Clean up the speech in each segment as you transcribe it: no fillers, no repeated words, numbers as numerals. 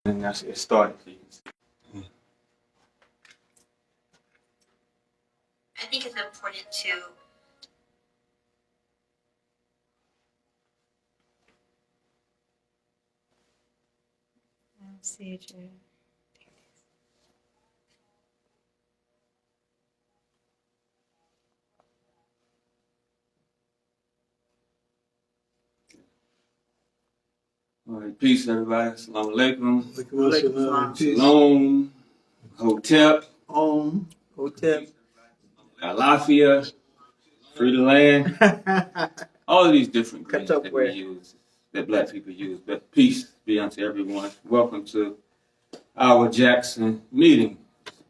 And that's it started. So you can see. I think it's important to CJ. All right, peace, everybody. Assalamu alaikum. Alaikum. Shalom. Hotep. Hotep. Alafia. Free the land. All of these different greetings Catch up that we with. use, that black people use. But peace be unto everyone. Welcome to our Jackson meeting,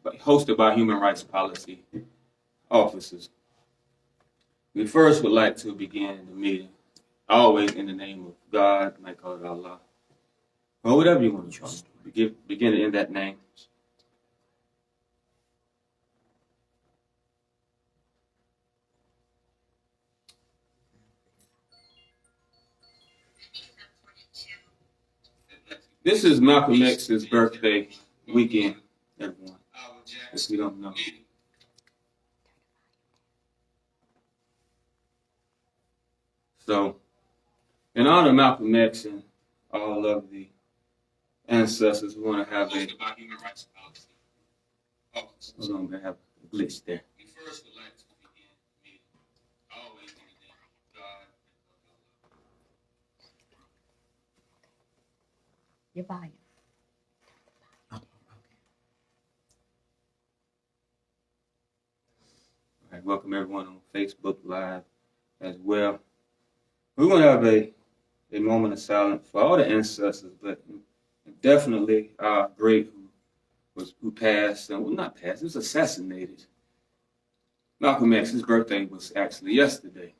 hosted by Human Rights Policy officers. We first would like to begin the meeting, always in the name of God, might call it Allah, or whatever you want to call it. Begin it in that name. This is Malcolm X's birthday weekend, everyone, if you don't know. So, in honor of Malcolm X and all of the ancestors, we want to have a... Hold on, we have a glitch there. We first would like to begin the meeting, always in the name of God. Your volume. All right, welcome everyone on Facebook Live as well. We're going to have a moment of silence for all the ancestors, but definitely our great who passed, well, not passed, he was assassinated. Malcolm X, his birthday was actually yesterday.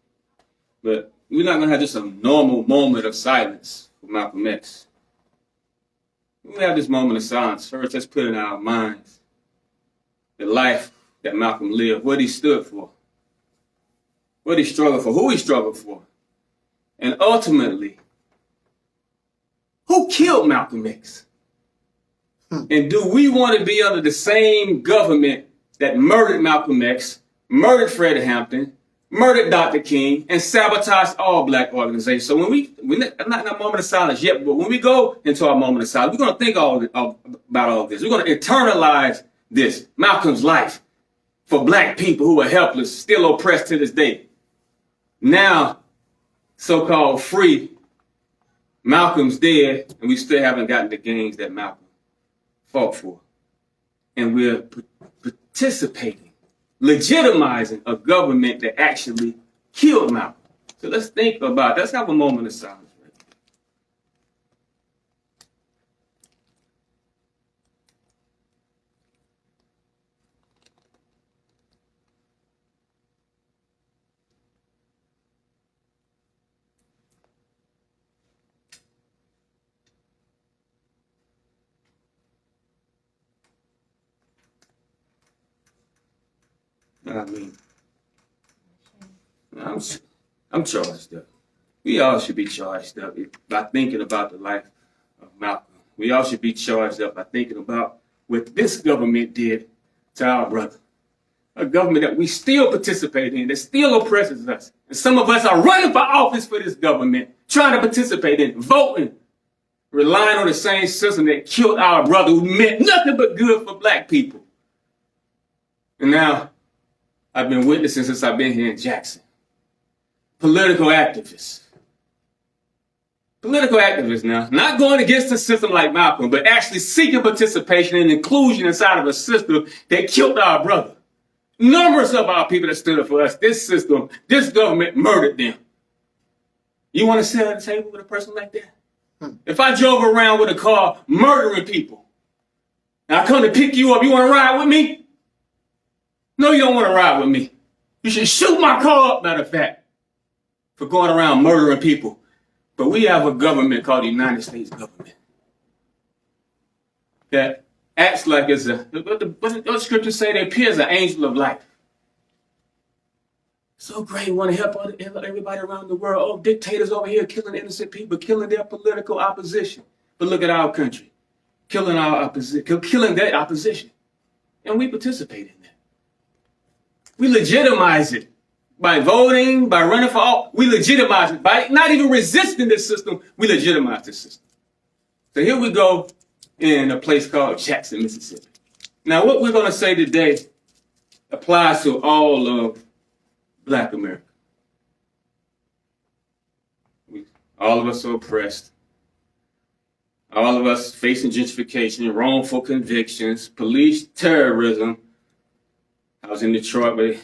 But we're not going to have just a normal moment of silence for Malcolm X. We're going to have this moment of silence. First, let's put in our minds the life that Malcolm lived, what he stood for, what he struggled for, who he struggled for, and ultimately, who killed Malcolm X? And do we want to be under the same government that murdered Malcolm X, murdered Fred Hampton, murdered Dr. King, and sabotaged all black organizations? So we're not in a moment of silence yet, but when we go into our moment of silence, we're going to think about all this. We're going to internalize this, Malcolm's life, for black people who are helpless, still oppressed to this day. Now, so-called free, Malcolm's dead, and we still haven't gotten the gains that Malcolm fought for. And we're participating, legitimizing a government that actually killed Malcolm. So let's think about it. Let's have a moment of silence. I mean, I'm charged up. We all should be charged up by thinking about the life of Malcolm. We all should be charged up by thinking about what this government did to our brother. A government that we still participate in, that still oppresses us. And some of us are running for office for this government, trying to participate in, voting, relying on the same system that killed our brother, who meant nothing but good for black people. And now, I've been witnessing since I've been here in Jackson. Political activists. Political activists now, not going against the system like Malcolm, but actually seeking participation and inclusion inside of a system that killed our brother. Numbers of our people that stood up for us, this system, this government murdered them. You want to sit at a table with a person like that? If I drove around with a car murdering people, and I come to pick you up, you want to ride with me? No, you don't want to ride with me. You should shoot my car up, matter of fact, for going around murdering people. But we have a government called the United States government that acts like it's what the scriptures say, they appear as an angel of light. So great, want to help everybody around the world. Oh, dictators over here killing innocent people, killing their political opposition. But look at our country. killing our opposition, killing that opposition. And we participate in that. We legitimize it by voting, by running for all. We legitimize it by not even resisting this system. We legitimize this system. So here we go in a place called Jackson, Mississippi. Now, what we're going to say today applies to all of Black America. All of us are oppressed. All of us facing gentrification, wrongful convictions, police terrorism. I was in Detroit where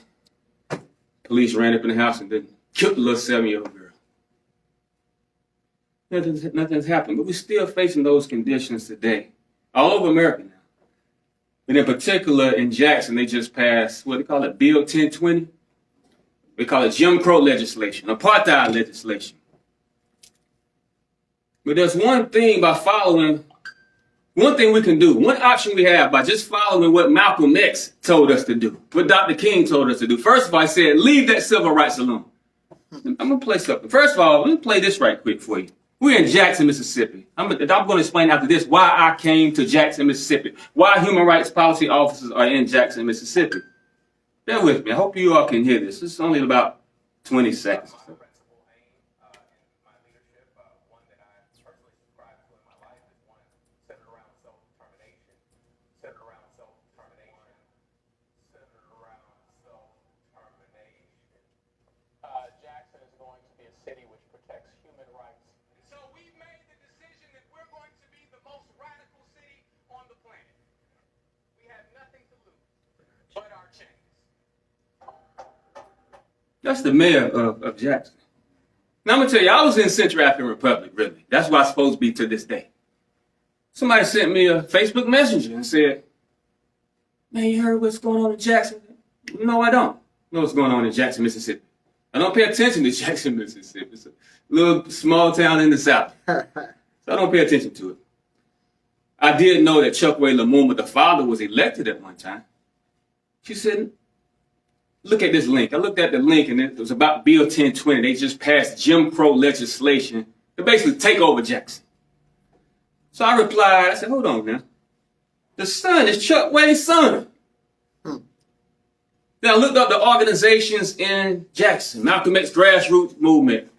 police ran up in the house and then killed a little 7-year-old girl. Nothing's happened, but we're still facing those conditions today. All over America now. But in particular, in Jackson, they just passed, what they call it, Bill 1020. They call it Jim Crow legislation, apartheid legislation. But there's one thing we can do, one option we have by just following what Malcolm X told us to do, what Dr. King told us to do. First of all, I said, leave that civil rights alone. I'm going to play something. First of all, let me play this right quick for you. We're in Jackson, Mississippi. I'm going to explain after this why I came to Jackson, Mississippi, why human rights policy officers are in Jackson, Mississippi. Bear with me. I hope you all can hear this. It's only about 20 seconds. That's the mayor of Jackson. Now I'm going to tell you, I was in Central African Republic, really. That's where I'm supposed to be to this day. Somebody sent me a Facebook Messenger and said, man, you heard what's going on in Jackson? No, I don't know what's going on in Jackson, Mississippi. I don't pay attention to Jackson, Mississippi. It's a little small town in the South. So I don't pay attention to it. I did know that Chokwe Lumumba, the father, was elected at one time. She said, look at this link. I looked at the link, and it was about Bill 1020. They just passed Jim Crow legislation to basically take over Jackson. So I replied, I said, hold on now. The son is Chuck Wayne's son. Then I looked up the organizations in Jackson, Malcolm X grassroots movement,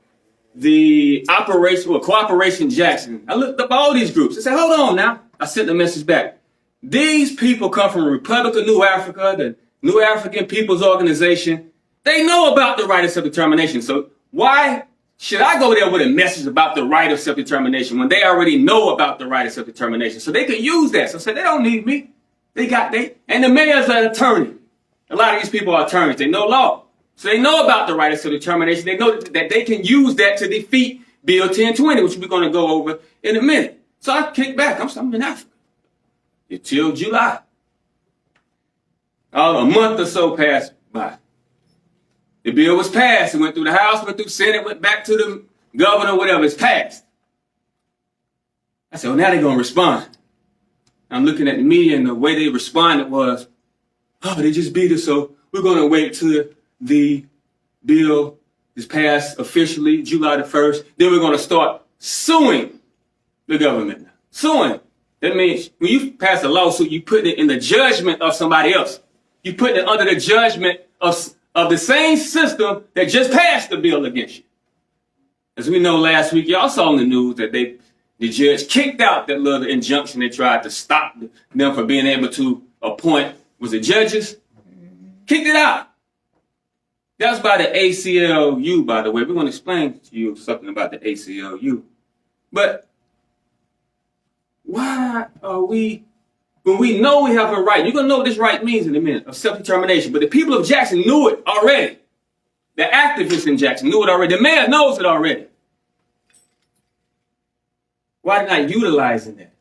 the Cooperation Jackson. I looked up all these groups. I said, hold on now. I sent the message back. These people come from the Republic of New Africa, the New African People's Organization. They know about the right of self-determination. So why should I go there with a message about the right of self-determination when they already know about the right of self-determination? So they could use that. So I said, they don't need me. And the mayor's an attorney. A lot of these people are attorneys. They know law. So they know about the right of self-determination. They know that they can use that to defeat Bill 1020, which we're going to go over in a minute. So I kicked back. I'm in Africa until July. A month or so passed by. The bill was passed. It went through the House, went through the Senate, went back to the governor, whatever. It's passed. I said, well, now they're going to respond. I'm looking at the media, and the way they responded was, oh, they just beat us, so we're going to wait till the bill is passed officially, July the 1st. Then we're going to start suing the government. Suing. That means when you pass a lawsuit, you put it in the judgment of somebody else. You put it under the judgment of the same system that just passed the bill against you. As we know, last week, y'all saw in the news that the judge kicked out that little injunction they tried to stop them from being able to appoint, was it judges? Kicked it out. That was by the ACLU, by the way. We're going to explain to you something about the ACLU. But why are we, when we know we have a right, you're going to know what this right means in a minute, of self-determination. But the people of Jackson knew it already. The activists in Jackson knew it already. The mayor knows it already. Why are they not utilizing that?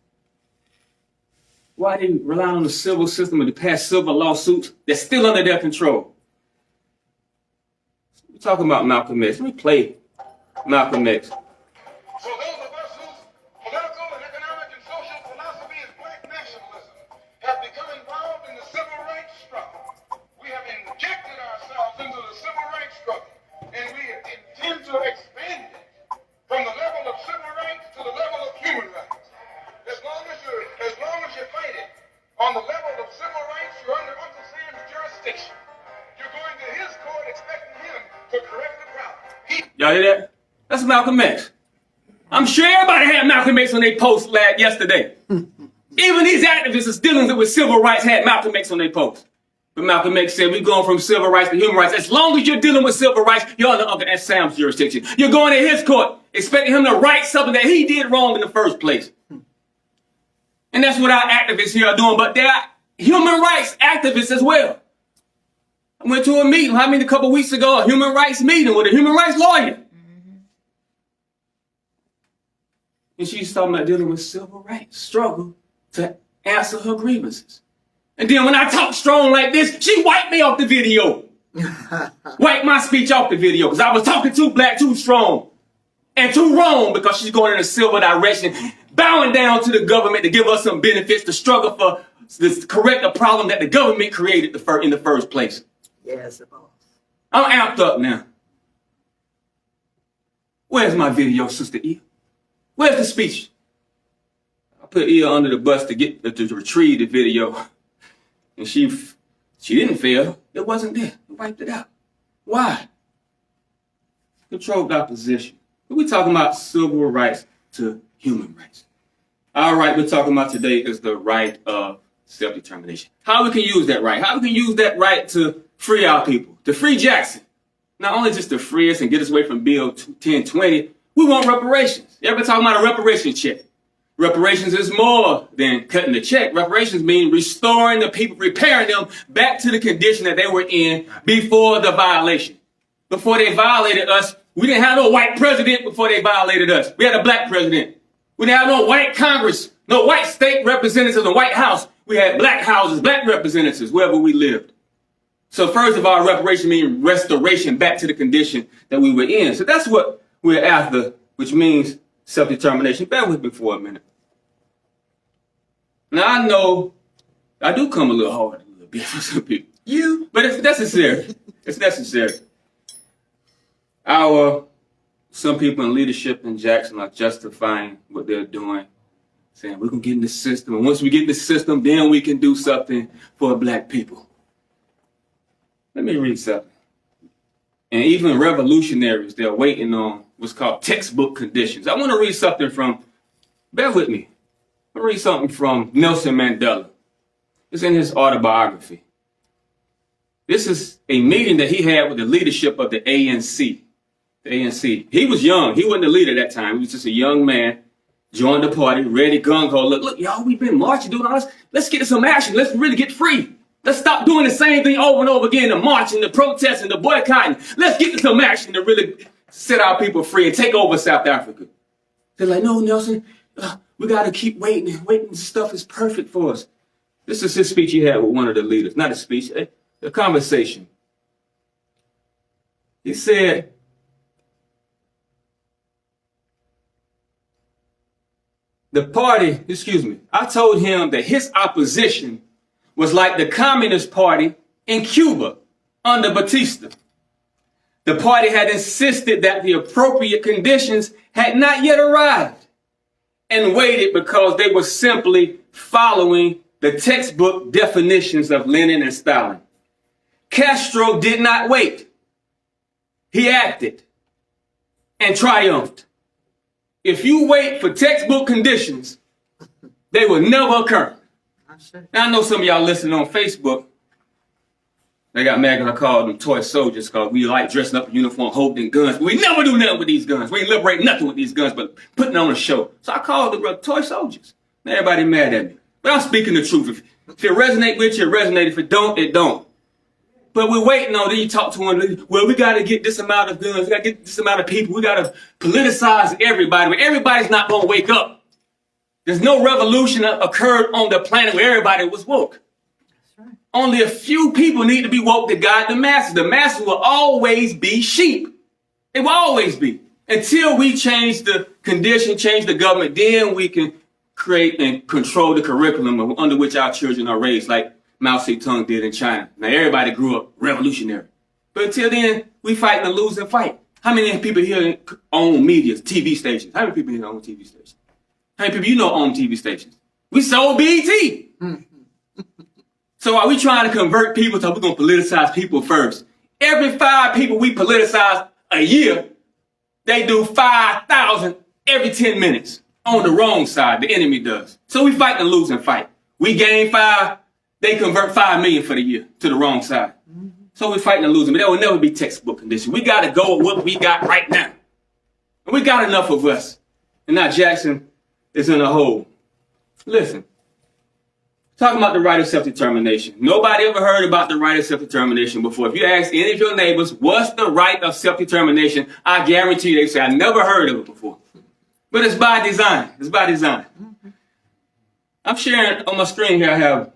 Why are they relying on the civil system to pass civil lawsuits that's still under their control? We're talking about Malcolm X. Let me play Malcolm X. So those of us whose political and economic and social philosophy is black nationalism have become involved in the civil rights struggle. We have injected ourselves into the civil rights struggle, and we intend to expand it from the level of civil rights to the level of human rights. As long as Y'all hear that? That's Malcolm X. I'm sure everybody had Malcolm X on their post yesterday. Even these activists that's dealing with civil rights had Malcolm X on their post. But Malcolm X said, we're going from civil rights to human rights. As long as you're dealing with civil rights, you're under Uncle Sam's jurisdiction. You're going to his court, expecting him to right something that he did wrong in the first place. And that's what our activists here are doing. But they're human rights activists as well. I went to a meeting, a couple weeks ago, a human rights meeting with a human rights lawyer. And she's talking about dealing with civil rights, struggle to answer her grievances. And then when I talk strong like this, she wiped me off the video. Wiped my speech off the video because I was talking too black, too strong, and too wrong because she's going in a civil direction, bowing down to the government to give us some benefits, to struggle for to correct a problem that the government created in the first place. Yes, boss. I'm amped up now. Where's my video, Sister E? Where's the speech? I put E under the bus to retrieve the video. And she didn't fail. It wasn't there. We wiped it out. Why? Controlled opposition. We're talking about civil rights to human rights. Our right we're talking about today is the right of self-determination. How we can use that right? How we can use that right to free our people, to free Jackson. Not only just to free us and get us away from Bill 1020, we want reparations. Everybody talking about a reparation check. Reparations is more than cutting the check. Reparations mean restoring the people, repairing them back to the condition that they were in before the violation. Before they violated us, we didn't have no white president before they violated us. We had a black president. We didn't have no white Congress, no white state representatives in the White House. We had black houses, black representatives, wherever we lived. So first of all, reparation means restoration back to the condition that we were in. So that's what we're after, which means self-determination. Bear with me for a minute. Now, I know I do come a little hard a little bit for some people. But it's necessary. It's necessary. Some people in leadership in Jackson are justifying what they're doing, saying we're going to get in the system. And once we get in the system, then we can do something for black people. Let me read something. And even revolutionaries, they're waiting on what's called textbook conditions. I want to read something bear with me. I'll read something from Nelson Mandela. It's in his autobiography. This is a meeting that he had with the leadership of the ANC. The ANC. He was young. He wasn't the leader at that time. He was just a young man, joined the party, ready, gung-ho. Look, y'all, we've been marching, doing all this. Let's get to some action. Let's really get free. Let's stop doing the same thing over and over again, the marching, the protesting, the boycotting. Let's get to some action to really set our people free and take over South Africa. They're like, no, Nelson, we got to keep waiting. This stuff is perfect for us. This is his speech he had with one of the leaders. Not a speech, a conversation. He said, I told him that his opposition was like the Communist Party in Cuba under Batista. The party had insisted that the appropriate conditions had not yet arrived and waited because they were simply following the textbook definitions of Lenin and Stalin. Castro did not wait. He acted and triumphed. If you wait for textbook conditions, they will never occur. Now, I know some of y'all listening on Facebook, they got mad because I called them toy soldiers because we like dressing up in uniform, holding guns. But we never do nothing with these guns. We ain't liberate nothing with these guns but putting on a show. So I called them toy soldiers. Now everybody mad at me. But I'm speaking the truth. If it resonate with you, it resonate. If it don't, it don't. But we're waiting on, then you talk to one, well, we got to get this amount of guns. We got to get this amount of people. We got to politicize everybody. But everybody's not going to wake up. There's no revolution that occurred on the planet where everybody was woke. That's right. Only a few people need to be woke to guide the masses. The masses will always be sheep. They will always be. Until we change the condition, change the government, then we can create and control the curriculum under which our children are raised, like Mao Zedong did in China. Now, everybody grew up revolutionary. But until then, we fight a losing fight. How many people here own media, TV stations? How many people here own TV stations? How many people you know own TV stations? We sold BET. So are we trying to convert people to we're going to politicize people first? Every 5 people we politicize a year, They do 5,000 every 10 minutes on the wrong side. The enemy does. So we fight the losing fight. We gain 5, they convert 5 million for the year to the wrong side. So we're fighting and losing, but there will never be textbook condition. We got to go with what we got right now. And we got enough of us. And now Jackson is in a hole. Listen, talking about the right of self-determination. Nobody ever heard about the right of self-determination before. If you ask any of your neighbors, what's the right of self-determination? I guarantee you they say, I never heard of it before. But it's by design. It's by design. I'm sharing on my screen here, I have,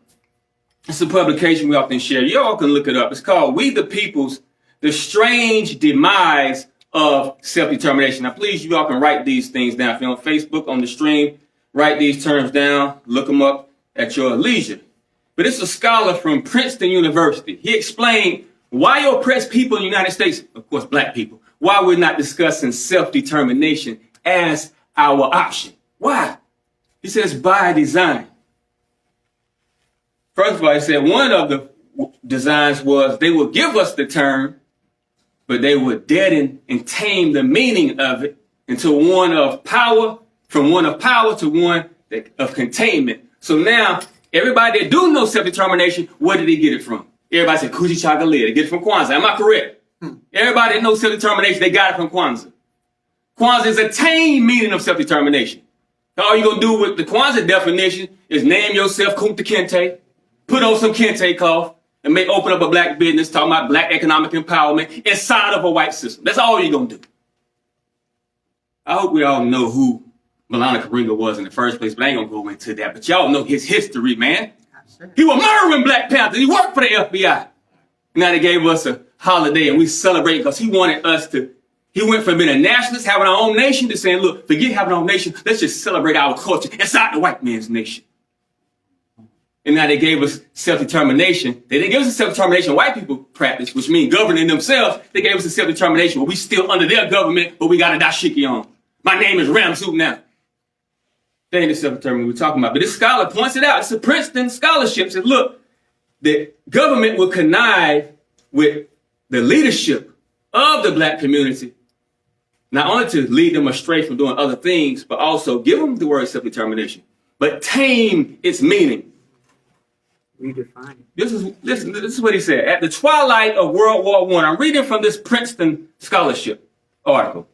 it's a publication we often share. You all can look it up. It's called We the People's, The Strange Demise of Self-Determination. Now, please, you all can write these things down. If you're on Facebook, on the stream, write these terms down, look them up at your leisure. But it's a scholar from Princeton University. He explained why oppressed people in the United States, of course, black people, why we're not discussing self-determination as our option. Why? He says by design. First of all, he said one of the designs was they would give us the term, but they would deaden and tame the meaning of it into one of power, from one of power to one of containment. So now, everybody that do know self-determination, where did they get it from? Everybody said Kuji Chagalia. They get it from Kwanzaa. Am I correct? Everybody that knows self-determination, they got it from Kwanzaa. Kwanzaa is a tame meaning of self-determination. All you're going to do with the Kwanzaa definition is name yourself Kunta Kinte, put on some Kente cloth, and open up a black business talking about black economic empowerment inside of a white system. That's all you're going to do. I hope we all know who Malana Karinga was in the first place, but I ain't going to go into that. But y'all know his history, man. He was murdering Black Panthers. He worked for the FBI. Now they gave us a holiday, and we celebrate because he wanted us to. He went from being a nationalist, having our own nation, to saying, look, forget having our own nation. Let's just celebrate our culture inside the white man's nation. And now they gave us self-determination. They didn't give us the self-determination white people practice, which means governing themselves. They gave us the self-determination where we still under their government, but we got a dashiki on. My name is Ramsoo now. That ain't the self-determination we're talking about. But this scholar points it out. It's a Princeton scholarship. Says, look, the government will connive with the leadership of the black community, not only to lead them astray from doing other things, but also give them the word self-determination, but tame its meaning. Redefine it. This is what he said. At the twilight of World War I, I'm reading from this Princeton scholarship article.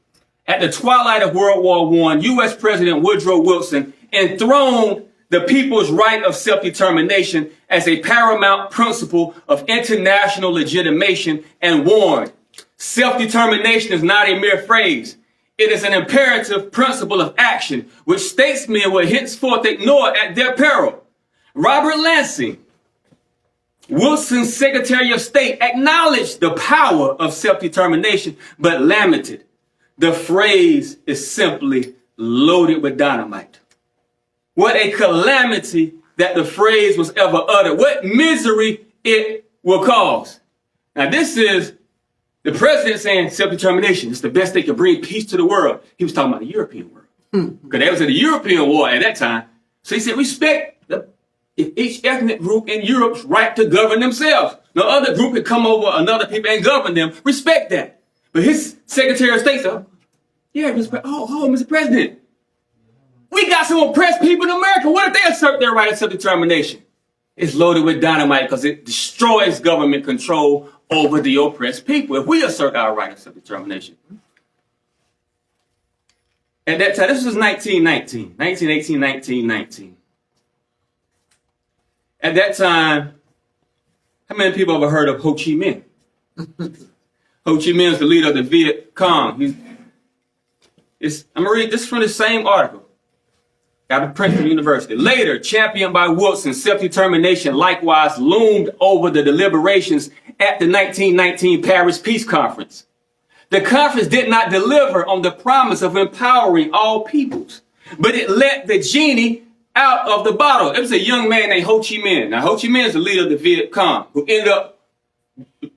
At the twilight of World War I, U.S. President Woodrow Wilson enthroned the people's right of self-determination as a paramount principle of international legitimation and warned, self-determination is not a mere phrase. It is an imperative principle of action, which statesmen will henceforth ignore at their peril. Robert Lansing, Wilson's Secretary of State, acknowledged the power of self-determination, but lamented. The phrase is simply loaded with dynamite. What a calamity that the phrase was ever uttered. What misery it will cause. Now, this is the president saying self-determination is the best they can bring peace to the world. He was talking about the European world. Because that was in the European war at that time. So he said, respect each ethnic group in Europe's right to govern themselves. No other group can come over another people and govern them. Respect that. But his Secretary of State said, yeah, Mr. President, we got some oppressed people in America. What if they assert their right of self-determination? It's loaded with dynamite because it destroys government control over the oppressed people if we assert our right of self-determination. At that time, this was 1919. At that time, how many people ever heard of Ho Chi Minh? Ho Chi Minh is the leader of the Viet Cong. I'm going to read this from the same article out of Princeton University. Later, championed by Wilson, self-determination likewise loomed over the deliberations at the 1919 Paris Peace Conference. The conference did not deliver on the promise of empowering all peoples, but it let the genie out of the bottle. It was a young man named Ho Chi Minh. Now, Ho Chi Minh is the leader of the Viet Cong, who ended up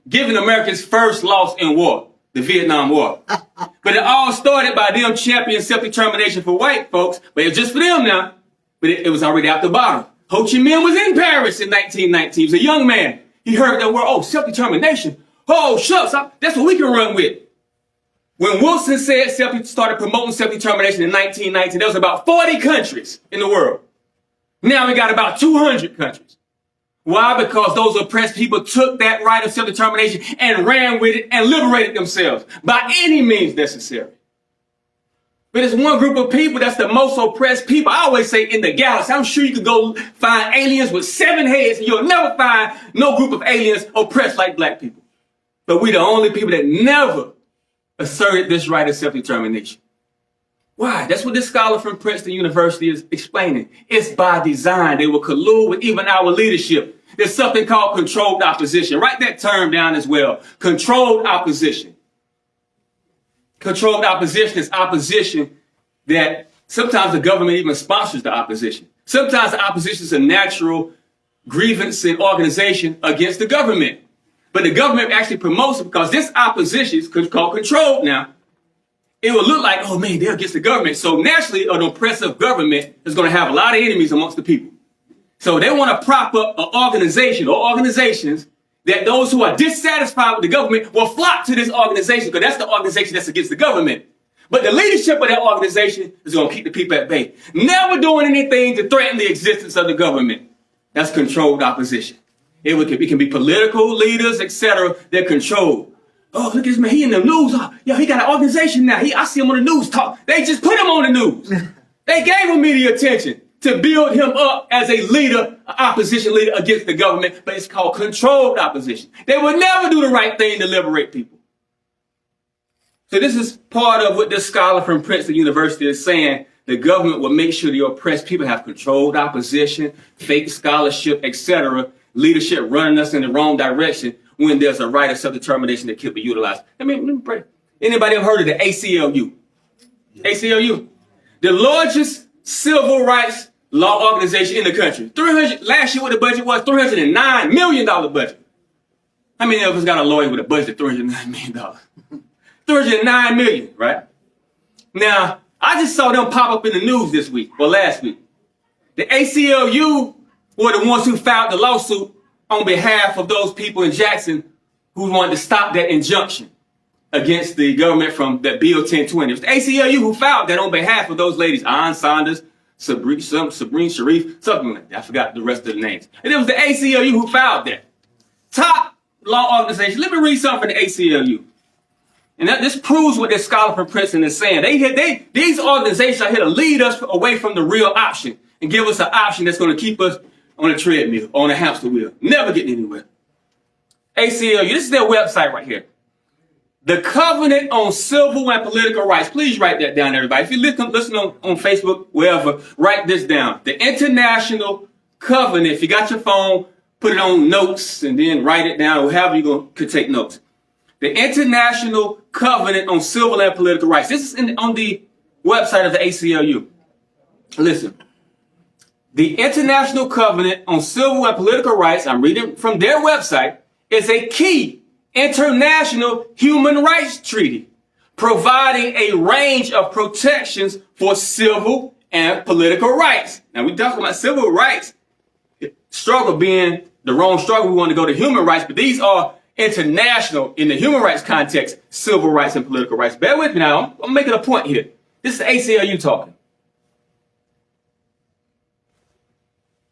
giving America's first loss in war, the Vietnam War. But it all started by them championing self-determination for white folks, but it was just for them now. But it was already out the bottle. Ho Chi Minh was in Paris in 1919. He was a young man. He heard that word, self-determination. Oh, shucks, that's what we can run with. When Wilson said started promoting self-determination in 1919, there was about 40 countries in the world. Now we got about 200 countries. Why? Because those oppressed people took that right of self-determination and ran with it and liberated themselves by any means necessary. But it's one group of people that's the most oppressed people. I always say in the galaxy. I'm sure you could go find aliens with 7 heads and you'll never find no group of aliens oppressed like black people. But we're the only people that never asserted this right of self-determination. Why? That's what this scholar from Princeton University is explaining. It's by design. They will collude with even our leadership. There's something called controlled opposition. Write that term down as well. Controlled opposition. Controlled opposition is opposition that sometimes the government even sponsors the opposition. Sometimes the opposition is a natural grievance and organization against the government. But the government actually promotes it because this opposition is called controlled now. It will look like, oh man, they're against the government. So naturally, an oppressive government is going to have a lot of enemies amongst the people. So they want to prop up an organization or organizations that those who are dissatisfied with the government will flock to this organization because that's the organization that's against the government. But the leadership of that organization is going to keep the people at bay, never doing anything to threaten the existence of the government. That's controlled opposition. It can be political leaders, etc. They're controlled. Oh, look at this man. He in the news. Oh, yeah, he got an organization now. I see him on the news talk. They just put him on the news. They gave him media attention to build him up as a leader, an opposition leader against the government, but it's called controlled opposition. They would never do the right thing to liberate people. So this is part of what this scholar from Princeton University is saying. The government will make sure the oppressed people have controlled opposition, fake scholarship, etc., leadership running us in the wrong direction when there's a right of self-determination that can be utilized. Let me pray. Anybody ever heard of the ACLU? ACLU? The largest civil rights law organization in the country. Last year what the budget was, $309 million budget. How many of us got a lawyer with a budget of $309 million? $309 million, right? Now, I just saw them pop up in the news this week, or last week. The ACLU were the ones who filed the lawsuit on behalf of those people in Jackson who wanted to stop that injunction against the government from that Bill 1020. It was the ACLU who filed that on behalf of those ladies, Ann Saunders, Sabrine Sharif, something like that. I forgot the rest of the names. And it was the ACLU who filed that. Top law organization. Let me read something from the ACLU. And this proves what this scholar from Princeton is saying. These organizations are here to lead us away from the real option and give us an option that's going to keep us on a treadmill, on a hamster wheel, never getting anywhere. ACLU, this is their website right here. The Covenant on Civil and Political Rights. Please write that down, everybody. If you listen on Facebook, wherever, write this down. The International Covenant. If you got your phone, put it on notes and then write it down, or however you could take notes. The International Covenant on Civil and Political Rights. This is on the website of the ACLU. Listen. The International Covenant on Civil and Political Rights, I'm reading from their website, is a key international human rights treaty providing a range of protections for civil and political rights. Now, we're talking about civil rights struggle being the wrong struggle. We want to go to human rights, but these are international, in the human rights context, civil rights and political rights. Bear with me now. I'm making a point here. This is the ACLU talking.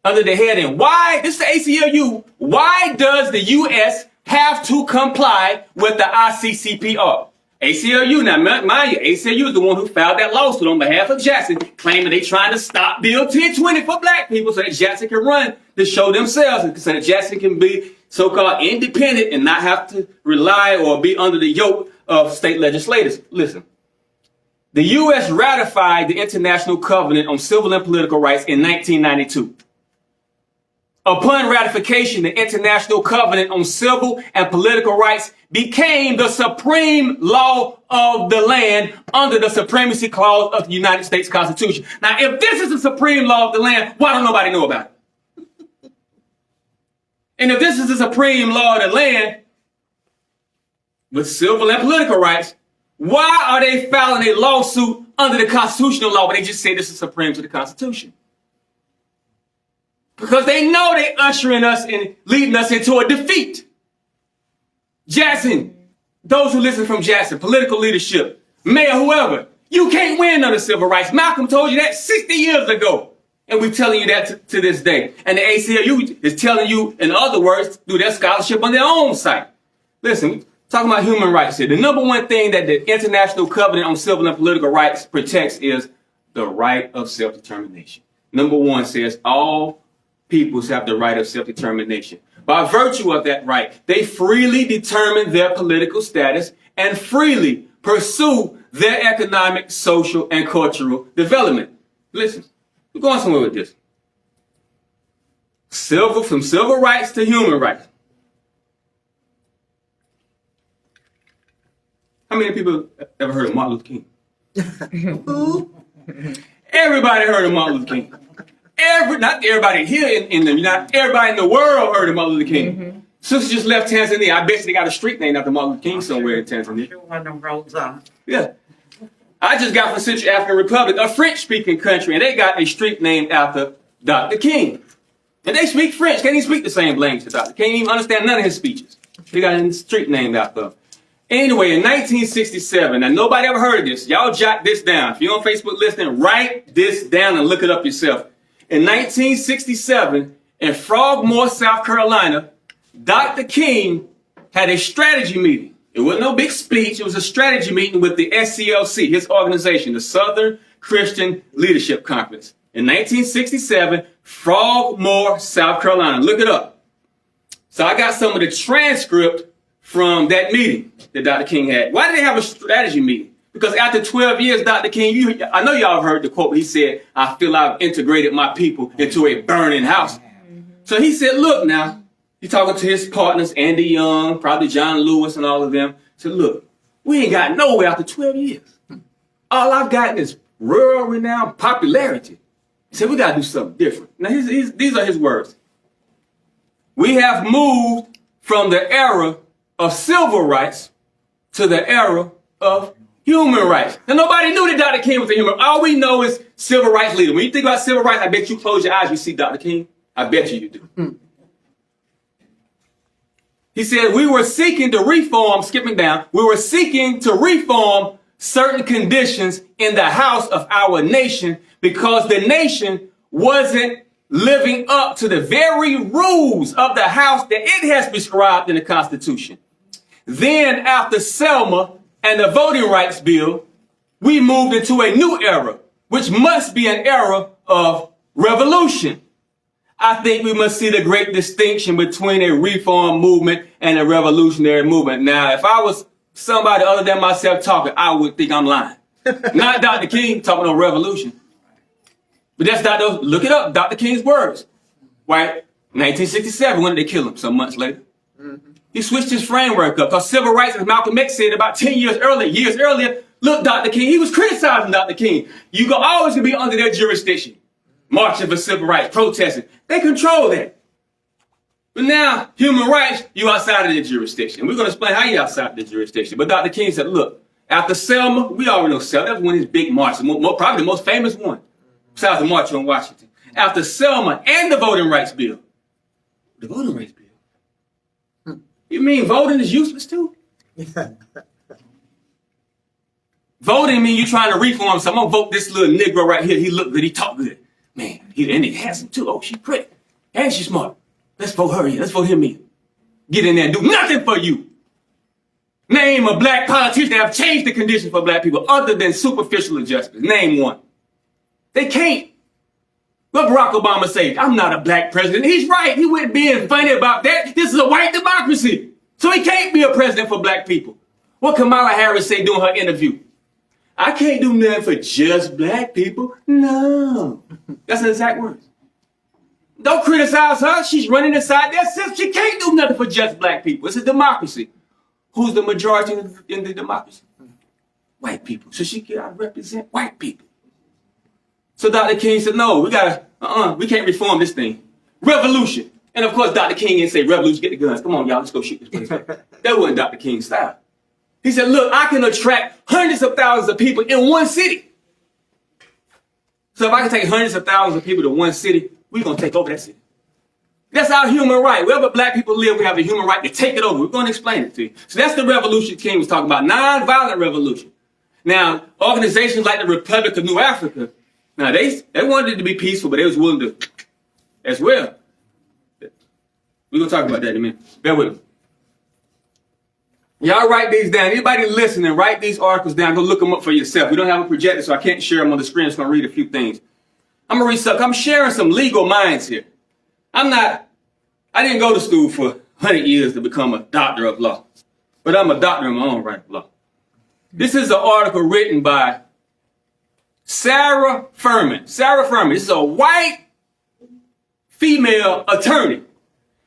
Under the heading, this is the ACLU, why does the U.S. have to comply with the ICCPR? ACLU, now mind you, ACLU is the one who filed that lawsuit on behalf of Jackson, claiming they trying to stop Bill 1020 for black people so that Jackson can run the show themselves and so that Jackson can be so-called independent and not have to rely or be under the yoke of state legislators. Listen, the U.S. ratified the International Covenant on Civil and Political Rights in 1992. Upon ratification, the International Covenant on Civil and Political Rights became the supreme law of the land under the Supremacy Clause of the United States Constitution. Now, if this is the supreme law of the land, why don't nobody know about it? And if this is the supreme law of the land with civil and political rights, why are they filing a lawsuit under the constitutional law when they just say this is supreme to the Constitution? Because they know they're ushering us and leading us into a defeat. Jackson, those who listen from Jackson, political leadership, mayor, whoever. You can't win under civil rights. Malcolm told you that 60 years ago. And we're telling you that to this day. And the ACLU is telling you, in other words, through their scholarship on their own site. Listen, we're talking about human rights here. The number one thing that the International Covenant on Civil and Political Rights protects is the right of self-determination. Number one says all peoples have the right of self-determination. By virtue of that right, they freely determine their political status and freely pursue their economic, social, and cultural development. Listen, we're going somewhere with this. From civil rights to human rights. How many people ever heard of Martin Luther King? Who? Everybody heard of Martin Luther King. Not everybody here not everybody in the world heard of Martin Luther King. Mm-hmm. Sister just left Tanzania. I bet you they got a street named after Martin Luther King somewhere in Tanzania. Sure, one of them roads on. Yeah. I just got from Central African Republic, a French-speaking country, and they got a street named after Dr. King. And they speak French. Can't even speak the same language as Dr. King. Can't even understand none of his speeches. They got a street named after him. Anyway, in 1967, now nobody ever heard of this. Y'all jot this down. If you're on Facebook listening, write this down and look it up yourself. In 1967, in Frogmore, South Carolina, Dr. King had a strategy meeting. It wasn't no big speech. It was a strategy meeting with the SCLC, his organization, the Southern Christian Leadership Conference. In 1967, Frogmore, South Carolina. Look it up. So I got some of the transcript from that meeting that Dr. King had. Why did they have a strategy meeting? Because after 12 years, Dr. King, I know y'all have heard the quote. He said, I feel I've integrated my people into a burning house. So he said, look now, he's talking to his partners, Andy Young, probably John Lewis and all of them. He said, look, we ain't got nowhere after 12 years. All I've gotten is rural renown popularity. He said, we got to do something different. Now, these are his words. We have moved from the era of civil rights to the era of human rights. Now, nobody knew that Dr. King was a human. All we know is civil rights leader. When you think about civil rights, I bet you close your eyes, you see Dr. King. I bet you do. He said, we were seeking to reform, skipping down, we were seeking to reform certain conditions in the house of our nation because the nation wasn't living up to the very rules of the house that it has prescribed in the Constitution. Then after Selma and the Voting Rights Bill, we moved into a new era, which must be an era of revolution. I think we must see the great distinction between a reform movement and a revolutionary movement. Now, if I was somebody other than myself talking, I would think I'm lying. Not Dr. King talking on revolution. But that's Dr. Look it up, Dr. King's words. Right? 1967, when did they kill him? Some months later. Mm-hmm. He switched his framework up. Because civil rights, as Malcolm X said about 10 years earlier, look, Dr. King, he was criticizing Dr. King. You can always be under their jurisdiction. Marching for civil rights, protesting. They control that. But now, human rights, you outside of the jurisdiction. We're going to explain how you outside the jurisdiction. But Dr. King said, look, after Selma, we already know Selma. That was one of his big marches, probably the most famous one, besides the March on Washington. After Selma and the Voting Rights Bill. The Voting Rights Bill? You mean voting is useless too? Voting means you trying to reform something. I'm going to vote this little Negro right here. He look good. He talk good. Man, and he handsome too. Oh, she's pretty. And she's smart. Let's vote her in. Let's vote him in. Get in there and do nothing for you. Name a black politician that have changed the conditions for black people other than superficial adjustments. Name one. They can't. What Barack Obama say? I'm not a black president. He's right. He wouldn't be funny about that. This is a white democracy. So he can't be a president for black people. What Kamala Harris say during her interview? I can't do nothing for just black people. No. That's the exact words. Don't criticize her. She's running inside that system. She can't do nothing for just black people. It's a democracy. Who's the majority in the democracy? White people. So she can represent white people. So Dr. King said, no, we can't reform this thing. Revolution. And of course, Dr. King didn't say revolution, get the guns. Come on, y'all, let's go shoot this place. That wasn't Dr. King's style. He said, look, I can attract hundreds of thousands of people in one city. So if I can take hundreds of thousands of people to one city, we're going to take over that city. That's our human right. Wherever black people live, we have a human right to take it over. We're going to explain it to you. So that's the revolution King was talking about, nonviolent revolution. Now, organizations like the Republic of New Africa, now they wanted it to be peaceful, but they was willing to as well. We're going to talk about that in a minute. Bear with me. Y'all write these down. Anybody listening, write these articles down. Go look them up for yourself. We don't have a projector, so I can't share them on the screen. I'm just going to read a few things. I'm going to read something. I'm sharing some legal minds here. I didn't go to school for 100 years to become a doctor of law, but I'm a doctor in my own right of law. This is an article written by Sarah Furman. Sarah Furman. This is a white female attorney.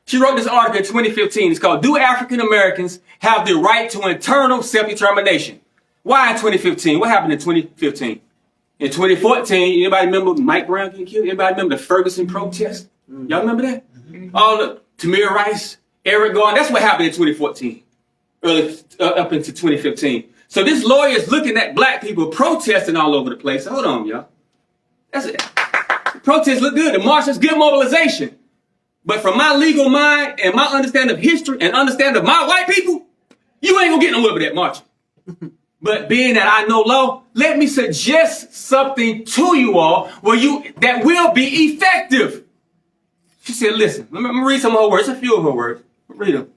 She wrote this article in 2015. It's called, Do African Americans Have the Right to Internal Self-Determination? Why in 2015? What happened in 2015? In 2014, anybody remember Mike Brown getting killed? Anybody remember the Ferguson protest? Y'all remember that? All the Tamir Rice, Eric Garner. That's what happened in 2014, up into 2015. So this lawyer is looking at black people protesting all over the place. Hold on, y'all. That's it. The protests look good. The march is good mobilization. But from my legal mind and my understanding of history and understanding of my white people, you ain't gonna get nowhere with that marching. But being that I know law, let me suggest something to you all that will be effective. She said, listen, let me read some of her words, a few of her words. Read them.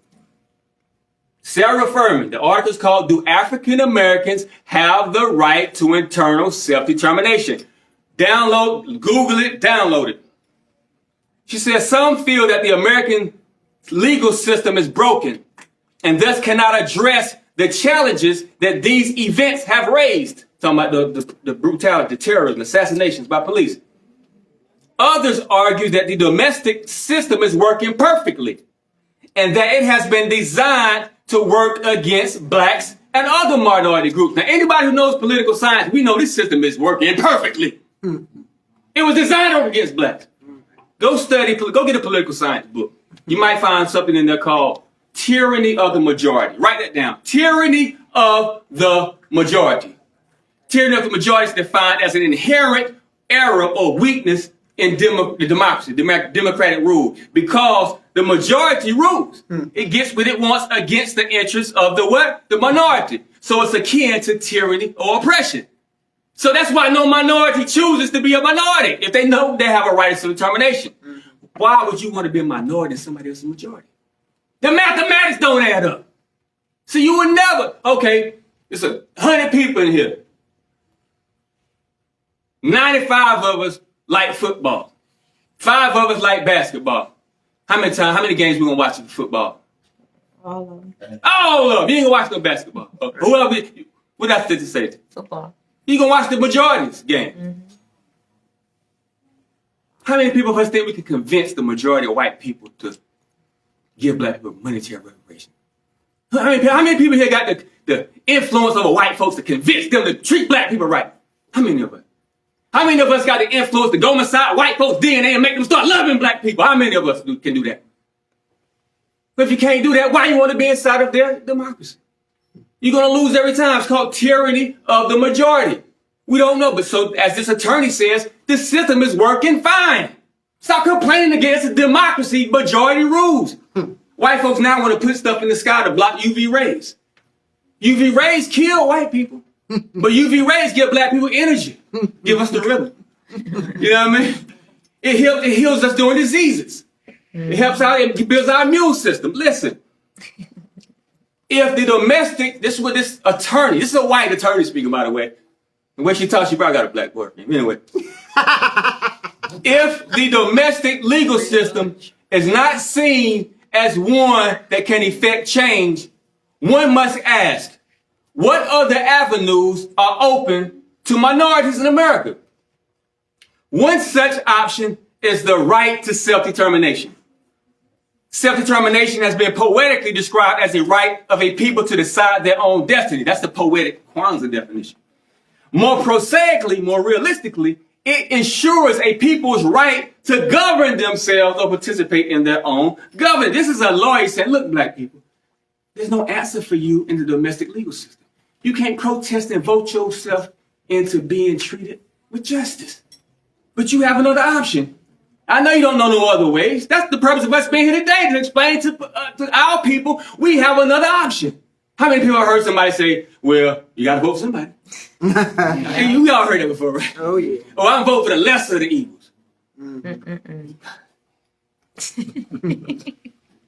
Sarah Furman, the article is called, Do African Americans Have the Right to Internal Self-Determination? Download, Google it, download it. She says, some feel that the American legal system is broken and thus cannot address the challenges that these events have raised. Talking about the brutality, the terrorism, assassinations by police. Others argue that the domestic system is working perfectly and that it has been designed to work against blacks and other minority groups. Now, anybody who knows political science, we know this system is working perfectly. It was designed to work against blacks. Go get a political science book. You might find something in there called Tyranny of the Majority. Write that down. Tyranny of the Majority. Tyranny of the Majority is defined as an inherent error or weakness in democracy, democratic rule, because the majority rules. It gets what it wants against the interests of the what? The minority. So it's akin to tyranny or oppression. So that's why no minority chooses to be a minority if they know they have a right of self-determination. Why would you want to be a minority and somebody else's majority? The mathematics don't add up. So you would never, okay, it's 100 people in here. 95 of us like football. 5 of us like basketball. How many games we gonna watch in football? All of them. All of them. You ain't gonna watch no basketball. What else did you say? Football. You gonna watch the majority's game. Mm-hmm. How many people of us think we can convince the majority of white people to give black people monetary reparations? How many people here got the influence over white folks to convince them to treat black people right? How many of us? How many of us got the influence to go inside white folks' DNA and make them start loving black people? How many of us can do that? But if you can't do that, why you want to be inside of their democracy? You're going to lose every time. It's called tyranny of the majority. We don't know. But so, as this attorney says, the system is working fine. Stop complaining against the democracy. Majority rules. White folks now want to put stuff in the sky to block UV rays. UV rays kill white people. But UV rays give black people energy. Give us the rhythm. You know what I mean? It heals us during diseases. It helps out, it builds our immune system. Listen. If the domestic, this is what this attorney, this is a white attorney speaking, by the way. The way she talks, she probably got a black boyfriend. Anyway. If the domestic legal system is not seen as one that can effect change, one must ask, what other avenues are open to minorities in America? One such option is the right to self-determination. Self-determination has been poetically described as a right of a people to decide their own destiny. That's the poetic Kwanzaa definition. More prosaically, more realistically, it ensures a people's right to govern themselves or participate in their own government. This is a lawyer saying, look, black people, there's no answer for you in the domestic legal system. You can't protest and vote yourself into being treated with justice. But you have another option. I know you don't know no other ways. That's the purpose of us being here today, to explain to our people we have another option. How many people have heard somebody say, well, you got to vote for somebody? We all heard that before, right? Oh, yeah. Oh, I'm voting for the lesser of the evils.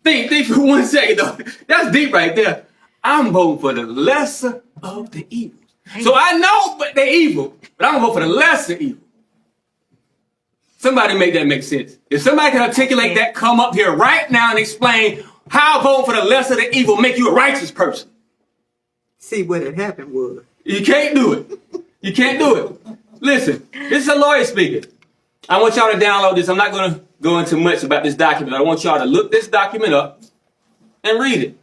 Think for 1 second, though. That's deep right there. I'm voting for the lesser of the evils. So I know they're evil, but I'm going to vote for the lesser evil. Somebody make that make sense. If somebody can articulate that, come up here right now and explain how voting for the lesser of the evil make you a righteous person. See, what had happened was. You can't do it. You can't do it. Listen, this is a lawyer speaking. I want y'all to download this. I'm not going to go into much about this document. I want y'all to look this document up and read it.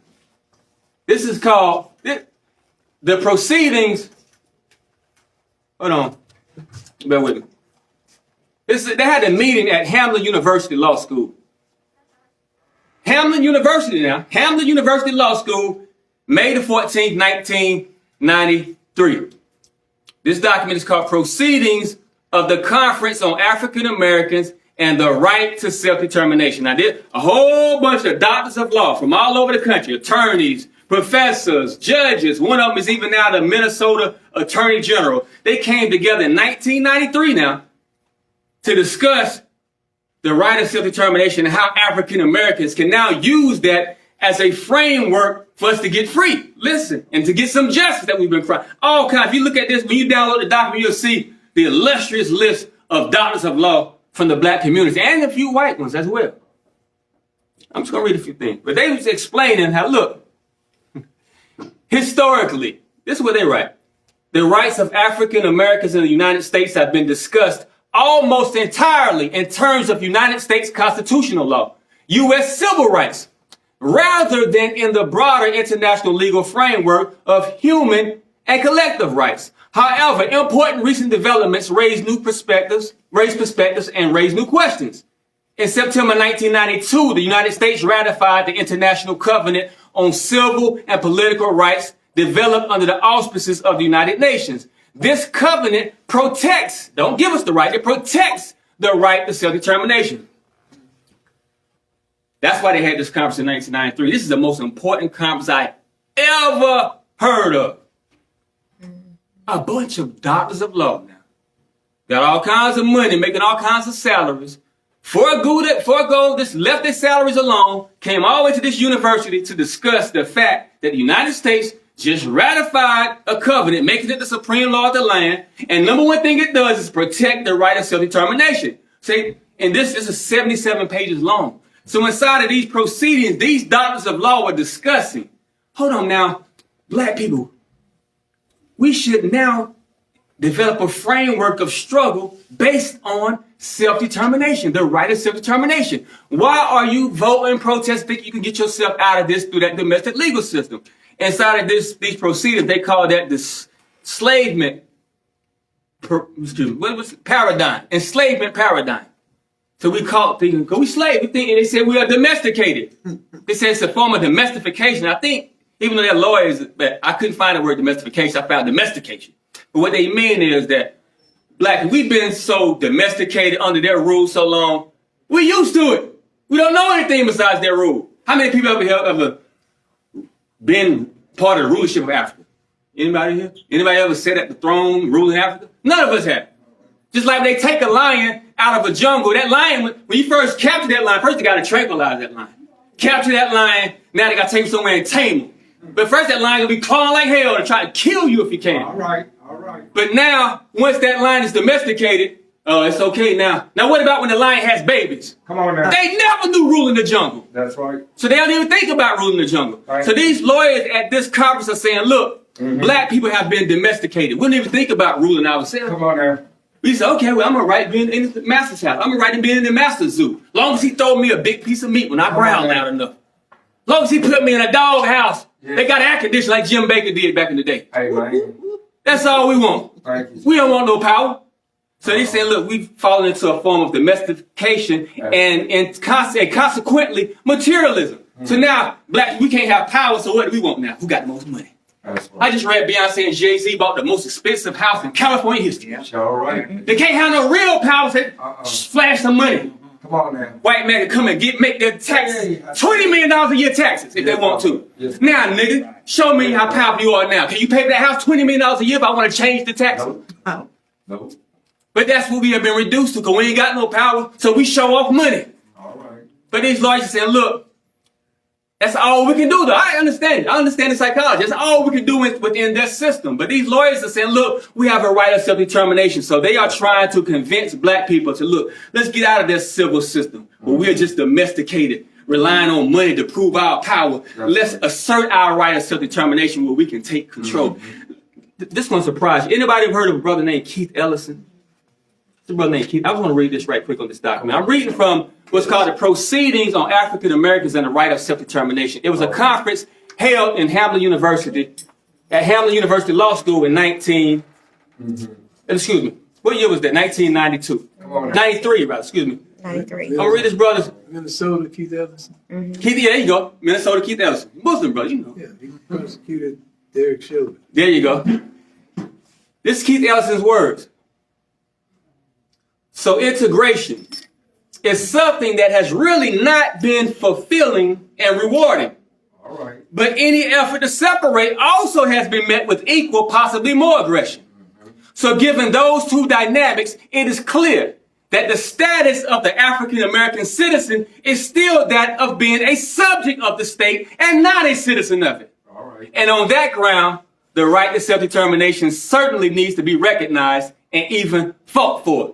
This is called the proceedings. Hold on. Bear with me. They had a meeting at Hamlin University Law School. Hamlin University Law School, May the 14th, 1993. This document is called Proceedings of the Conference on African Americans and the Right to Self-Determination. Now, there's a whole bunch of doctors of law from all over the country, attorneys, professors, judges. One of them is even now the Minnesota Attorney General. They came together in 1993 now to discuss the right of self-determination and how African Americans can now use that as a framework for us to get free. Listen, and to get some justice that we've been crying. All kinds. If you look at this, when you download the document, you'll see the illustrious list of doctors of law from the black community and a few white ones as well. I'm just going to read a few things. But they was explaining how, look, historically, this is what they write. The rights of African Americans in the United States have been discussed almost entirely in terms of United States constitutional law, U.S. civil rights, rather than in the broader international legal framework of human and collective rights. However, important recent developments raise perspectives and raise new questions. In September 1992, the United States ratified the International Covenant on Civil and Political Rights developed under the auspices of the United Nations. This covenant protects, don't give us the right, it protects the right to self-determination. That's why they had this conference in 1993. This is the most important conference I ever heard of. A bunch of doctors of law now. Got all kinds of money, making all kinds of salaries. Just left their salaries alone, came all the way to this university to discuss the fact that the United States just ratified a covenant, making it the supreme law of the land. And number one thing it does is protect the right of self-determination. See, and this is 77 pages long. So inside of these proceedings, these doctors of law were discussing, hold on now, black people, we should now develop a framework of struggle based on self-determination, the right of self-determination. Why are you voting, protesting, think you can get yourself out of this through that domestic legal system? Inside of these proceedings, they call that the enslavement paradigm. So we call it thinking, because we slave, we think, and they said we are domesticated. They said it's a form of domestication. I think, even though they're lawyers, but I couldn't find the word domestication, I found domestication. But what they mean is that black, we've been so domesticated under their rule so long, we're used to it. We don't know anything besides their rule. How many people ever been part of the rulership of Africa? Anybody here? Anybody ever sat at the throne ruling Africa? None of us have. Just like they take a lion out of a jungle, that lion, when you first capture that lion, first you got to tranquilize that lion. Capture that lion, now they got to take him somewhere and tame him. But first that lion will be clawing like hell to try to kill you if he can. All right. But now, once that lion is domesticated, it's okay now. Now what about when the lion has babies? Come on now. They never do rule in the jungle. That's right. So they don't even think about ruling the jungle. Right. So these lawyers at this conference are saying, look, black people have been domesticated. We don't even think about ruling ourselves. Come on now. We say, okay, well, I'm going to write being in the master's house. I'm going to write him being in the master's zoo. Long as he throw me a big piece of meat when I growl loud enough. Long as he put me in a dog house. Yeah. They got air conditioning like Jim Baker did back in the day. Hey, man. That's all we want. Thank you. We don't want no power. So they say, look, we've fallen into a form of domestication and consequently materialism. So now, black, we can't have power, so what do we want now? Who got the most money? I just read Beyonce and Jay-Z bought the most expensive house in California history. All right. They can't have no real power, so flash some money. Come on now. White man can come and make their taxes, $20 million a year taxes if they want to. Yes. Now, nigga, show me how powerful you are now. Can you pay for that house $20 million a year if I want to change the taxes? No. No. But that's what we have been reduced to, because we ain't got no power, so we show off money. All right. But these lawyers are saying, look, that's all we can do, though. I understand it. I understand the psychology. That's all we can do within that system. But these lawyers are saying, look, we have a right of self-determination. So they are trying to convince black people to, look, let's get out of this civil system where we're just domesticated, relying on money to prove our power. Let's assert our right of self-determination where we can take control. This one surprised you. Anybody heard of a brother named Keith Ellison? It's a brother named Keith. I just want to read this right quick on this document. I'm reading from what's called the Proceedings on African Americans and the Right of Self-Determination. It was a conference held in Hamlin University, at Hamlin University Law School in excuse me, what year was that? 1992. 93, right, excuse me. 93. I'll read this brother's. Minnesota, Keith Ellison. Keith, yeah, there you go. Minnesota Keith Ellison. Muslim brother, you know. Yeah, he prosecuted Derek Chauvin. There you go. This is Keith Ellison's words. So integration is something that has really not been fulfilling and rewarding. All right. But any effort to separate also has been met with equal, possibly more aggression. So given those two dynamics, it is clear that the status of the African American citizen is still that of being a subject of the state and not a citizen of it. All right. And on that ground, the right to self-determination certainly needs to be recognized and even fought for.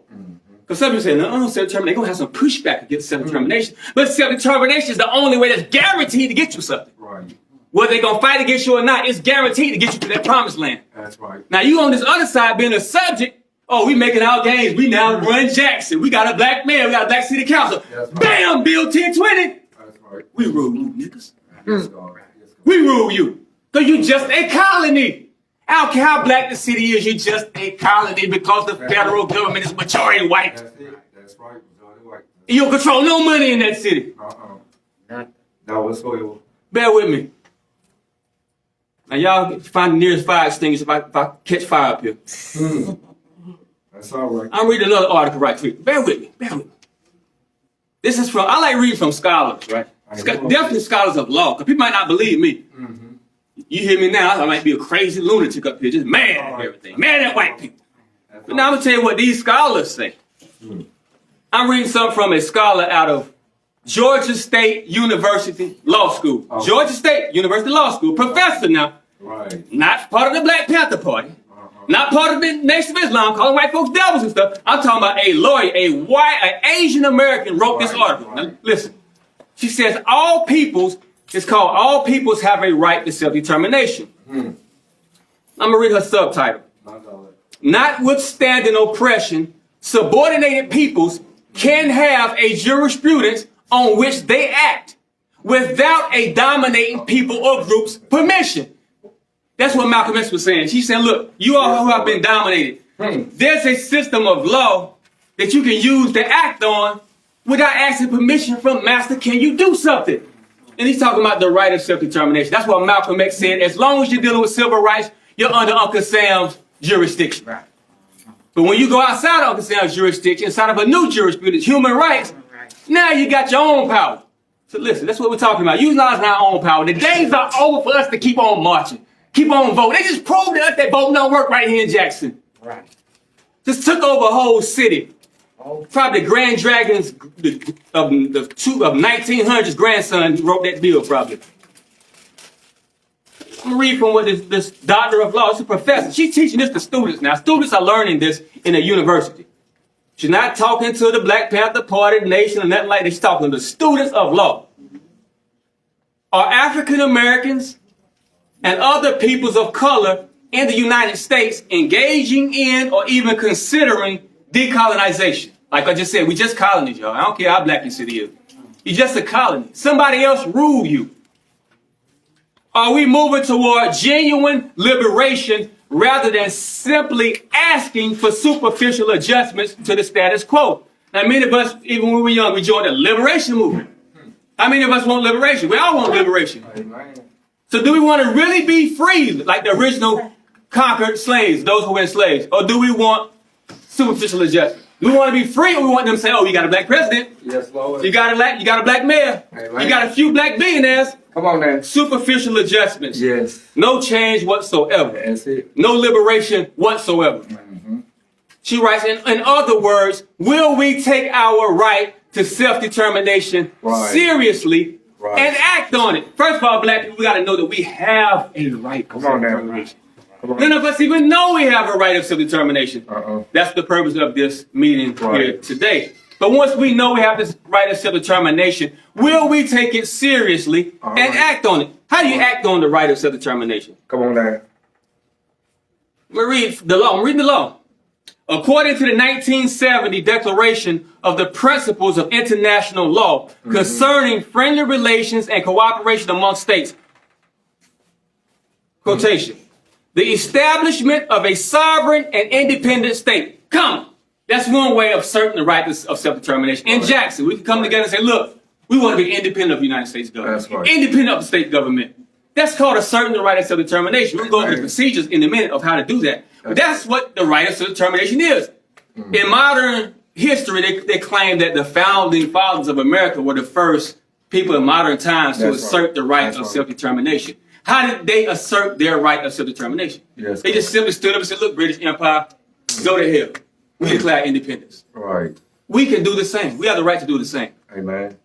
Because some people say, no, self-determination, they're going to have some pushback against self-determination. But self-determination is the only way that's guaranteed to get you something. Right. Whether they're going to fight against you or not, it's guaranteed to get you to that promised land. That's right. Now, you on this other side being a subject, oh, we making our gains. We now run Jackson. We got a black mayor. We got a black city council. That's right. Bam, Bill 1020. That's right. We rule you, niggas. Yes, God. Yes, God. We rule you. Because you just a colony. I don't care how black the city is, you're just a colony because the federal government is majority white. That's it. That's right. Majority white. You don't control no money in that city. That was so. Bear with me. Now y'all find the nearest fire extinguisher if I catch fire up here. That's all right. I'm reading another article right quick. Bear with me. Bear with me. This is from, I like reading from scholars, right? Definitely scholars of law, because people might not believe me. You hear me now, I might be a crazy lunatic up here, just mad at everything. Mad at white people. But now I'm going to tell you what these scholars say. I'm reading something from a scholar out of Georgia State University Law School. Georgia State University Law School. Professor now. Right. Not part of the Black Panther Party. Not part of the Nation of Islam, calling white folks devils and stuff. I'm talking about a lawyer, an Asian American wrote this article. Now, listen. She says all peoples, it's called All Peoples Have a Right to Self-Determination. I'm going to read her subtitle. Notwithstanding oppression, subordinated peoples can have a jurisprudence on which they act without a dominating people or group's permission. That's what Malcolm X was saying. She said, look, you all who have been dominated, there's a system of law that you can use to act on without asking permission from master. Can you do something? And he's talking about the right of self-determination. That's what Malcolm X said. As long as you're dealing with civil rights, you're under Uncle Sam's jurisdiction. Right. But when you go outside Uncle Sam's jurisdiction, inside of a new jurisprudence, human rights, now you got your own power. So listen, that's what we're talking about. Utilizing our own power. The days are over for us to keep on marching. Keep on voting. They just proved to us that voting don't work right here in Jackson. Right. Just took over a whole city. Probably the Grand Dragon's of 1900's grandson wrote that bill, probably. I'm going to read from what this doctor of law, it's a professor. She's teaching this to students now. Students are learning this in a university. She's not talking to the Black Panther Party, nation, or nothing like that. She's talking to students of law. Are African Americans and other peoples of color in the United States engaging in or even considering decolonization? Like I just said, we just colonies, y'all. I don't care how black your city is. You're just a colony. Somebody else rule you. Are we moving toward genuine liberation rather than simply asking for superficial adjustments to the status quo? Now, many of us, even when we were young, we joined the liberation movement. How many of us want liberation? We all want liberation. So do we want to really be free like the original conquered slaves, those who were enslaved? Or do we want superficial adjustment? We want to be free, or we want them to say, oh, you got a black president. Yes, Lord. You got a black mayor. Amen. You got a few black billionaires. Come on now. Superficial adjustments. Yes. No change whatsoever. That's it. No liberation whatsoever. Mm-hmm. She writes, in other words, will we take our right to self-determination seriously and act on it? First of all, black people, we got to know that we have a right to self-determination. None of us even know we have a right of self-determination. That's the purpose of this meeting here today. But once we know we have this right of self-determination, will we take it seriously and act on it? How do you act on the right of self-determination? Come on now. We'll read the law. I'm reading the law. According to the 1970 Declaration of the Principles of International Law concerning friendly relations and cooperation among states, quotation, the establishment of a sovereign and independent state. Come. That's one way of asserting the right of self-determination. In Jackson, we can come together and say, look, we want to be independent of the United States government. That's right. Independent of the state government. That's called asserting the right of self-determination. We'll go over the procedures in a minute of how to do that. But that's what the right of self-determination is. In modern history, they claim that the founding fathers of America were the first people in modern times to assert the right of self-determination. How did they assert their right of self-determination? They just simply stood up and said, look, British Empire, go to hell. We declare independence. Right. We can do the same. We have the right to do the same. Amen.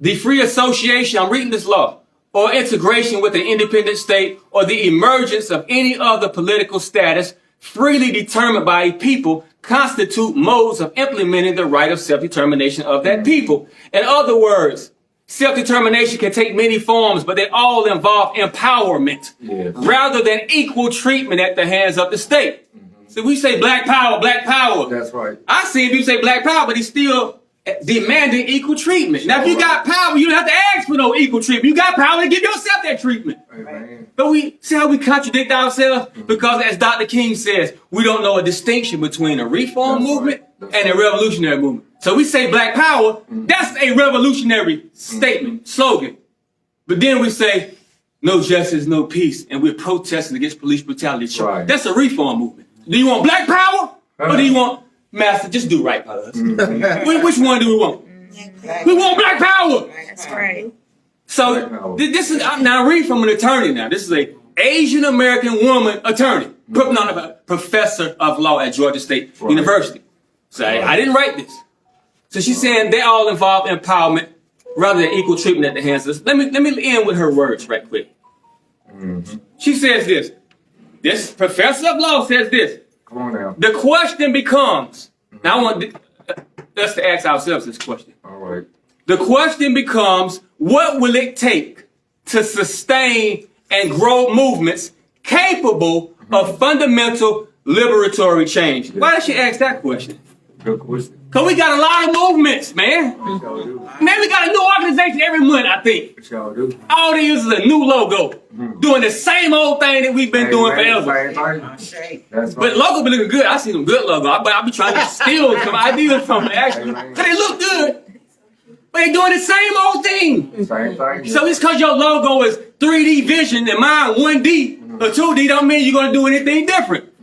The free association, I'm reading this law, or integration with an independent state, or the emergence of any other political status freely determined by a people constitute modes of implementing the right of self-determination of that people. In other words, self-determination can take many forms, but they all involve empowerment rather than equal treatment at the hands of the state. So we say black power, black power. That's right. I see people say black power, but he's still demanding equal treatment. Now, if you got power, you don't have to ask for no equal treatment. You got power to give yourself that treatment. Amen. But we see how we contradict ourselves? Because as Dr. King says, we don't know a distinction between a reform movement and a revolutionary movement. So we say black power, that's a revolutionary statement, slogan. But then we say, no justice, no peace, and we're protesting against police brutality. That's a reform movement. Do you want black power? Or do you want, master, just do right by us? Which one do we want? We want black power. That's right. So this is, now read from an attorney now. This is a Asian American woman attorney, professor of law at Georgia State University. So I didn't write this. So she's saying they all involve empowerment rather than equal treatment at the hands of us. Let me end with her words right quick. She says this. This professor of law says this. Come on now. The question becomes, now I want us to ask ourselves this question. All right. The question becomes, what will it take to sustain and grow movements capable of fundamental liberatory change? Why did she ask that question? Good question. Because we got a lot of movements, man. Man, we got a new organization every month, I think. What y'all do? All they use is a new logo. Doing the same old thing that we've been doing forever. But logo be looking good. I see them good logo. I be trying to steal some ideas from them, actually. Because they look good. But they doing the same old thing. Same thing. So it's because your logo is 3D vision and mine 1D or 2D don't mean you're going to do anything different.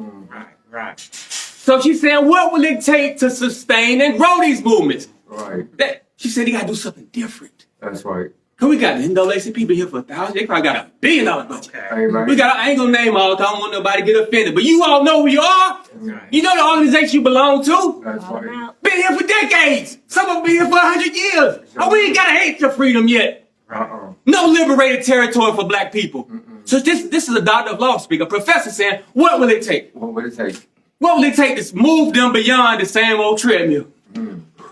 Right. So she's saying, what will it take to sustain and grow these movements? Right. She said, you got to do something different. That's right. Because we got NAACP been here for 1,000. They probably got $1 billion budget. Amen. We got, I ain't going to name all the time. I don't want nobody to get offended. But you all know who you are. You know the organization you belong to. That's right. Been here for decades. Some of them been here for 100 years. Oh, we ain't got to hate your freedom yet. No liberated territory for black people. So this is a doctor of law speaker, a professor saying, what will it take? What will it take? What will it take to move them beyond the same old treadmill?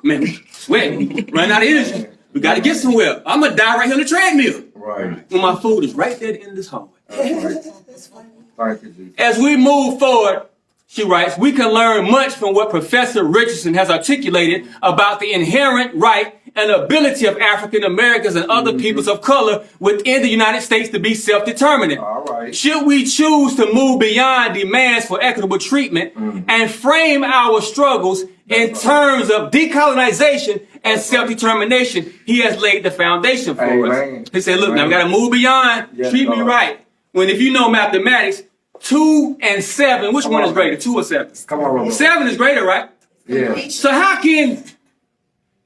Man, we sweating, running out of energy. We got to get somewhere. I'm going to die right here on the treadmill. Right. When my food is right there at the end of this hallway. Thank you, Jesus. As we move forward, she writes, we can learn much from what Professor Richardson has articulated about the inherent right and ability of African Americans and other peoples of color within the United States to be self-determinant. All right. Should we choose to move beyond demands for equitable treatment and frame our struggles in terms of decolonization and self-determination, he has laid the foundation for us. He said, look, now we got to move beyond, treat me right. When if you know mathematics, 2 and 7. Which one is greater, 2 or 7? Come on, Robo. 7 is greater, right? Yeah. So how can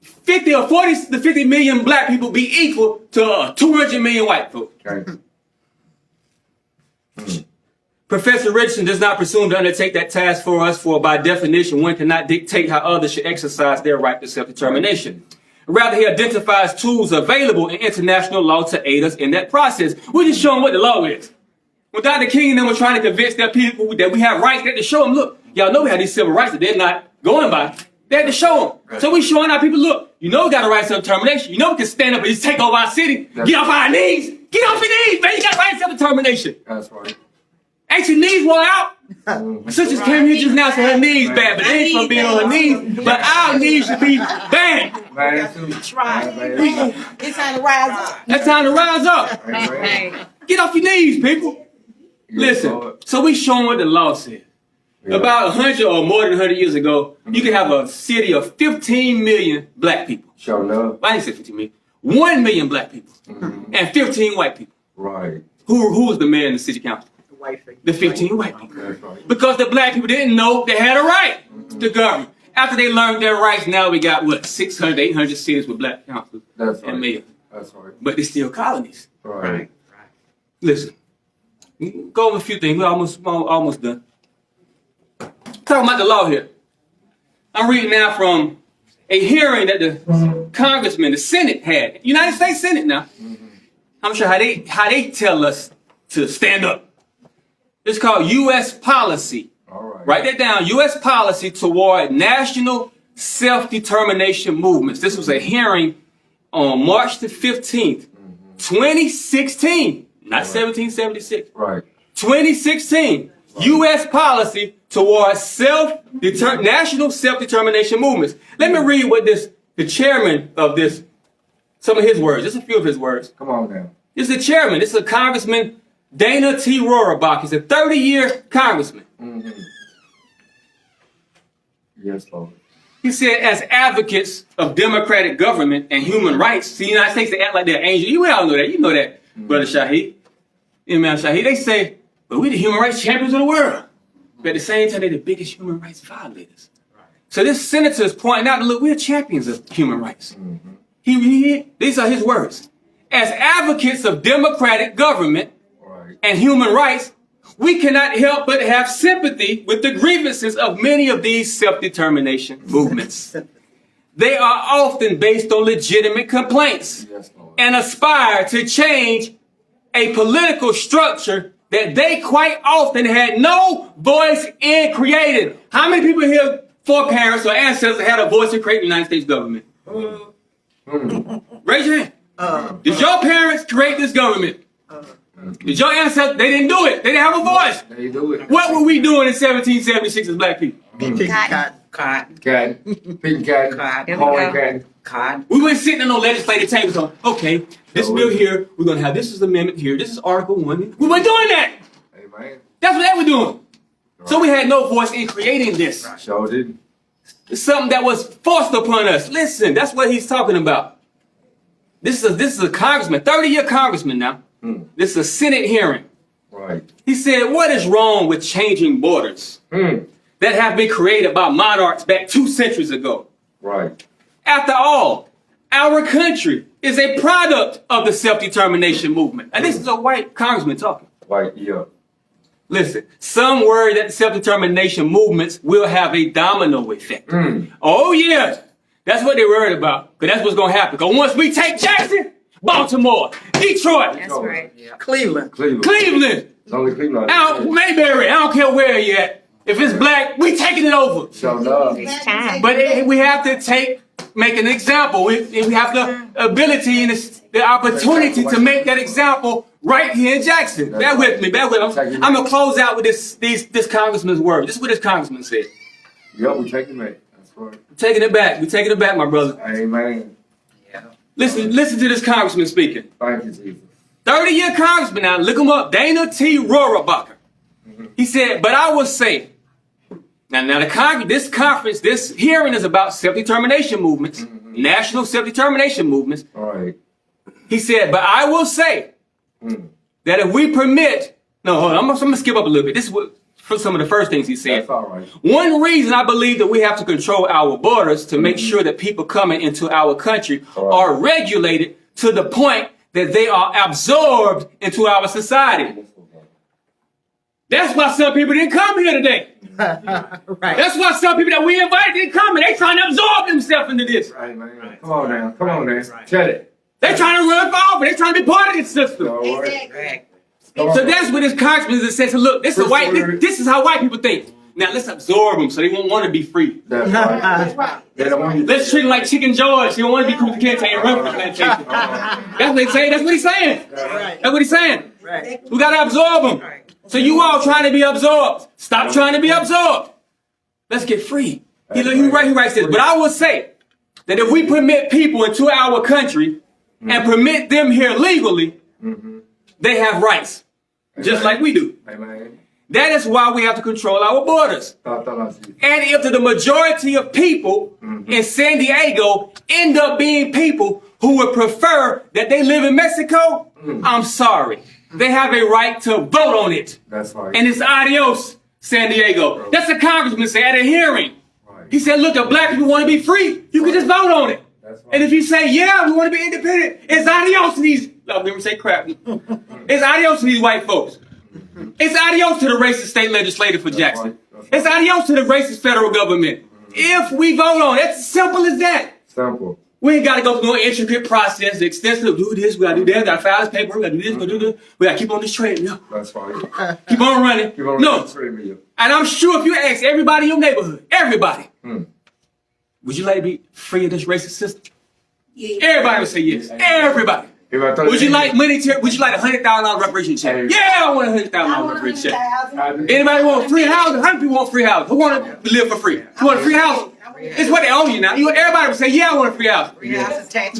50 or 40 to 50 million black people be equal to 200 million white folks? Okay. Professor Richardson does not presume to undertake that task for us, for by definition, one cannot dictate how others should exercise their right to self-determination. Rather, he identifies tools available in international law to aid us in that process. We're just showing what the law is. When Dr. King and them were trying to convince their people that we have rights, they had to show them, look, y'all know we have these civil rights that they're not going by. They had to show them. So we're showing our people, look, you know we got a right to self-determination. You know we can stand up and just take over our city. Get off our knees. Get off your knees, man. You got a right to self-determination. That's right. Ain't your knees wore out? Sisters came here just now saying her knees bad, but it ain't from being on her knees. But our knees should be bad. Man, too. It's time to rise up. That's time to rise up. Amen. Get off your knees, people. Listen, so we showing what the law said. Yeah. About 100 or more than 100 years ago, you could have a city of 15 million black people. Show love. I didn't say 15 million. 1 million black people. And 15 white people. Right. Who was the mayor in the city council? The 15 white people. That's right. Because the black people didn't know they had a right to govern. After they learned their rights, now we got, what, 600, 800 cities with black councils That's and right. mayors. That's right. But they're still colonies. Right. Listen, go over a few things. We're almost done. Talking about the law here. I'm reading now from a hearing that the congressman, the Senate had. United States Senate now. I'm sure how they tell us to stand up. It's called U.S. policy. All right. Write that down. U.S. policy toward national self-determination movements. This was a hearing on March the 15th, 2016, not 1776. Right. 2016. U.S. policy towards national self-determination movements. Let me read what the chairman of this, some of his words, just a few of his words. Come on now. This is the chairman. This is a Congressman Dana T. Rohrabaugh. He's a 30-year congressman. Yes, Lord. He said, as advocates of democratic government and human rights, the United States, they act like they're angels. You all know that. You know that, Brother Shaheed. Imam Shaheed. They say, but we're the human rights champions of the world. But at the same time, they're the biggest human rights violators. So this senator is pointing out, look, we're champions of human rights. These are his words. As advocates of democratic government and human rights, we cannot help but have sympathy with the grievances of many of these self-determination movements. They are often based on legitimate complaints and aspire to change a political structure that they quite often had no voice in creating. How many people here, foreparents or ancestors, had a voice in creating the United States government? Raise your hand. Did your parents create this government? Did your ancestors? They didn't do it. They didn't have a voice. They do it. What were we doing in 1776 as black people? Cotton. Pink cotton. Corn We weren't sitting on no legislative tables on, okay, this bill here, we're going to have this is amendment here, this is Article 1. We weren't doing that. Amen. That's what they were doing. So we had no voice in creating this. Sure did. It's something that was forced upon us. Listen, that's what he's talking about. This is a congressman, 30-year congressman now. This is a Senate hearing. Right. He said, what is wrong with changing borders that have been created by monarchs back 2 centuries ago? Right. After all, our country is a product of the self-determination movement. And this is a white congressman talking. Right. Yeah. Listen, some worry that the self-determination movements will have a domino effect. Oh, yeah. That's what they're worried about. Because that's what's going to happen. Because once we take Jackson, Baltimore, Detroit, That's right. Cleveland. Cleveland, It's only Cleveland. Mayberry, I don't care where you're at. If it's black, we taking it over. Show love. It's time. But we have to make an example. We have the ability and the opportunity to make that example right here in Jackson. Bear with me. I'm going to close out with this congressman's word. This is what this congressman said. Yep, we taking it. That's right. We're taking it back, my brother. Amen. Listen to this congressman speaking. Thank you, Jesus. 30-year congressman now, look him up, Dana T. Rohrabaugh. He said, but I will say, now this hearing is about self-determination movements, national self-determination movements. All right. He said, but I will say that if we permit No, hold on. I'm gonna skip up a little bit. This is what for some of the first things he said. That's all right. One reason I believe that we have to control our borders to make sure that people coming into our country are regulated to the point that they are absorbed into our society. That's why some people didn't come here today. Right. That's why some people that we invited didn't come here. They trying to absorb themselves into this. Right, man. Come on now. Come on now. Tell it. They trying to run for office. They trying to be part of this system. All right. Exactly. So that's what this congressman is saying. So look, this is how white people think. Now let's absorb them so they won't want to be free. That's right. That's right. They don't want you to- Let's treat them like Chicken George. He don't want to be Cooper Kente and run for the plantation. That's what he's saying. That's what he's saying. That's what he's saying. Right. We got to absorb them. So you all trying to be absorbed. Stop trying to be absorbed. Let's get free. He writes this. But I will say that if we permit people into our country and permit them here legally, they have rights, just like we do. Amen. That is why we have to control our borders. Thought I see. And if the majority of people in San Diego end up being people who would prefer that they live in Mexico, I'm sorry. They have a right to vote on it. That's right. And it's adios, San Diego. That's a congressman said at a hearing. Right. He said, look, if black people want to be free, you can just vote on it. That's right. And if you say, yeah, we want to be independent, it's adios to these, I'll never say crap. It's adios to these white folks. It's adios to the racist state legislature for Jackson. That's right. It's adios to the racist federal government. If we vote on it, it's as simple as that. Simple. We ain't got to go through no intricate process, extensive, do this, we got to do that, we got to file this paper, we got to do this, we got to do this. We got to keep on this treadmill. That's right. Keep on running. Keep on No. running straight with you. And I'm sure if you ask everybody in your neighborhood, everybody, would you like to be free of this racist system? Yeah. Everybody would say yes. Everybody. If I thought Would you like monetary? Would you like $100,000 reparation check? Hey. Yeah, I want I $100,000 want reparation check. 100,000. Anybody want free housing? How many people want free housing? Who want to live for free? Who want a free house? It's what they owe you now. Everybody would say, yeah, I want a free house.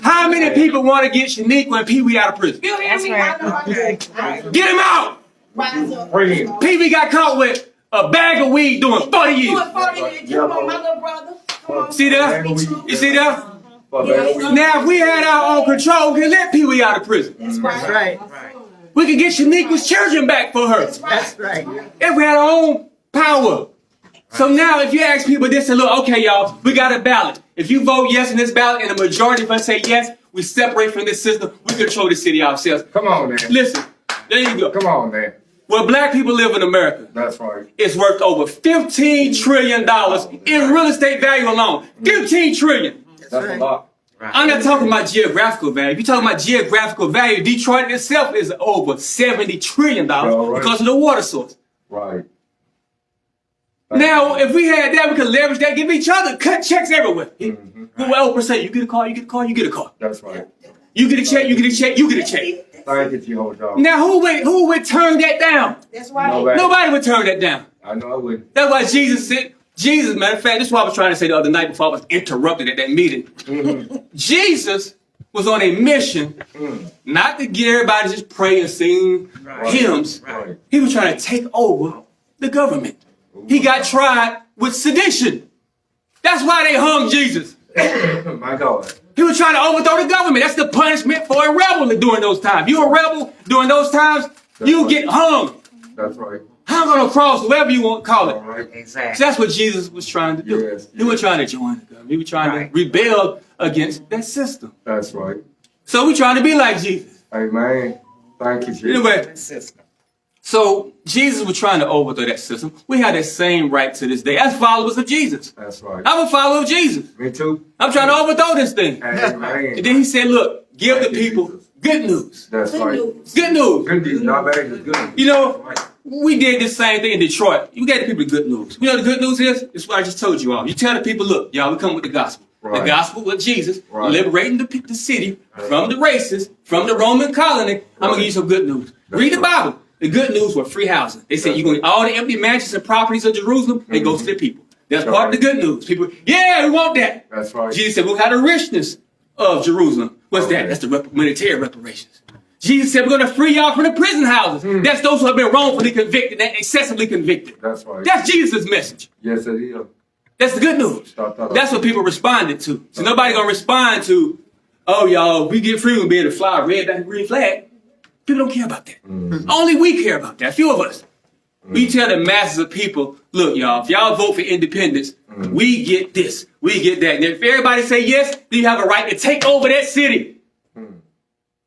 How many people want to get Shaniqua and Pee Wee out of prison? You hear me? I know I do. Get him out! Rise up. Bring him. Pee Wee got caught with a bag of weed doing 40 You years. and 40 years. You know my little brother. Come on. See that? You see that? Now, Now, if we had our own control, we could let Pee Wee out of prison. That's That's right. right. We could get Shaniqua's children back for her. That's right. If we had our own power. So now, if you ask people this and look, okay, y'all, we got a ballot. If you vote yes in this ballot and the majority of us say yes, we separate from this system, we control the city ourselves. come on, man. Listen, there you go. Come on, man. Well, black people live in America. That's right. It's worth over $15 trillion in real estate value alone. $15 trillion. That's a lot. I'm not talking about geographical value. If you're talking about geographical value, Detroit itself is over $70 trillion because of the water source. Right. Now, if we had that, we could leverage that, give each other, cut checks everywhere. Well, percent, you get a car, you get a car, you get a car. That's right. You get a check, you get a check, you get a check. Thank you, Jehovah. Now, who would turn that down? That's right. Nobody. Nobody would turn that down. I know I would. That's why Jesus said, matter of fact, this is what I was trying to say the other night before I was interrupted at that meeting. Jesus was on a mission not to get everybody to just pray and sing hymns. Right. He was trying to take over the government. He got tried with sedition. That's why they hung Jesus. My God. He was trying to overthrow the government. That's the punishment for a rebel during those times. You a rebel during those times, you get hung. That's right. Hung on a cross, whatever you want to call it. All right. Exactly. So that's what Jesus was trying to do. Yes, He was trying to join the government. He was trying to rebel against that system. That's right. So we're trying to be like Jesus. Amen. Thank you, Jesus. Anyway, so Jesus was trying to overthrow that system. We have that same right to this day as followers of Jesus. That's right. I'm a follower of Jesus. Me too. I'm trying to overthrow this thing. Amen. And then he said, look, give the people good news. That's right. Good news. Good news. Not bad. It's good. You know, we did this same thing in Detroit. You gave the people the good news. You know what the good news is? It's what I just told you all. You tell the people, look, y'all, we come with the gospel. Right. The gospel with Jesus, Right. liberating the city from the racists, from the Roman colony. I'm going to give you some good news. Read the Bible. The good news was free housing. They said you're going to all the empty mansions and properties of Jerusalem, they go to the people. That's part of the good news. People, yeah, we want that. That's right. Jesus said, we'll have the richness of Jerusalem. What's that? That's the monetary reparations. Jesus said, we're going to free y'all from the prison houses. That's those who have been wrongfully convicted and excessively convicted. That's right. That's Jesus' message. Yes, it is. That's the good news. That's what people responded to. So nobody going to respond to, oh, y'all, if we get free, we'll be able to fly a red, black, and green flag. People don't care about that. Only we care about that. A few of us. We tell the masses of people, look, y'all, if y'all vote for independence, we get this, we get that. And if everybody say yes, then you have a right to take over that city.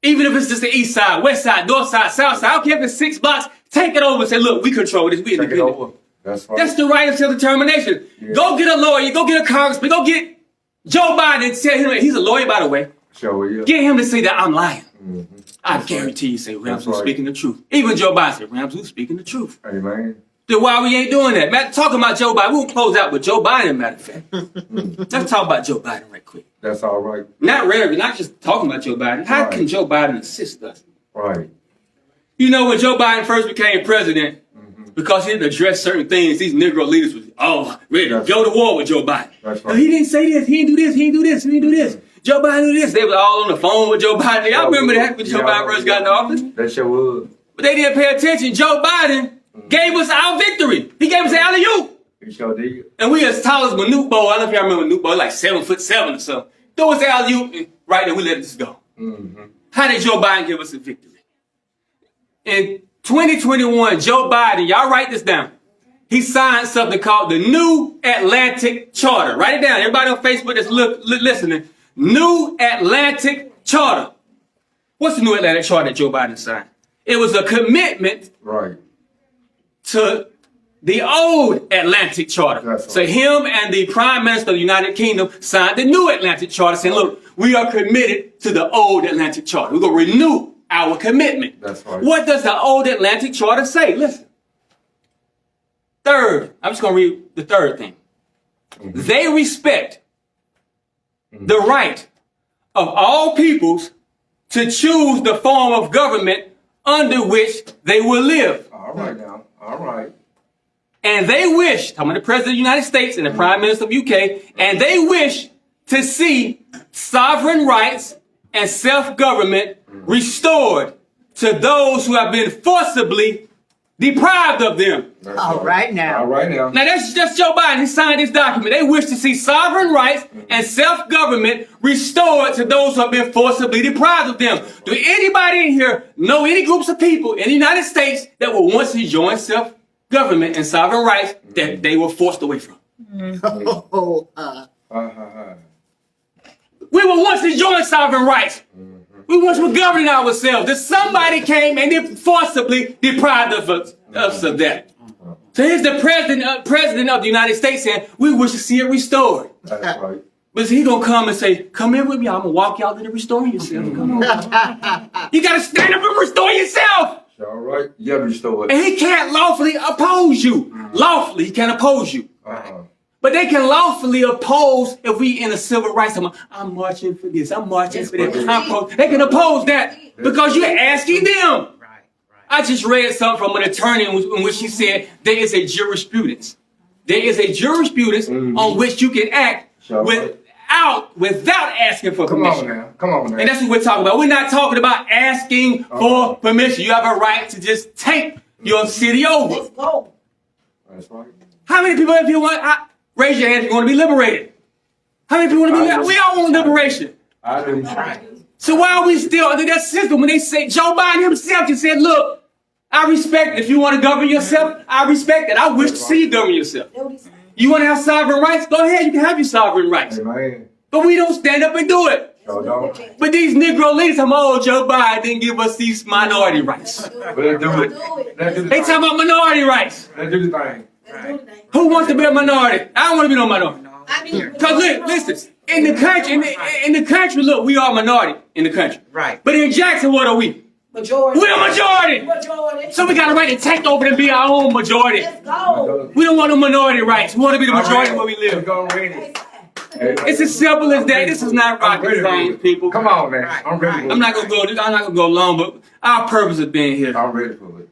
Even if it's just the east side, west side, north side, south side, I don't care if it's 6 blocks, take it over and say, look, we control this, we Take it independent. over. That's right. That's the right of self-determination. Yeah. Go get a lawyer, go get a congressman, go get Joe Biden and tell him, he's a lawyer, by the way. Sure, yeah. Get him to say that I'm lying. I guarantee you say Rams was right. speaking the truth. Even Joe Biden said Rams was speaking the truth. Hey, man. Then why we ain't doing that? Matt, talking about Joe Biden, we'll close out with Joe Biden, matter of fact. Let's talk about Joe Biden right quick. That's all right. Not rarely, not just talking about Joe Biden. How can Joe Biden assist us? Right. You know, when Joe Biden first became president, because he didn't address certain things, these Negro leaders was ready to go to war with Joe Biden. That's No, right. he didn't say this, he didn't do this, he didn't do this, he didn't do this. Joe Biden did this. They was all on the phone with Joe Biden. Y'all remember that when Joe Biden first got in office? That sure was. But they didn't pay attention. Joe Biden gave us our victory. He gave us the alley-oop. He sure did. And we as tall as Manute Bowl. I don't know if y'all remember Manute Bowl, like 7'7" or something. Throw us the alley-oop, and right there, we let it just go. How did Joe Biden give us a victory? In 2021, Joe Biden, y'all write this down. He signed something called the New Atlantic Charter. Write it down. Everybody on Facebook that's listening. New Atlantic Charter. What's the New Atlantic Charter that Joe Biden signed? It was a commitment Right. to the old Atlantic Charter. That's right. So him and the Prime Minister of the United Kingdom signed the New Atlantic Charter saying, look, we are committed to the old Atlantic Charter. We're going to renew our commitment. That's right. What does the old Atlantic Charter say? Listen. Third, I'm just going to read the third thing. They respect the right of all peoples to choose the form of government under which they will live. All right now. All right. And they wish, talking about the President of the United States and the Prime Minister of UK, and they wish to see sovereign rights and self-government restored to those who have been forcibly deprived of them. That's All right now. All right now. Now that's just Joe Biden. He signed this document. They wish to see sovereign rights and self-government restored to those who have been forcibly deprived of them. Do anybody in here know any groups of people in the United States that were once enjoying self-government and sovereign rights that they were forced away from? We were once enjoying sovereign rights. We once were governing ourselves. Then somebody came and they forcibly deprived us of that. So here's the president of the United States saying, we wish to see it restored. That's right. But he gonna come and say, come in with me, I'm gonna walk y'all to the restoring yourself. Come on. You gotta stand up and restore yourself. All right. You gotta restore it. And he can't lawfully oppose you. Lawfully, he can't oppose you. But they can lawfully oppose if we in a civil rights. I'm marching for this. I'm marching for that. They can oppose that because you're asking them. I just read something from an attorney in which he said there is a jurisprudence. There is a jurisprudence on which you can act without asking for permission. Come on now. And that's what we're talking about. We're not talking about asking for permission. You have a right to just take your city over. Let's go. That's right. How many people, if you want, raise your hand if you want to be liberated? How many people want to be liberated? We all want liberation. I do. So why are we still under that system when they say, Joe Biden himself just said, look, I respect if you want to govern yourself, I respect it. I wish to see you govern yourself. You want to have sovereign rights? Go ahead, you can have your sovereign rights. Amen. But we don't stand up and do it. Sure don't. But these Negro leaders, Joe Biden didn't give us these minority rights. But let's do it. Let's do the They thing. talking about minority rights. Let's do the thing. Who wants to be a minority? I don't want to be no minority. I mean, Because listen, in the country, look, we are a minority in the country. Right. But in Jackson, what are we? majority. We're a majority. Majority. So we got a right to take over and be our own majority. Let's go. We don't want no minority rights. We want to be the majority where we live. It's as simple as that. This is not rocket science, people. Come on, man. I'm ready for it. I'm not gonna go long, but our purpose of being here, I'm ready for it.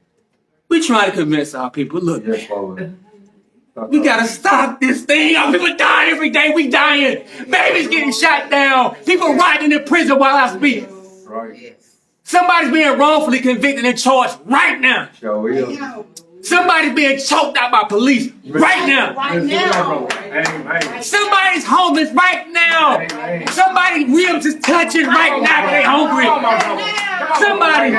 we trying to convince our people. Look, Yes, Father. we gotta stop this thing. Our people dying every day. We dying. Babies getting shot down. People rotting in prison while I speak. Right. Somebody's being wrongfully convicted and charged right now. Sure will. Somebody's being choked out by police right now. Right now. Amen. Somebody's homeless right now. Amen. Somebody's ribs is touching right now because they hungry. Somebody.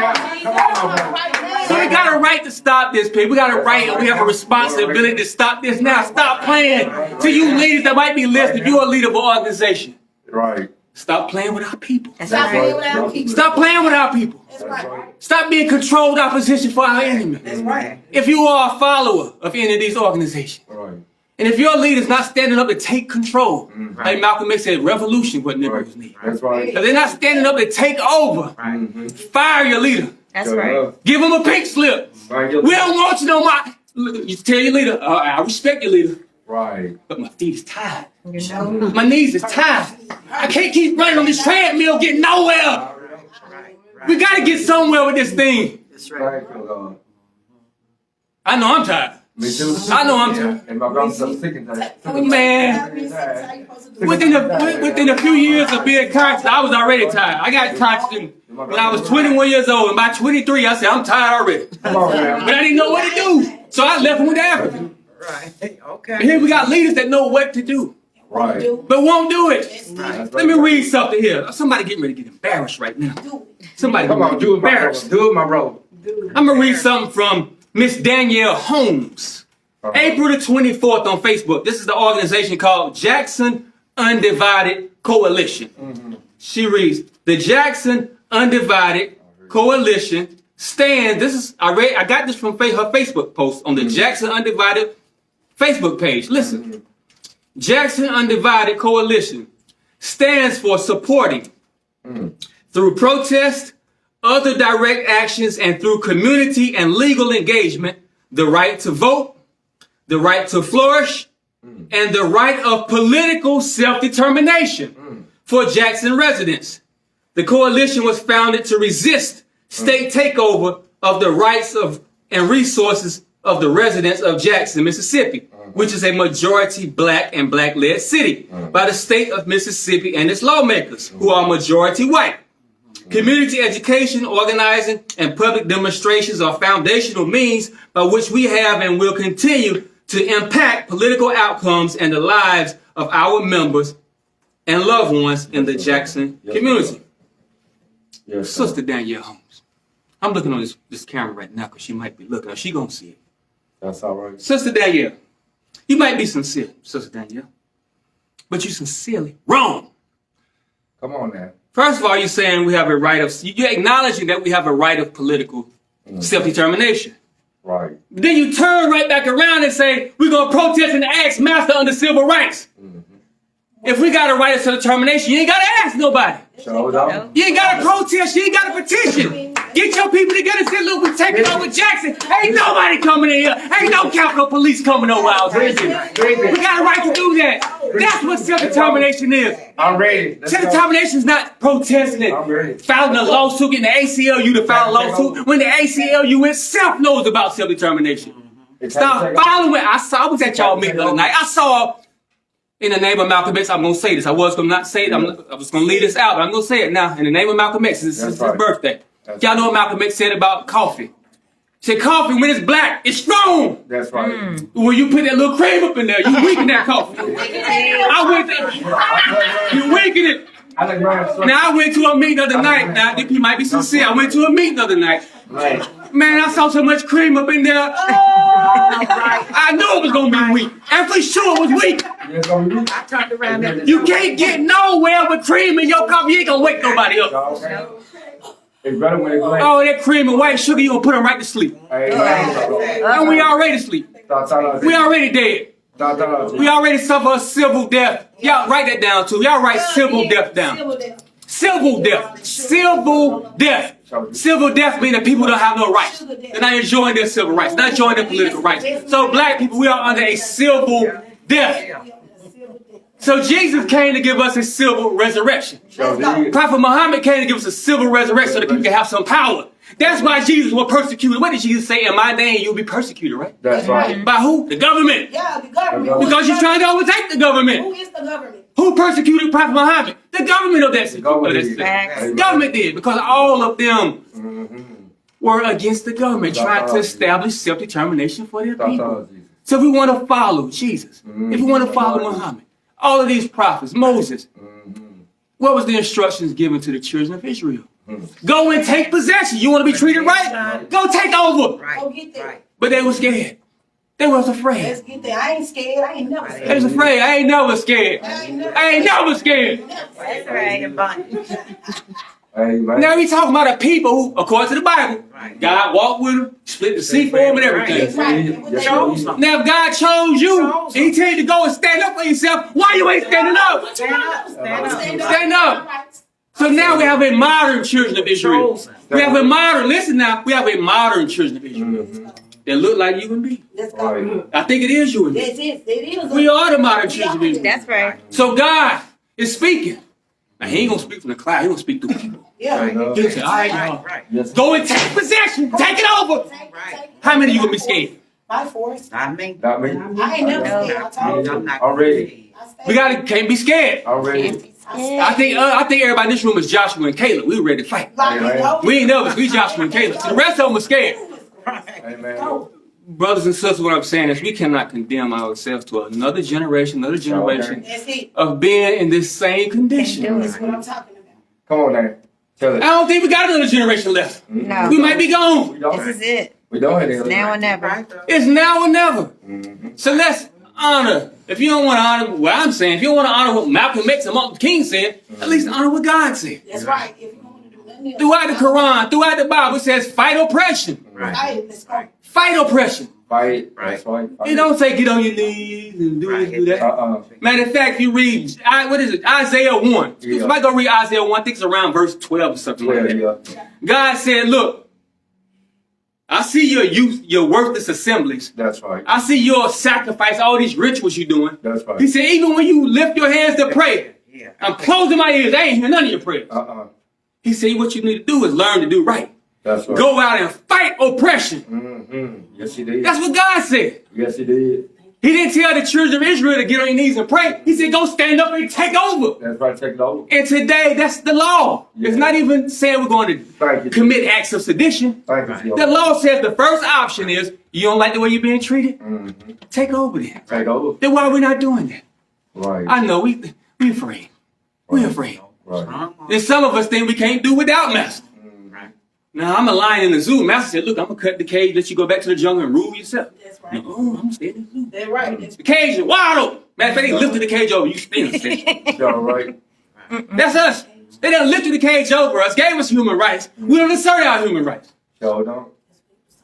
So we got a right to stop this, people. We got a right and we have a responsibility to stop this now. Stop playing. To you leaders that might be listening, you're a leader of an organization. Right. Stop playing with our people. Stop playing with our people. Stop playing with our people. That's right. Stop being controlled opposition for our enemy. That's right. If you are a follower of any of these organizations, Right. and if your leader's not standing up to take control, like Malcolm X said, revolution what Negroes need. That's right. If they're not standing up to take over, fire your leader. That's right. Give them a pink slip. Right. We don't want you no more. You tell your leader, I respect your leader, Right. but my feet is tired. My knees is tired. I can't keep running on this treadmill getting nowhere. We got to get somewhere with this thing. That's right. Thank you, Lord. I know I'm tired. Me too. I know I'm tired. And my grandma's so sick and tired. Man, within a few years of being conscious, I was already tired. I got conscious when I was 21 years old. And by 23, I said, I'm tired already. Come on, man. But I didn't know what to do. So I left and went to Africa. Right. Okay. And here we got leaders that know what to do, Right. but won't do it. That's Let me right. read something here. Somebody getting ready to get embarrassed right now. Somebody Come on, do it, my brother. embarrassed. Do it, my brother. I'm going to read something from Miss Danielle Holmes. April the 24th on Facebook. This is the organization called Jackson Undivided Coalition. She reads, the Jackson Undivided Coalition stands, I got this from her Facebook post on the Jackson Undivided Facebook page. Listen, Jackson Undivided Coalition stands for supporting through protest, other direct actions, and through community and legal engagement, the right to vote, the right to flourish, and the right of political self-determination for Jackson residents. The coalition was founded to resist state takeover of the rights of and resources of the residents of Jackson, Mississippi, which is a majority black and black-led city by the state of Mississippi and its lawmakers, who are majority white. Community education, organizing, and public demonstrations are foundational means by which we have and will continue to impact political outcomes and the lives of our members and loved ones in the Jackson community. Yes, sir. Sister Danielle Holmes. I'm looking on this camera right now because she might be looking. She gonna see it. That's all right. Sister Danielle, you might be sincere, Sister Danielle, but you're sincerely wrong. Come on now. First of all, you're saying we have a right of, you're acknowledging that we have a right of political self-determination. Right. Then you turn right back around and say, we're going to protest and ask master under civil rights. If we got a right of self-determination, you ain't got to ask nobody. Show it up. You ain't got to protest. You ain't got to petition. Get your people together and say, look, we're taking over Jackson. Ain't nobody coming in here. Ain't no Capitol Police coming over our city. We got a right to do that. That's what self-determination is. I'm ready. Let's go. Self-determination is not protesting I'm it, ready. filing a lawsuit, getting the ACLU to file a lawsuit when the ACLU itself knows about self-determination. Stop following. I was at y'all meeting the other night. I saw, in the name of Malcolm X, I'm going to say this. I was going to not say it. I was going to leave this out, but I'm going to say it now. In the name of Malcolm X, it's his birthday. Y'all know what Malcolm X said about coffee. He said coffee, when it's black, it's strong. That's right. When you put that little cream up in there, you weaken that coffee. I went there. You weaken it. Now I went to a meeting the other night. Now I think he might be sincere. I went to a meeting the other night. Man, I saw so much cream up in there. I knew it was gonna be weak. And for sure it was weak. I turned around at You can't get nowhere with cream in your coffee. You ain't gonna wake nobody up. It's better when it's black. Oh, that cream and white sugar, you gonna put them right to sleep. And we already asleep. We already dead. We already suffer a civil death. Y'all write that down too. Y'all write civil death down. Civil death. Civil death. Civil death means that people don't have no rights. They're not enjoying their civil rights. Not enjoying their political rights. So black people, we are under a civil death. So Jesus came to give us a civil resurrection. Prophet Muhammad came to give us a civil resurrection so that people can have some power. That's why Jesus was persecuted. What did Jesus say? In my name, you'll be persecuted, right? That's right. By who? The government. Yeah, the government. Because you're trying to overtake the government. Who is the government? Who persecuted Prophet Muhammad? The government of that city. Government did. Government did. Because all of them were against the government, trying to establish self-determination for their people. Jesus. So if we want to follow Jesus, if we want to follow Muhammad, all of these prophets, Moses, what was the instructions given to the children of Israel? Go and take possession. You want to be treated right? Go take over. Right. Go get there. Right. But they were scared. They was afraid. Let's get there. I ain't scared. I ain't never They scared. was afraid. I ain't never scared. I ain't never I ain't never scared. That's right. Amen. Now we talking about a people who, according to the Bible, Right. God walked with them, split the sea for them and everything. That's right. That's what they Chose do. them. Now if God chose you, Chose and he tell you to go and stand up for yourself, why you ain't standing up? Stand up. Stand up. Stand up. So now we have a modern children of Israel. Chosen. We have a modern, listen now, we have a modern children of Israel that look like you and me. Let's go. Right. I think it is you and me. That's it. It is. We are the modern children of Israel. That's right. So God is speaking. Now he ain't gonna speak from the cloud, he gonna speak through people. Yeah. He'll say, all right, y'all, Right. Right. Yes. go and take possession, take it over. How many of you gonna be scared? By force. Not me. Not me. I ain't never scared. I told you. I'm not Already. I stayed. We can't be scared. Already. I think everybody in this room is Joshua and Caleb. We were ready to fight. Like, Amen. We ain't nervous. We Joshua and Caleb. So the rest of them were scared. Amen. Brothers and sisters, what I'm saying is we cannot condemn ourselves to another generation That's it. of being in this same condition. That's what I'm talking about. Come on now. Tell I it. don't think we got another generation left. No. We might be gone. We don't. This is it. We don't have any. Now or never. Right. It's now or never. So let's honor. If you don't want to honor what I'm saying, if you don't want to honor what Malcolm X and Martin Luther King said, at least honor what God said. That's right. If you don't want to do nothing else. Throughout the Quran, throughout the Bible, it says fight oppression. Right. Let's go. Fight oppression. Fight. That's right. It don't say get on your knees and do this, do that. Matter of fact, if you read, what is it? Isaiah 1. Yeah. If I go read Isaiah 1, I think it's around verse 12 or something like that. Yeah. God said, look, I see your worthless assemblies. That's right. I see your sacrifice, all these rituals you're doing. That's right. He said, even when you lift your hands to pray, Yeah. I'm closing my ears. I ain't hear none of your prayers. He said, what you need to do is learn to do right. That's right. Go out and fight oppression. Yes, he did. That's what God said. Yes, he did. He didn't tell the children of Israel to get on your knees and pray. He said, go stand up and take over. That's right. Take it over. And today, that's the law. It's not even saying we're going Thank to you. commit acts of sedition. Thank you. The law says the first option is, you don't like the way you're being treated? Take over then. Take over. Then why are we not doing that? Right. I know, we afraid. We're afraid. Right. And some of us think we can't do without master. Now, I'm a lion in the zoo. Master said, look, I'm going to cut the cage, let you go back to the jungle and rule yourself. That's right. No, I'm going to stay in the zoo. That's right. That's The cage is wide open. Matter of fact, they lifted the cage over. You stay in the station. All right. That's us. They done lifted the cage over us, gave us human rights. We don't assert our human rights. Show don't.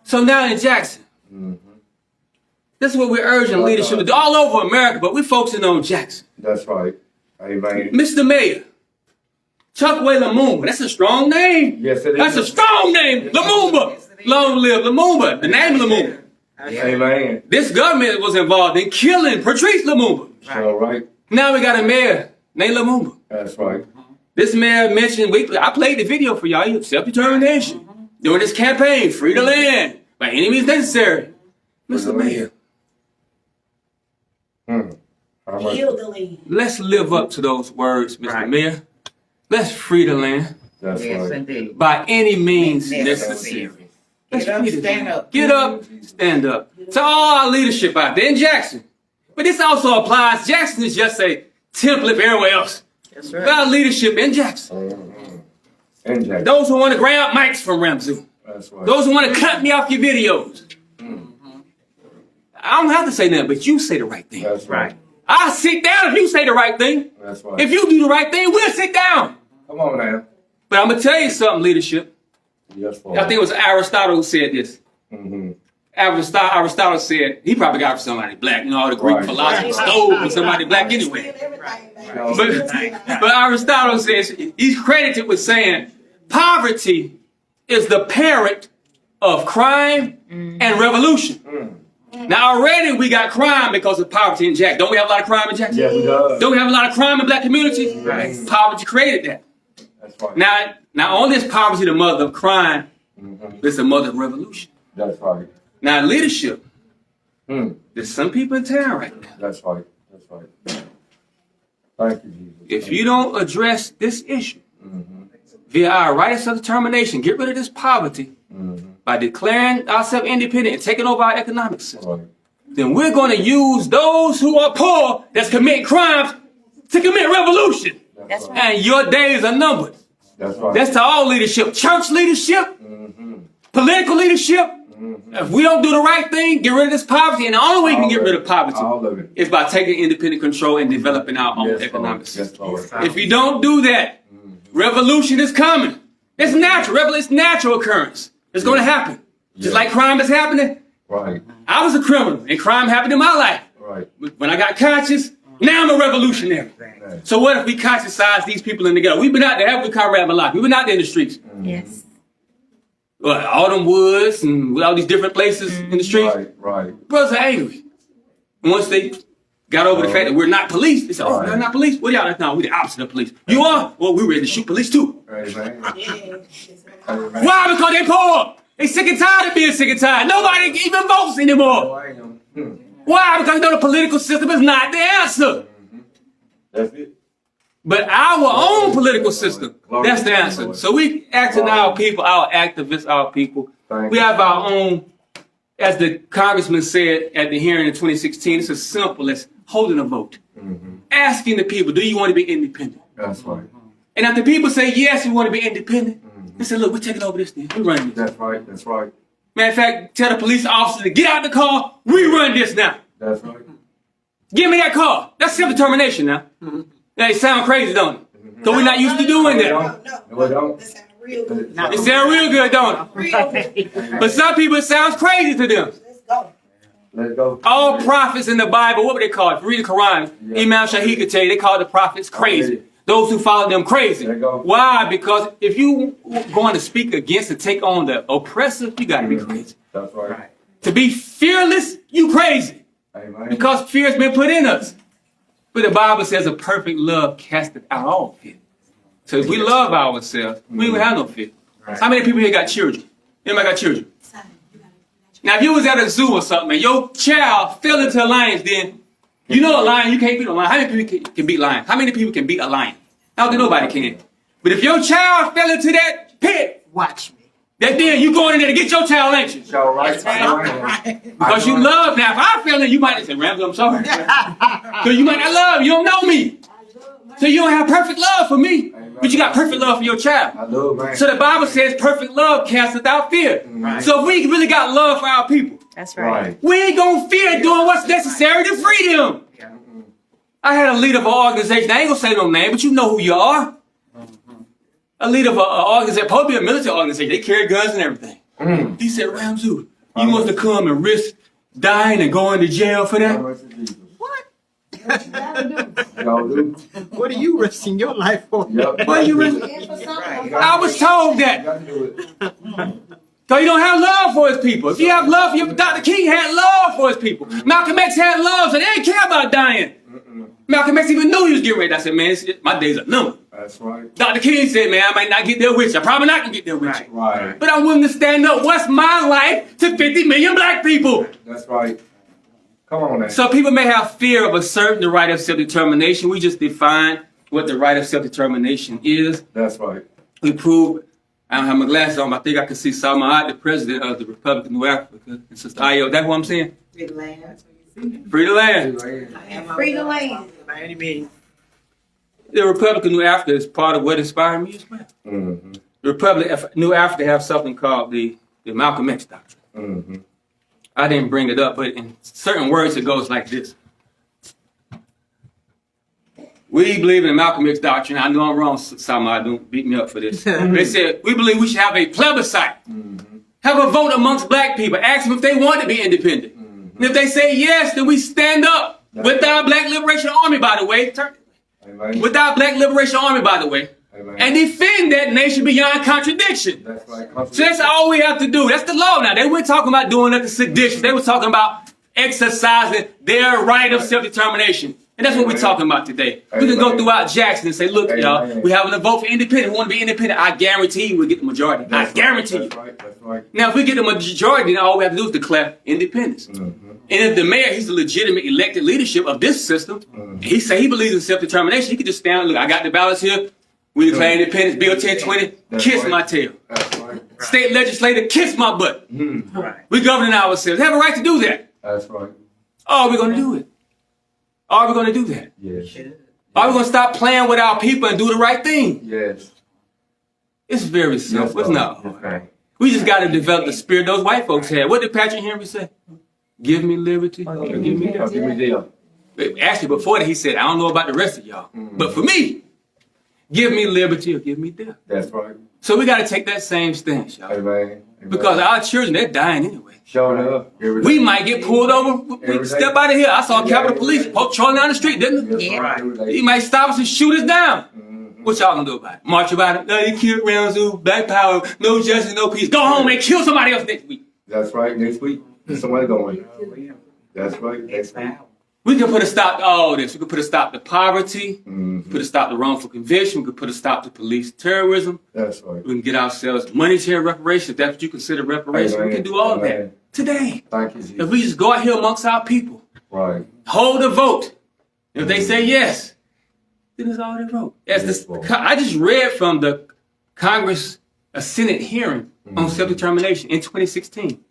So now in Jackson, this is what we're urging leadership to do all over America, but we're focusing on Jackson. That's right. Amen. Mr. Mayor, Chokwe Lumumba, that's a strong name. Yes, it is. That's a strong name. Lumumba. Long live Lumumba. The name Lumumba. Amen. This government was involved in killing Patrice Lumumba. All right. Now we got a mayor named Lumumba. That's right. This mayor mentioned, I played the video for y'all, self-determination. During this campaign, free the land, by any means necessary. Mr. Mayor, How much? Heal the land. let's live up to those words, Mr. Right. Mayor. Let's free the land That's Yes, right. indeed. by any means Necessary. necessary. Let's Get up, free the stand land. up. Get up, stand up. To all our leadership out there in Jackson. But this also applies, Jackson is just a template for everywhere else. That's For right. our leadership in Jackson. And Jack. Those who want to grab mics from Ramsey. That's right. Those who want to cut me off your videos. I don't have to say nothing, but you say the right thing. That's right. I'll sit down if you say the right thing. That's right. If you do the right thing, we'll sit down. Come on now. But I'm going to tell you something, leadership. Yes, I think it was Aristotle who said this. Aristotle said, he probably got it from somebody black. You know, all the Greek Right. philosophers stole from somebody black anyway. Steal everything back. But Aristotle says, he's credited with saying, poverty is the parent of crime and revolution. Now already we got crime because of poverty in Jackson. Don't we have a lot of crime in Jackson? Yeah, we does. Don't we have a lot of crime in black communities? Right. Poverty created that. That's right. Now on this poverty, the mother of crime, it's the mother of revolution. That's right. Now leadership, there's some people in town right now. That's right. That's right. Thank you, Jesus. If you don't address this issue via our right of self-determination, get rid of this poverty, by declaring ourselves independent and taking over our economic system, Right. then we're going to use those who are poor that's committing crimes to commit revolution. That's right. And your days are numbered. That's right. That's to all leadership, church leadership, political leadership. If we don't do the right thing, get rid of this poverty, and the only way we can get rid of poverty All of it. is by taking independent control and developing our own Yes, economic Lord. system. Yes, Lord. If you don't do that, revolution is coming. It's natural. It's natural occurrence. It's going to happen. Just like crime is happening. Right. I was a criminal, and crime happened in my life. Right. When I got conscious, now I'm a revolutionary. Right. So what if we conscientize these people in the ghetto? We've been out there, haven't we, Comrade Malak? We've been out there in the streets. Yes. Well, all them woods and all these different places in the streets. Right. Right. Brothers are angry. And once they got over the fact that we're not police, they said, oh, Right. we're not police? What y'all? No, we're the opposite of police. You are? Well, we're ready to shoot police too. Amen. Yeah. Amen. Why? Because they poor. They sick and tired of being sick and tired. Nobody even votes anymore. Oh, I know. Why? Because the political system is not the answer. That's it. But our own political system, that's the answer. So we asking our people, our activists, our people, we have our own, as the congressman said at the hearing in 2016, it's as simple as holding a vote. Asking the people, do you want to be independent? That's right. And if the people say, yes, we want to be independent, they say, look, we're taking over this thing. We run this. That's right. That's right. Matter of fact, tell the police officer to get out the car. We run this now. That's right. Give me that car. That's self-determination now. That sound crazy, don't it? Because we're not used to doing that. No, it don't. That sound real good. It sounds real good, don't it? Real. But some people, it sounds crazy to them. Let's go. Let's go. All prophets in the Bible, what would they call it? If you read the Quran, Imam Shaheed could tell you, they call the prophets crazy. Those who follow them crazy. There you go. Why? Because if you going to speak against and take on the oppressor, you got to be crazy. That's right. To be fearless, you crazy. Amen. Because fear has been put in us. But the Bible says a perfect love casteth out all fear. So if we love ourselves, we don't have no fear. How many people here got children? Anybody got children? Now, if you was at a zoo or something and your child fell into a lion's den, you know a lion, you can't beat a lion. How many people can beat lions? How many people can beat a lion? I don't think nobody can. But if your child fell into that pit, Watch me. that then you going in there to get your child anxious. Show right. Because you love. Now, if I fell in, you might say, Ramsey, I'm sorry. So you might not love. You don't know me. So you don't have perfect love for me. But you got perfect love for your child. I love, man. So the Bible says perfect love casteth out fear. Right. So if we really got love for our people, That's right. we ain't gonna fear doing what's necessary to free them. I had a leader of an organization. I ain't gonna say no name, but you know who you are. A leader of an organization, probably a military organization. They carry guns and everything. He said, Ramzu, you want to come and risk dying and going to jail for that? What? Y'all do. What are you risking your life for? Yep. Why you risk? And for something, I was told that. Gotta do it. So you don't have love for his people. If you have love for your, Dr. King had love for his people. Malcolm X had love, so they didn't care about dying. Malcolm X even knew he was getting ready. I said, man, my days are numbered. That's right. Dr. King said, man, I might not get there with you. I probably not gonna get there with you. Right. But I'm willing to stand up. What's my life to 50 million black people? That's right. Come on, man. So people may have fear of asserting the right of self-determination. We just define what the right of self-determination is. That's right. We prove, I don't have my glasses on, but I think I can see Salma, the president of the Republic of New Africa. And Sister Ayo, that's what I'm saying? Free the land. free the land. By any means. The Republic of New Africa is part of what inspired me as well. Mm-hmm. The Republic of New Africa have something called the Malcolm X doctrine. Mm-hmm. I didn't bring it up, but in certain words it goes like this. We believe in the Malcolm X doctrine. I know I'm wrong, Salma, don't beat me up for this. They said, we believe we should have a plebiscite. Have a vote amongst black people. Ask them if they want to be independent. And if they say yes, then we stand up with our Black Liberation Army, by the way. Amen. With our Black Liberation Army, by the way. Amen. And defend that nation beyond contradiction. That's right. So that's all we have to do. That's the law now. They weren't talking about doing nothing seditious. They were talking about exercising their right of self-determination. And that's what we're talking about today. We can go throughout Jackson and say, look, y'all, we're having a vote for independent. We want to be independent. I guarantee you we'll get the majority. I guarantee you. That's right. That's right. Now, if we get the majority, then all we have to do is declare independence. And if the mayor, he's the legitimate elected leadership of this system, he say he believes in self-determination, he could just stand, look, I got the ballots here. We declare independence, Bill 1020, kiss my tail. That's right. right. State legislator, kiss my butt. Right. We govern ourselves. They have a right to do that. That's right. Are we going to do it? Are we going to do that? Yes. Are we going to stop playing with our people and do the right thing? Yes. It's very simple. It's not Yes, hard. ma'am. We just got to develop the spirit those white folks had. What did Patrick Henry say? Give me liberty. Or give me death. Give me deal. Actually, before that, he said, I don't know about the rest of y'all. But for me, give me liberty or give me death. That's right. So we got to take that same stance, y'all. Amen. Because our children, they're dying anyway. Showing up. We might get pulled over. We step out of here. I saw Capitol Police patrolling down the street, didn't they? Yeah. He might stop us and shoot us down. What y'all gonna do about it? March about it? No, you killed Round Zoo, Black Power, no justice, no peace. Go home and kill somebody else next week. That's right. Next week, somebody going. That's right. Next week. We can put a stop to all this. We can put a stop to poverty. Put a stop to wrongful conviction. We can put a stop to police terrorism. That's right. We can get ourselves monetary reparations. If that's what you consider reparations. We can do all of that today. Thank you, Jesus. If we just go out here amongst our people, Right. hold a vote. If they say yes, then it's all they vote. As this, I just read from the Congress, a Senate hearing on self-determination in 2016.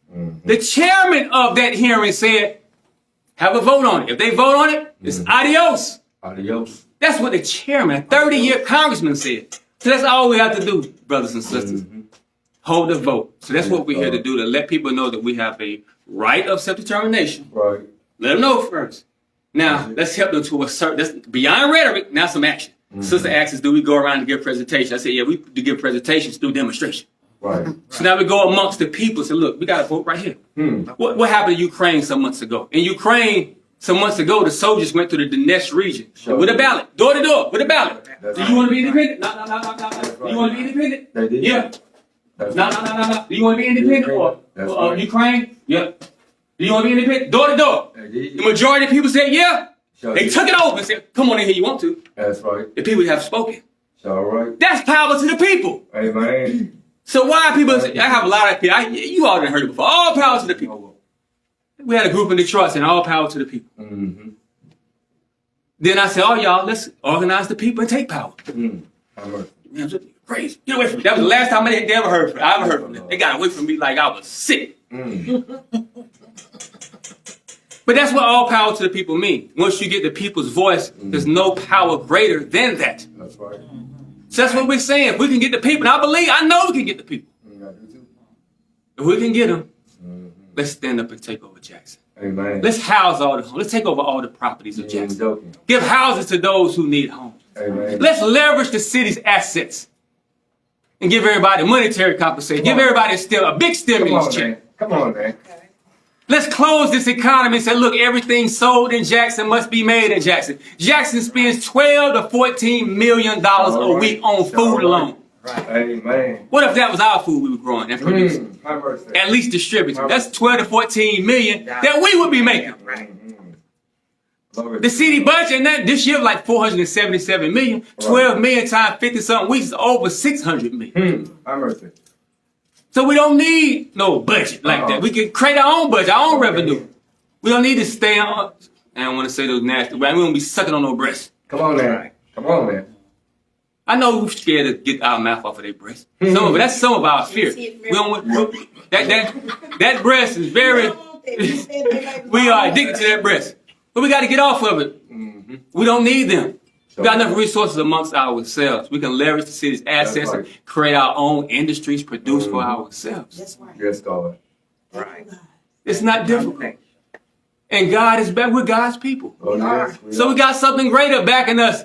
The chairman of that hearing said, have a vote on it. If they vote on it, it's adios. Adios. That's what the chairman, a 30-year congressman said. So that's all we have to do, brothers and sisters. Hold a vote. So that's what we're here to do, to let people know that we have a right of self-determination. Right. Let them know first. Now, let's help them to assert. That's beyond rhetoric, now some action. Sister asks us, do we go around and give presentations? I said, yeah, we do give presentations through demonstration. Right. So now we go amongst the people and say, look, we got to vote right here. What happened in Ukraine some months ago? In Ukraine, some months ago, the soldiers went through the Donetsk region with a ballot, door to door, with a ballot. Do you want to be independent? No. Do you want to be independent? They did. Yeah. That's No. Do you want to be independent or Ukraine? Yeah. Do you want to be independent? Door to door. They did. The majority of people said, yeah. Sure They did. took it over and said, come on in here, you want to. That's right. The people have spoken. All right. That's power to the people. Amen. So why people, I have a lot of people, you all done heard it before, all power to the people. We had a group in Detroit saying all power to the people. Then I said, oh y'all, let's organize the people and take power. All right. Man, crazy. Get away from me. That was the last time I ever heard from them. I ever heard from them. They got away from me like I was sick. But that's what all power to the people mean. Once you get the people's voice, there's no power greater than that. That's right. So that's what we're saying. If we can get the people, and I know we can get the people. If we can get them, let's stand up and take over Jackson. Amen. Let's house all the homes. Let's take over all the properties of You ain't Jackson. joking. Give houses to those who need homes. Amen. Let's leverage the city's assets and give everybody monetary compensation. Give everybody a big Come stimulus on, check. man. Come on, man. Let's close this economy and say, look, everything sold in Jackson must be made in Jackson. Jackson spends $12 to $14 million a week on food alone. Amen. What if that was our food we were growing and producing? Have mercy. At least distributing. That's 12 to 14 million that we would be making. Glory. The city budget this year was like 477 million. 12 million times 50 something weeks is over 600 million. Have mercy. So we don't need no budget like that. We can create our own budget, our own revenue. We don't need to stay on. I don't want to say those nasty words. We don't be sucking on no breasts. Come on, man. Come on, man. I know we're scared to get our mouth off of their breasts. That's some of our fear. We don't want that breast is very. We are addicted to that breast, but we got to get off of it. We don't need them. We got enough resources amongst ourselves. We can leverage the city's assets and create our own industries, produce for ourselves. That's right. Yes, God. Right. It's not difficult. And God is back. We're God's people. Oh, yes, we So are. we got something greater backing us.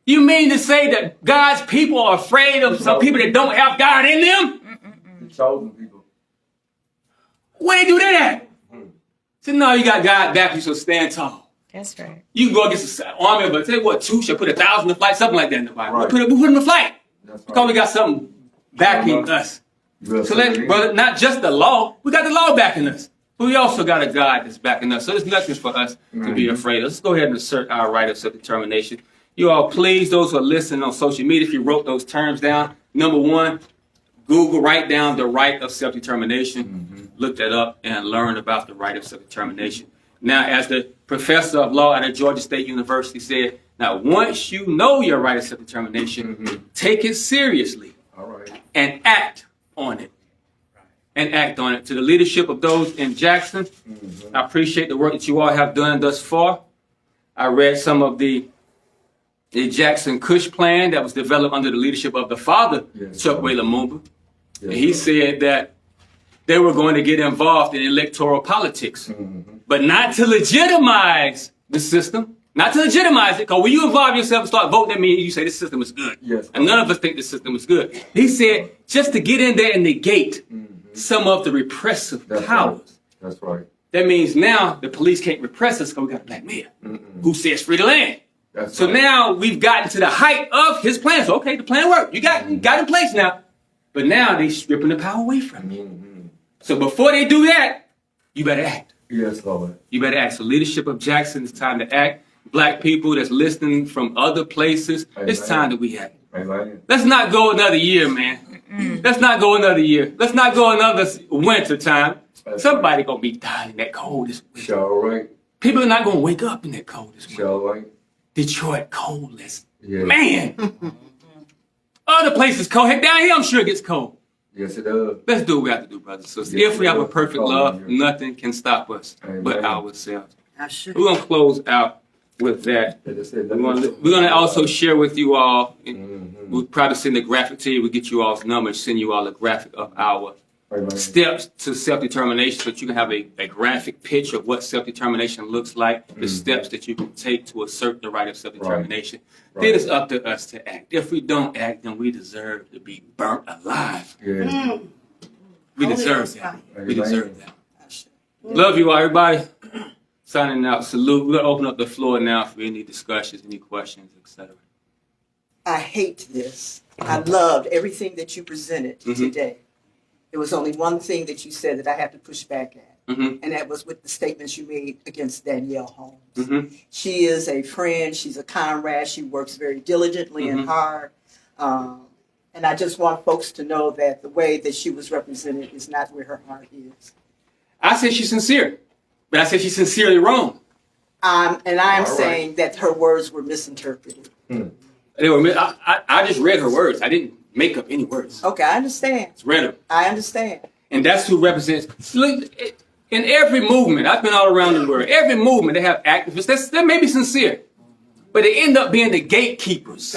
You mean to say that God's people are afraid of some people that don't have God in them? The chosen people. Where they do that at? So no, you got God back you, so stand tall. That's right. You can go against the army, but tell you what, 2 should put 1,000 to fight, something like that in the Bible. Right. We put them to fight. That's Because we got something backing us. Yes, So let, indeed. brother, not just the law, we got the law backing us. But we also got a God that's backing us. So there's nothing for us to be afraid of. Let's go ahead and assert our right of self-determination. You all, please, those who are listening on social media, if you wrote those terms down, number 1, Google, write down the right of self-determination. Look that up and learn about the right of self-determination. Now, as the professor of law at Georgia State University said, now once you know your right of self-determination, take it seriously All right. and act on it and act on it. To the leadership of those in Jackson, I appreciate the work that you all have done thus far. I read some of the Jackson Kush plan that was developed under the leadership of the father, Chuck Way Lumumba. And he said that they were going to get involved in electoral politics, but not to legitimize the system, not to legitimize it, because when you involve yourself and start voting, that means you say this system is good. Yes. And none of us think the system is good. He said just to get in there and negate some of the repressive powers. That's right. That means now the police can't repress us because we got a black mayor who says free the land. That's So right. now we've gotten to the height of his plan. So okay, the plan worked. You got in place now. But now they stripping the power away from you. So before they do that, you better act. Yes, Lord. You better act. So leadership of Jackson, it's time to act. Black people that's listening from other places, it's time that we act. Amen. Let's not go another year, man. Let's not go another year. Let's not go another winter time. Somebody gonna be dying in that cold this winter. Sure right. People are not gonna wake up in that cold this winter. Sure right. Detroit coldness. Yeah. Man. Other places cold. Heck, down here I'm sure it gets cold. Yes, it does. Let's do what we have to do, brothers and sisters. Yes, If we have a Lord. perfect love, nothing can stop us but Amen. ourselves. I should. We're gonna close out with that. Like I said, We're gonna also share with you all. We'll probably send a graphic to you. We'll get you all's numbers, send you all a graphic of our Amen. steps to self-determination so that you can have a graphic picture of what self-determination looks like, the steps that you can take to assert the right of self-determination. Right. Then it's up to us to act. If we don't act, then we deserve to be burnt alive. Yeah. We Only deserve this that. fight. We deserve that. Love you all, everybody. Signing out. Salute. We're going to open up the floor now for any discussions, any questions, etc. I hate this. I loved everything that you presented today. There was only one thing that you said that I have to push back at, and that was with the statements you made against Danielle Holmes. She is a friend. She's a comrade. She works very diligently and hard. And I just want folks to know that the way that she was represented is not where her heart is. I said she's sincere, but I said she's sincerely wrong. And I am All right. saying that her words were misinterpreted. They were, I just read her words. I didn't make up any words. Okay, I understand. Just read them. I understand. And that's who represents. Look, in every movement, I've been all around the world. Every movement, they have activists that may be sincere, but they end up being the gatekeepers.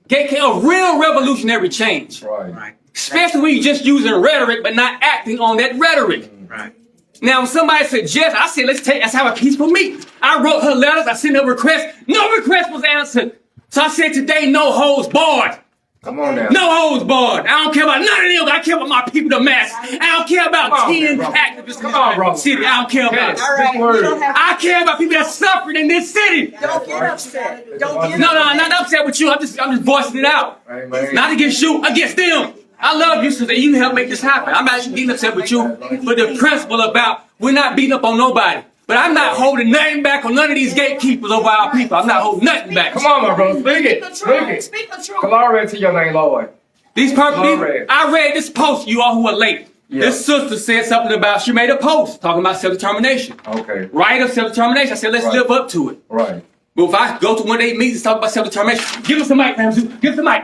A real revolutionary change. Right. Especially when you're just using rhetoric, but not acting on that rhetoric. Right. Now, when somebody suggests, I said, let's have a peaceful meeting. I wrote her letters. I sent her requests. No request was answered. So I said today, no holds barred. Come on now. No holds barred. I don't care about none of them. I care about my people, the mass. I don't care about 10 activists in this city. I don't care about it. All right, you don't have I care about people that suffered in this city. Don't get upset. Don't get No, upset. I'm not upset with you. I'm just voicing it out. Amen. Not against you, against them. I love you, sister. You helped make this happen. I'm not getting upset with you, but the principle about we're not beating up on nobody. But I'm not holding nothing back on none of these gatekeepers over our people. I'm not holding nothing back. Come on, my brother. Speak it. Speak it. Speak the truth. Glory to your name, Lord. I read this post, you all who are late. Yeah. This sister said something about, she made a post talking about self-determination. Okay. Right of self-determination. I said, let's live up to it. Right. But if I go to one of their meetings and talk about self-determination, give us the mic, Ramzu. Give us the mic.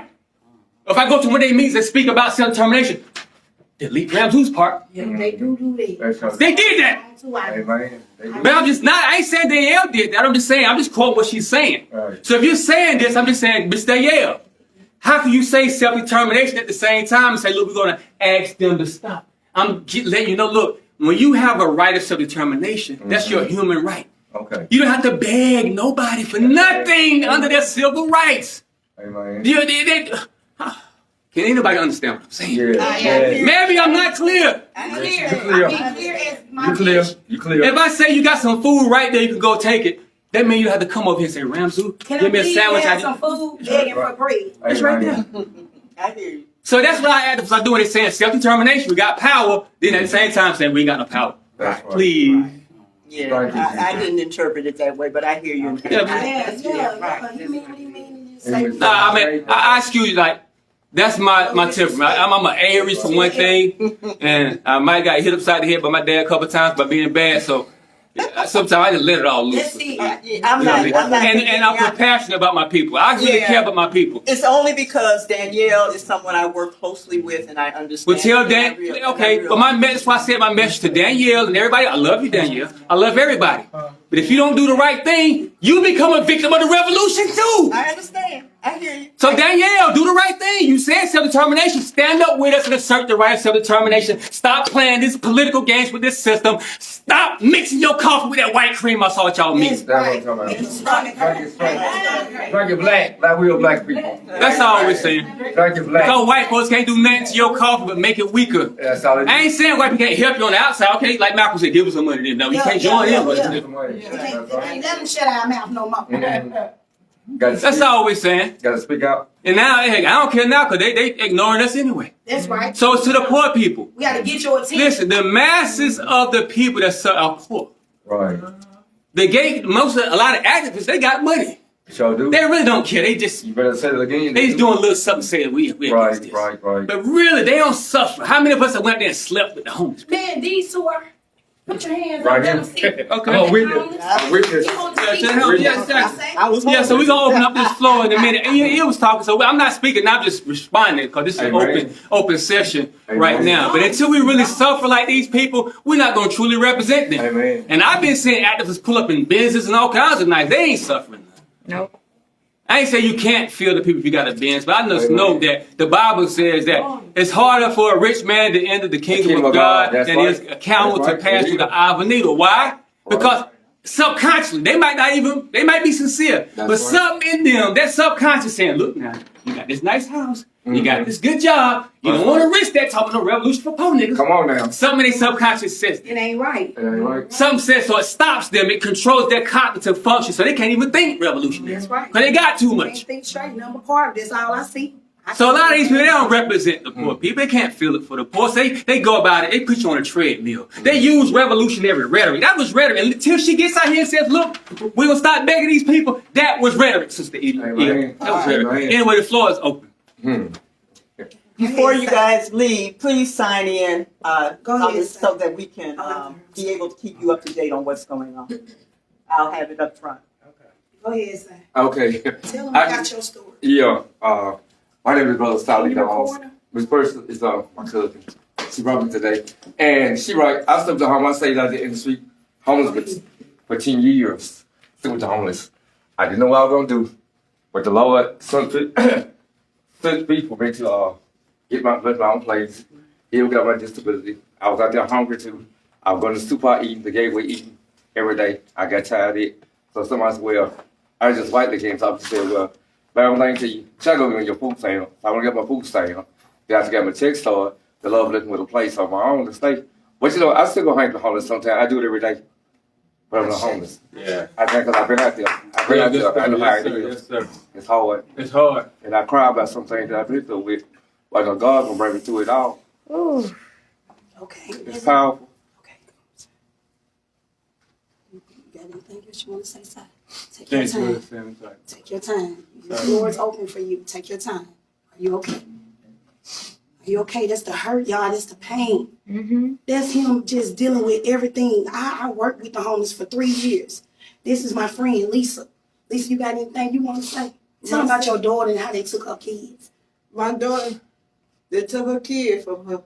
If I go to one of their meetings and speak about self-determination, delete Ramzu's part. Yeah, they do that. That's right. They did that. Amen. They do. But I'm just not, I ain't saying Danielle did that. I'm just saying, I'm just quoting what she's saying. Right. So if you're saying this, I'm just saying, Miss Danielle, how can you say self-determination at the same time and say, look, we're going to ask them to stop? I'm letting you know, look, when you have a right of self-determination, that's your human right. Okay. You don't have to beg nobody for nothing under their civil rights. Amen. Can anybody understand what I'm saying? Yeah. Maybe I'm not clear. I'm clear. You clear. I'm clear as my You clear. fish. You clear. If I say you got some food right there, you can go take it. That means you have to come over here and say, Ramzu, Can give me a please sandwich. have some food begging for bread? It's right there. I hear you. So that's what I had to start doing. Is saying self-determination. We got power. Then at the same time saying we ain't got no power. That's right. Please. Yeah, Thank you, I didn't interpret it that way, but I hear you. Yeah, Yeah. You mean what you mean? And you say Amen. Nah, I mean, I excuse you, like, that's my temperament. I'm an Aries for one thing, and I might got hit upside the head by my dad a couple times by being bad. So Sometimes I just let it all loose. Let's see. I'm not. And I'm compassionate about my people. I really Yeah. care about my people. It's only because Danielle is someone I work closely with and I understand. Well, tell and I Dan, real- and okay, I but my message, that's why I said my message to Danielle and everybody, I love you, Danielle. I love everybody. But if you don't do the right thing, you become a victim of the revolution too. I understand. I hear you. So Danielle, do the right thing. You said self-determination. Stand up with us and assert the right of self-determination. Stop playing this political games with this system. Stop mixing your coffee with that white cream I saw at y'all meeting. That's what I'm talking about. Drink it black, like real black people. That's all we're saying. Drink it black. Because white folks can't do nothing to your coffee but make it weaker. That's all it I ain't saying white people can't help you on the outside. Okay, like Malcolm said, give us some money. No, you can't join in. But You can't let them shut our mouth no more. that's all we're saying. Gotta speak out. And now, hey, I don't care now because they ignoring us anyway. That's right. So it's to the poor people. We got to get your attention. Listen, the masses of the people that are poor, Right. a lot of activists, they got money. Sure do. They really don't care. They just say it again. They just doing a little something saying we against this. Right. But really, they don't suffer. How many of us have went there and slept with the homeless? Man, these two are. Put your hands Right up. here. Let them see. Okay. I'm a witness. I'm a witness. You want to see? Yes, yes. I was Yeah, so we're going to open up this floor in a minute. And he was talking, so I'm not speaking, I'm just responding because this is an Amen. open session Amen. right now. But until we really suffer like these people, we're not going to truly represent them. Amen. And I've been seeing activists pull up in business and all kinds of nights. They ain't suffering. Nope. I ain't say you can't feel the people if you got a Benz, but I just Amen. know that the Bible says that it's harder for a rich man to enter the kingdom of God That's than right. it is a camel That's to right. pass through the eye of a needle. Why? Because subconsciously, they might be sincere, That's but right. something in them, that subconscious saying, look now, you got this nice house, you got this good job, you don't want to risk that talking no revolution for poor niggas. Come on now. Something in their subconscious says that. It ain't right. It ain't right. Something says so it stops them, it controls their cognitive function, so they can't even think revolutionary. That's right. Because they got too Ain't much. think straight. Number part. That's all I see. So a lot of these people, they don't represent the poor people. They can't feel it for the poor. So they go about it. They put you on a treadmill. They use revolutionary rhetoric. That was rhetoric. And until she gets out here and says, look, we're going to start begging these people. That was rhetoric, Sister Edie. Amen. Yeah, that was rhetoric. Amen. Anyway, the floor is open. Before you guys leave, please sign in Go ahead, this so that we can be able to keep you up to date on what's going on. I'll have it up front. Go ahead, son. Okay. Tell them about your story. Yeah. My name is Brother Sally You Dawes. recording? This person is my cousin. She brought me today. And she right, I slept at home. I stayed out there in the street, homeless for 10 years. Still with the homeless. I didn't know what I was going to do. But the Lord sent people me to get my own place. He got my disability. I was out there hungry too. I was going to super eating, the gateway eating every day. I got tired of it. So somebody said, well, I just white the game. So I said, well, but I'm going to you, check over on your food stamp. I want to get my food stamp. Then I have to get my check started. The Lord looking with a place on my own to stay. But you know, I still go hang with the homeless sometimes. I do it every day. But I'm not homeless. Yeah. I think because I've been out there. I know how it is. sir. It's hard. It's hard. And I cry about some things that I've been through with. Like a God will bring me through it all. Okay. It's powerful. Okay. You got anything else you want to say, son? Take your Thank you. time. Take your time. The floor is open for you. Take your time. Are you okay? Are you okay? That's the hurt, y'all. That's the pain. Mm-hmm. That's him just dealing with everything. I worked with the homeless for 3 years. This is my friend, Lisa. Lisa, you got anything you want to say? Tell them about your daughter and how they took her kids. My daughter, they took her kid from her.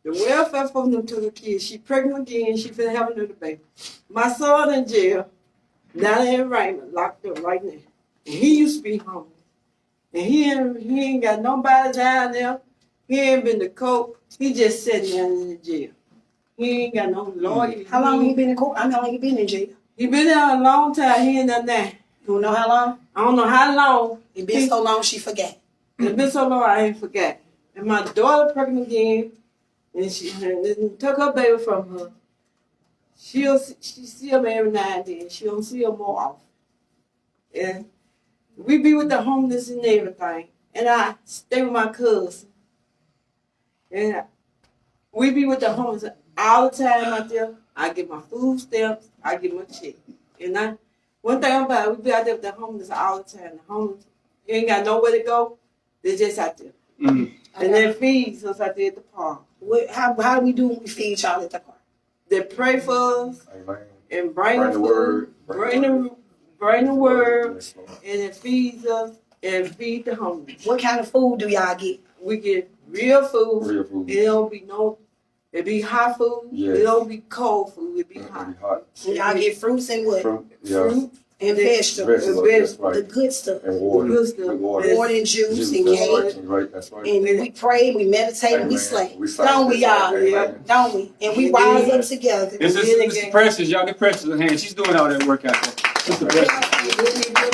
The welfare from them took her kid. She pregnant again. She finna have another baby. My son in jail, down in Raymond, locked up right now. And he used to be homeless. And he ain't got nobody down there. He ain't been to court. He just sitting down in the jail. He ain't got no lawyer. How long he been in court? How long he been in jail? He been there a long time. He ain't done that. You don't know how long? I don't know how long. It been so long she forgot. It's been so long I ain't forgot. And my daughter pregnant again, and she took her baby from her. She see him every now and then. She don't see him more often. And we be with the homeless and everything. And I stay with my cousin. And we be with the homeless all the time out there. I get my food stamps. I get my check. And one thing about it, we be out there with the homeless all the time. The homeless, you ain't got nowhere to go. They're just out there. Mm-hmm. And they feed us out there at the park. How do we do when we feed y'all at the park? They pray for us. Amen. and bring Bring the the word. food, bring the word, Yes, Lord. and it feeds us and feed the homeless. What kind of food do y'all get? We get real food. Real food. It don't be it be hot food. Yes. It don't be cold food. It be It'll hot. be hot. And y'all get fruits and what? Fruit. Yeah. Fruit And vegetables. Vegetables. That's The right. good stuff. And water. Good stuff. Good water. Water and juice Juice, and that's cake. right. That's right. And we pray, we meditate, and we Amen. slay. We slay. Don't we, y'all? Amen. Don't we? And we rise up together. This is Precious. Y'all get Precious a hand. She's doing all that work out there. Sister Precious.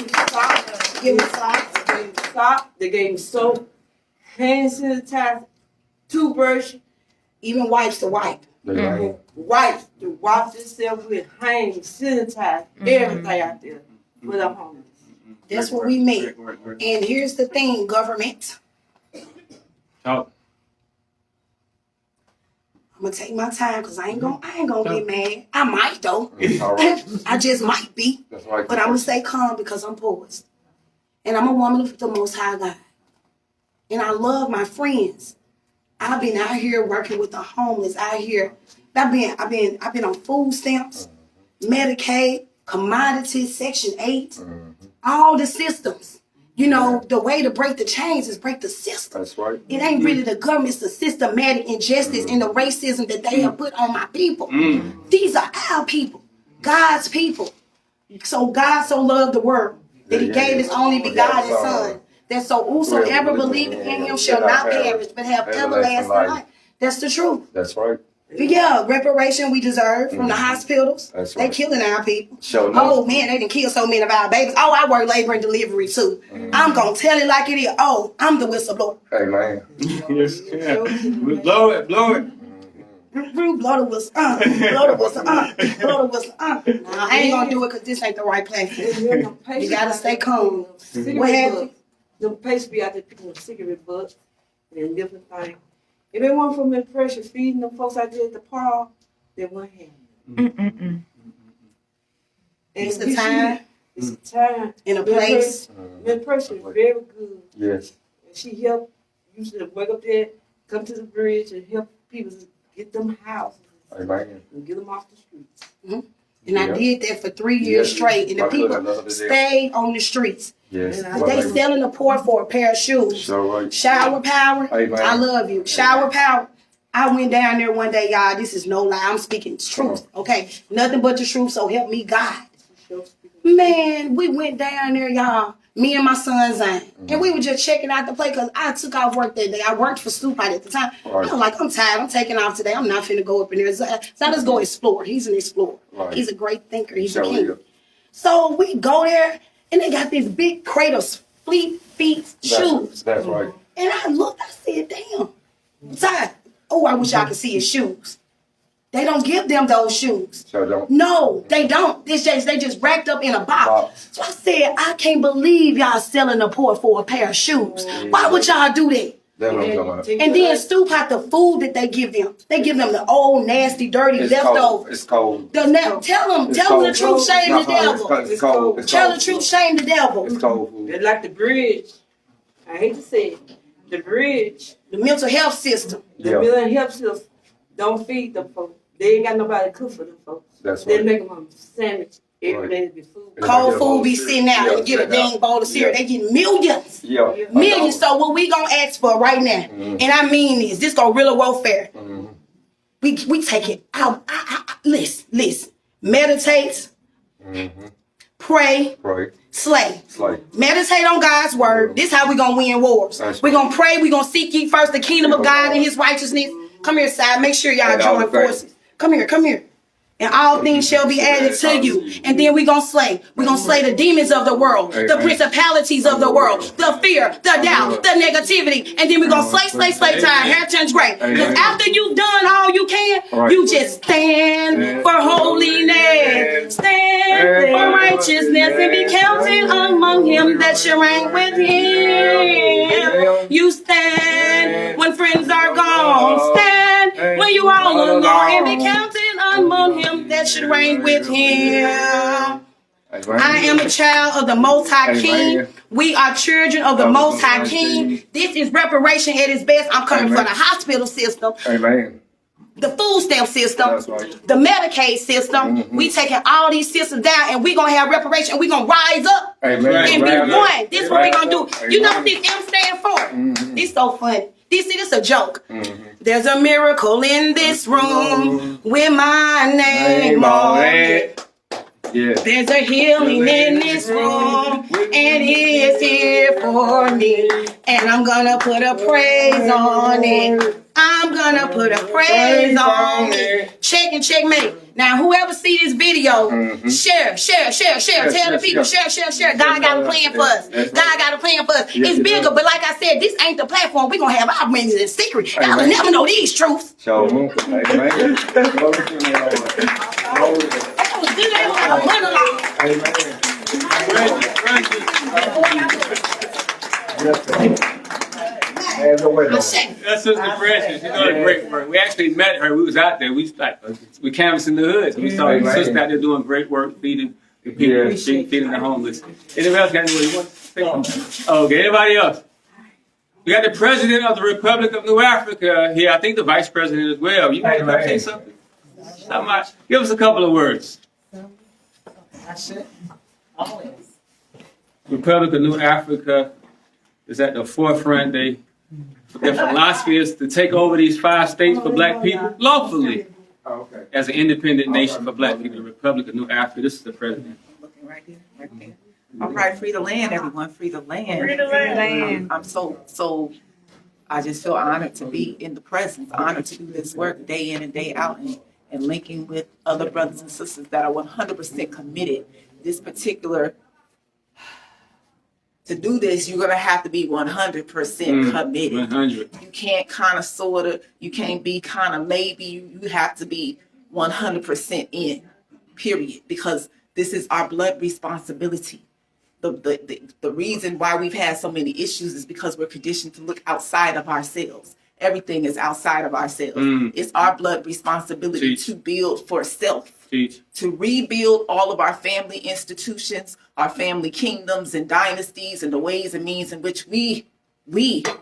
Give me socks. They gave me sock. They gave me soap, hand sanitizer, toothbrush, Even wipes to wipe. Amen. wipes to wash themselves with, hand sanitize, everything out there for the homeless. That's what we mean. Work. And here's the thing, government. Talk. I'm gonna take my time because I ain't gonna get mad. I might though. It's all right. I just might be. That's right. But I'm gonna stay calm because I'm poised. And I'm a woman of the Most High God. And I love my friends. I've been out here working with the homeless out here. I've been on food stamps, Medicaid, commodities, Section 8, all the systems. You know, the way to break the chains is break the system. That's right. It ain't really the government, it's the systematic injustice and the racism that they have put on my people. These are our people, God's people. So God so loved the world that he gave his only begotten son. That so whosoever believeth in him shall not perish, but have everlasting life. That's the truth. That's right. Yeah, reparation we deserve from the hospitals. That's They right. killing our people. Sure Oh enough. man, they done killed so many of our babies. Oh, I work labor and delivery too. I'm gonna tell it like it is. Oh, I'm the whistleblower. Amen. Yes. Yeah. Blow it. Blow the whistle. Blow the whistle. Blow the whistle. Nah, I ain't gonna do it because this ain't the right platform. You gotta stay calm. What happened? Them patients be out there picking up cigarette butts and different things. If it wasn't for me pressure feeding them folks out there at the park, they wouldn't have it. And It's the time It's a time. and a place. Miss Pressure is very good. Yes. And she helped, used to wake up there, come to the bridge and help people get them houses Amen. and get them off the streets. And I did that for 3 years straight. And the My good, I people love it there. stayed on the streets. Yes. They selling the poor for a pair of shoes. So right. Shower power. Amen. I love you. Shower power. I went down there one day, y'all. This is no lie. I'm speaking truth. Okay. Nothing but the truth. So help me God. Man, we went down there, y'all. Me and my son Zion. And we were just checking out the place because I took off work that day. I worked for Stupid at the time. Right. I was like, I'm tired. I'm taking off today. I'm not finna go up in there. So let's go explore. He's an explorer. Right. He's a great thinker. He's a So king. yeah. So we go there and they got this big crate of feet shoes. That's right. And I looked, I said, damn. Besides, oh, I wish I could see his shoes. They don't give them those shoes. So don't. No, they don't. They just racked up in a box. So I said, I can't believe y'all selling the poor for a pair of shoes. Why would y'all do that? That's what I'm talking about. And then stoop out the food that they give them. They give them the old, nasty, dirty It's cold. leftovers. It's cold. Tell them the truth, shame the devil. It's cold. It's Tell cold the truth, food. shame the devil. It's cold food. They're like the bridge. I hate to say it. The bridge, The mental health system. the Yeah. million help system, don't feed them folks. They ain't got nobody to cook for them folks. That's They right. make them a sandwich every Right. day to be food. And Cold they get a bowl food of be cereal. sitting out Yeah, and get a sitting out. dang bowl of cereal. Yeah. They get millions. Yeah. Millions. So what we gonna ask for right now, and I mean this guerrilla warfare. We take it out. Listen. Meditate, pray, Right. slay. Slay. Meditate on God's word. This how we gonna win wars. That's We right. gonna pray. We gonna seek ye first the kingdom of God and his righteousness. Come here, side. Make sure y'all And all join the things. forces. Come here. And all things shall be added to you. And then we gonna slay. We gonna slay the demons of the world, the Amen. principalities of the world, the fear, the doubt, the negativity. And then we gonna slay till our hair turns gray. Because Amen. after you've done all you can, Right. you just stand for holiness. Stand for righteousness and be counted among him that shall reign with him. You stand when friends are gone. Stand when you all alone and be counted among him that should reign with him. I am a child of the Most High King. Amen. We are children of the Most High King. This is reparation at its best. I'm coming Amen. from the hospital system. Amen. the food stamp system, That's right. the Medicaid system. We taking all these systems down, and we gonna have reparation. And we gonna rise up Amen. and be Right. one. This is what we gonna do. Amen. You know what this M stand for? It's so funny. This is a joke. There's a miracle in this room with my name on it. Yeah. There's a healing in this room, and He is here for me. And I'm gonna put a praise on it. I'm gonna put a praise on it. Check and checkmate. Now, whoever see this video, share. Tell the people, share. God got a plan for us. God got a plan for us. It's bigger, but like I said, this ain't the platform. We're gonna have our meetings in secret. Y'all will never know these truths. So, amen. Glory to the Lord. Glory to God. Have your way, Lord. That's Sister Precious. She's doing great work. We actually met her. We was out there. We canvassing the hoods. We saw the sister out there doing great work, feeding the people, feeding the homeless. Anybody else got anything you want to say? Okay, anybody else? We got the president of the Republic of New Africa here. I think the vice president as well. You want to say something? Not much. Give us a couple of words. Republic of New Africa is at the forefront. Their philosophy is to take over these 5 states for black people lawfully as an independent nation for black people. The Republic of New Africa. This is the president. Looking right there, right there. All right, free the land, everyone. Free the land. Free the land. I'm so. I just feel honored to be in the presence, honored to do this work day in and day out, and linking with other brothers and sisters that are 100% committed. This particular, to do this, you're gonna have to be 100% committed. 100. You can't kind of, sort of, you can't be kind of maybe. You have to be 100% in, period, because this is our blood responsibility. The reason why we've had so many issues is because we're conditioned to look outside of ourselves. Everything is outside of ourselves. It's our blood responsibility to build for self, to rebuild all of our family institutions, our family kingdoms and dynasties, and the ways and means in which we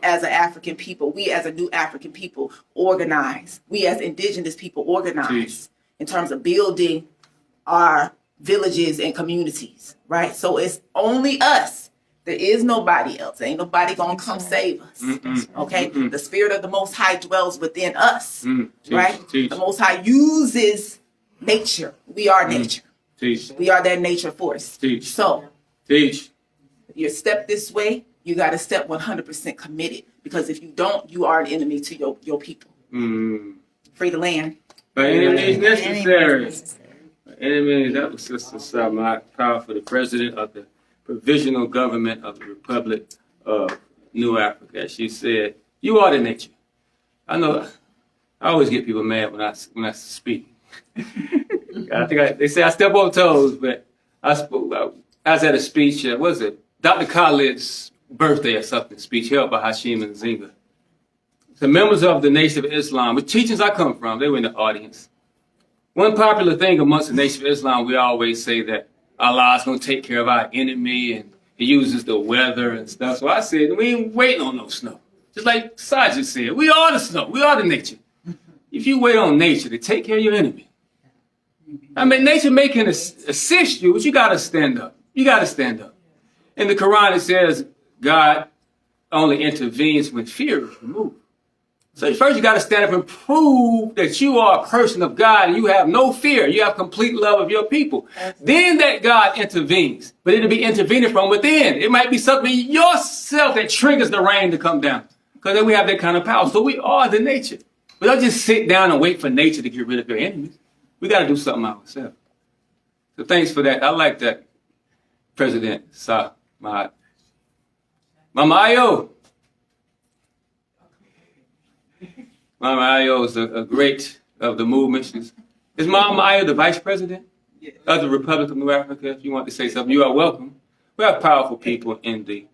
as an African people, we as a new African people organize. We as indigenous people organize in terms of building our villages and communities, right? So it's only us. There is nobody else. Ain't nobody gonna come save us. Okay? The Spirit of the Most High dwells within us, right? The Most High uses nature. We are nature. We are that nature force. So, you step this way, you got to step 100% committed, because if you don't, you are an enemy to your people. Free the land. By any means necessary. Enemies, that was Sister Samad, powerful, the president of the Provisional Government of the Republic of New Africa. She said, "You are the nature." I know. I always get people mad when I speak. I think they say I step on toes, but I was at a speech. What was it? Dr. Khalid's birthday or something speech held by Hashim and Zinga. The members of the Nation of Islam, which teachings I come from, they were in the audience. One popular thing amongst the Nation of Islam, we always say that Allah is going to take care of our enemy, and He uses the weather and stuff. So I said, we ain't waiting on no snow. Just like Sajid said, we are the snow. We are the nature. If you wait on nature to take care of your enemy, I mean, nature may can assist you, but you got to stand up. You got to stand up. In the Quran, it says God only intervenes when fear is removed. So first you got to stand up and prove that you are a person of God and you have no fear. You have complete love of your people. Then that God intervenes, but it'll be intervening from within. It might be something in yourself that triggers the rain to come down, because then we have that kind of power. So we are the nature. We don't just sit down and wait for nature to get rid of your enemies. We got to do something ourselves. So thanks for that. I like that, President Sa. Mama Ayo. Mama Ayo is a great of the movement. Is Mama Ayo the vice president of the Republic of New Africa? If you want to say something, you are welcome. We have powerful people in the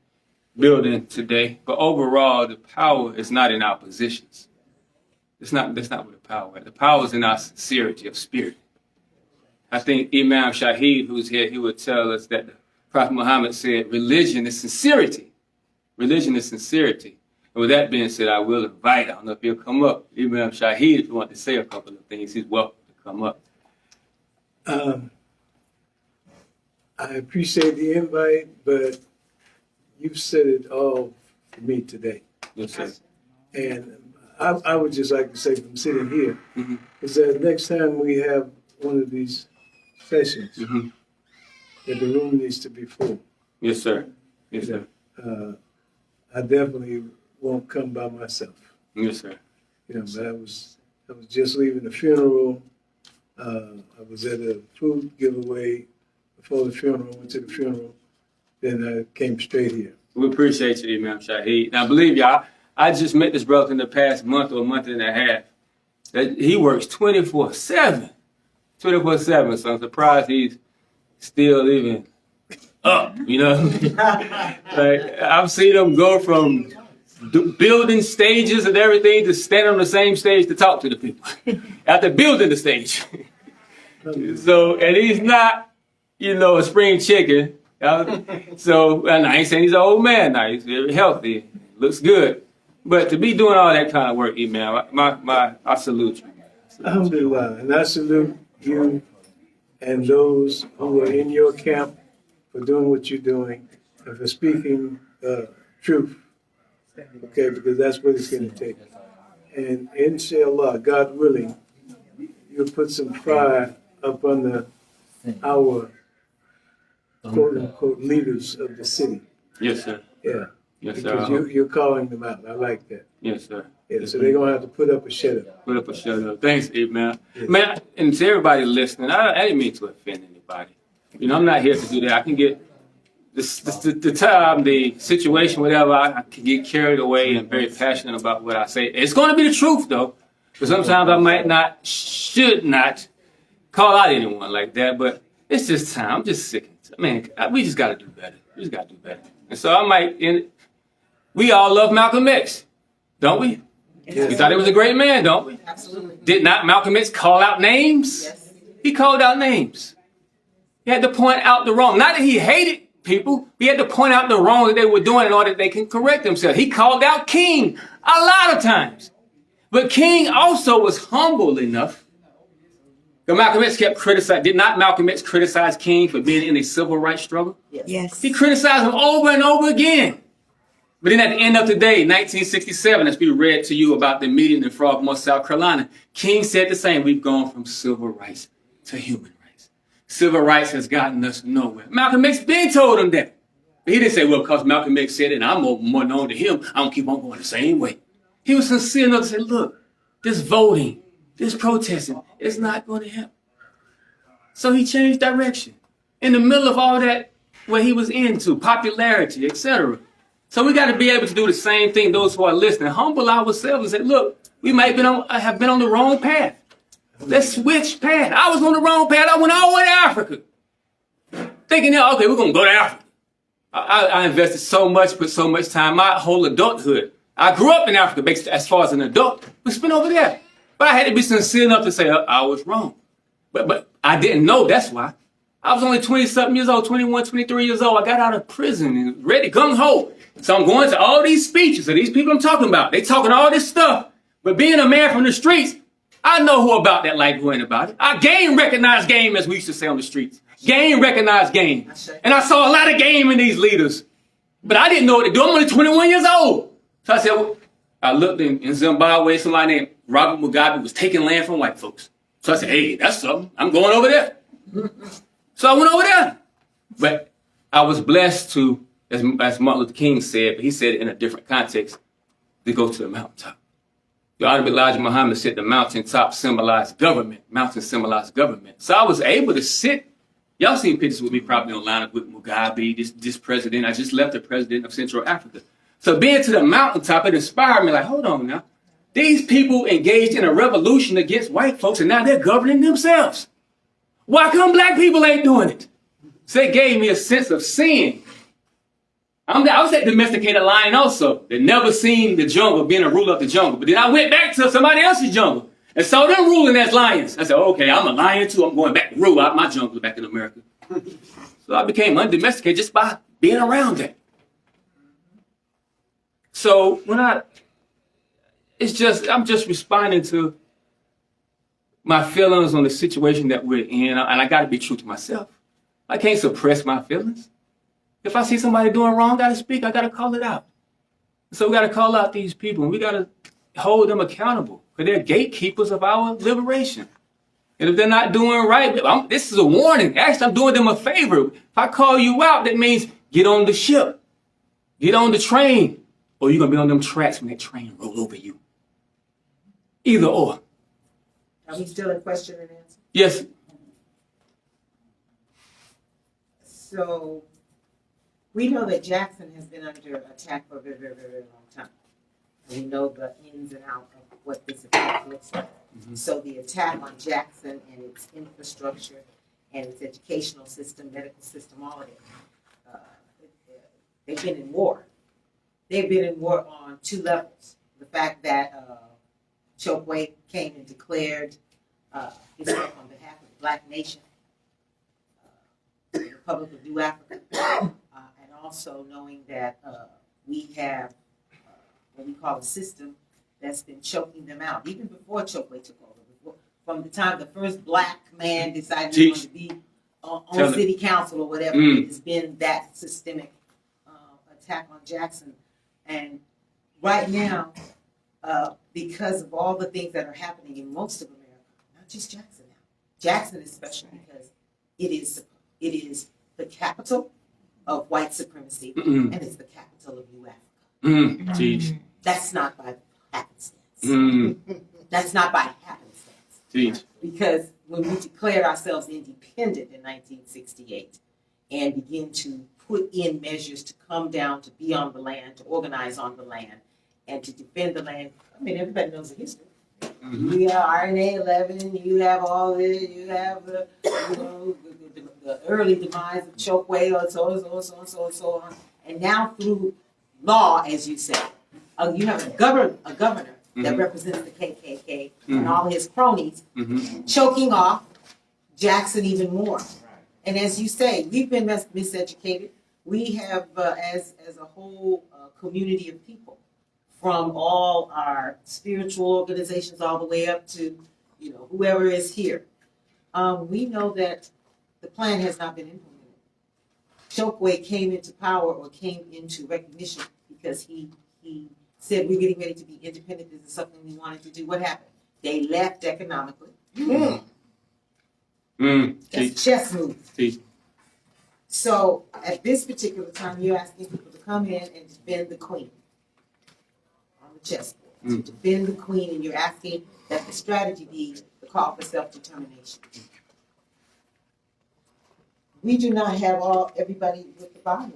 building today, but overall, the power is not in our positions. That's not where the power is. The power is in our sincerity of spirit. I think Imam Shahid, who's here, he would tell us that the Prophet Muhammad said, religion is sincerity. Religion is sincerity. And with that being said, I will invite, I don't know if he'll come up, Imam Shahid, if you want to say a couple of things, he's welcome to come up. I appreciate the invite, but you've said it all for me today. Yes, sir. And I would just like to say from sitting here, is that next time we have one of these sessions, that the room needs to be full. Yes, sir. Yes, sir. I definitely won't come by myself. Yes, sir. You know, but I was just leaving the funeral. I was at a food giveaway before the funeral, went to the funeral, then I came straight here. We appreciate you, Imam Shahid. Now, believe y'all, I just met this brother in the past month or a month and a half. That he works 24/7. 24/7, so I'm surprised he's still even up, you know? Like, I've seen him go from building stages and everything to stand on the same stage to talk to the people after building the stage. So, and he's not, you know, a spring chicken. So, and I ain't saying he's an old man now. He's very healthy, looks good. But to be doing all that kind of work, Imam, I salute you. Alhamdulillah, and I salute you and those who are in your camp for doing what you're doing and for speaking truth. Okay, because that's what it's going to take. And inshallah, God willing, you'll put some fire up under our quote unquote leaders of the city. Yes, sir. Yeah. Yes, sir. Because you're calling them out. I like that. Yes, sir. Yeah, so they're going to have to put up a shut up. Put up a shut up. Thanks, man. Yes. Man, and to everybody listening, I didn't mean to offend anybody. You know, I'm not here to do that. I can get the time, the situation, whatever, I can get carried away and very passionate about what I say. It's going to be the truth, though. But sometimes I might not, should not call out anyone like that. But it's just time. I'm just sick. Man, we just got to do better. We just got to do better. And so I might, we all love Malcolm X, don't we? Yes. We thought he was a great man, don't we? Absolutely. Did not Malcolm X call out names? Yes. He called out names. He had to point out the wrong. Not that he hated people. He had to point out the wrong that they were doing in order that they can correct themselves. He called out King a lot of times. But King also was humble enough. But Malcolm X kept criticizing. Did not Malcolm X criticize King for being in a civil rights struggle? Yes. He criticized him over and over again. But then at the end of the day, 1967, as we read to you about the meeting in Frogmore, South Carolina, King said the same. We've gone from civil rights to human rights. Civil rights has gotten us nowhere. Malcolm X been told him that. But he didn't say, well, because Malcolm X said it and I'm more known to him, I'm going to keep on going the same way. He was sincere enough to say, look, this voting, this protesting, it's not going to help. So he changed direction. In the middle of all that, what he was into, popularity, etc. So we got to be able to do the same thing, those who are listening, humble ourselves and say, look, we might have been on the wrong path. Let's switch path. I was on the wrong path. I went all the way to Africa. Thinking, okay, we're going to go to Africa. I invested so much, put so much time, my whole adulthood. I grew up in Africa, as far as an adult. We spent over there. But I had to be sincere enough to say I was wrong. But I didn't know, that's why. I was only 20-something years old, 21, 23 years old. I got out of prison and ready, gung-ho. So I'm going to all these speeches of these people I'm talking about. They talking all this stuff. But being a man from the streets, I know who about that life, who ain't about it. I game recognized game, as we used to say on the streets. Game recognized game. And I saw a lot of game in these leaders. But I didn't know what to do. I'm only 21 years old. So I said, well, I looked in Zimbabwe, somebody named Robert Mugabe was taking land from white folks. So I said, hey, that's something. I'm going over there. So I went over there. But I was blessed to, as Martin Luther King said, but he said it in a different context, to go to the mountaintop. The Honorable Elijah Muhammad said the mountaintop symbolized government. Mountains symbolized government. So I was able to sit. Y'all seen pictures with me probably online with Mugabe, this president. I just left the president of Central Africa. So being to the mountaintop, it inspired me like, hold on now. These people engaged in a revolution against white folks and now they're governing themselves. Why come black people ain't doing it? So it gave me a sense of seeing. I was that domesticated lion also that never seen the jungle, being a ruler of the jungle. But then I went back to somebody else's jungle and saw them ruling as lions. I said, okay, I'm a lion too. I'm going back to rule out my jungle back in America. So I became undomesticated just by being around that. So I'm just responding to my feelings on the situation that we're in, and I got to be true to myself. I can't suppress my feelings. If I see somebody doing wrong, I got to speak. I got to call it out. So we got to call out these people, and we got to hold them accountable, because they're gatekeepers of our liberation. And if they're not doing right, this is a warning. Actually, I'm doing them a favor. If I call you out, that means get on the ship, get on the train, or you're going to be on them tracks when that train roll over you. Either or. Are we still in question and answer? Yes. So we know that Jackson has been under attack for a very, very, very long time. We know the ins and outs of what this attack looks like. Mm-hmm. So the attack on Jackson and its infrastructure and its educational system, medical system, all of it, they've been in war. They've been in war on two levels. The fact that Chokwe came and declared himself on behalf of the Black nation, the Republic of New Africa, and also knowing that we have what we call a system that's been choking them out, even before Chokwe took over. From the time the first Black man decided he wanted to be on city council or whatever, it's been that systemic attack on Jackson. And right now, because of all the things that are happening in most of America, not just Jackson now. Jackson is special because it is the capital of white supremacy, and it's the capital of New Africa. That's not by happenstance. That's not by happenstance. Because when we declared ourselves independent in 1968 and begin to put in measures to come down, to be on the land, to organize on the land, and to defend the land. I mean, everybody knows the history. You have RNA 11, you have all this, you have the early demise of Chokwe, and so on. And now through law, as you say, you have a governor that represents the KKK and all his cronies, choking off Jackson even more. And as you say, we've been miseducated. We have, as a whole community of people, from all our spiritual organizations all the way up to, whoever is here. We know that the plan has not been implemented. Chokwe came into power or came into recognition because he said we're getting ready to be independent. This is something we wanted to do. What happened? They left economically. That's a chess move. So at this particular time, you're asking people to come in and defend the queen on the chessboard. To defend the queen, and you're asking that the strategy be the call for self-determination. We do not have everybody with the buy-in.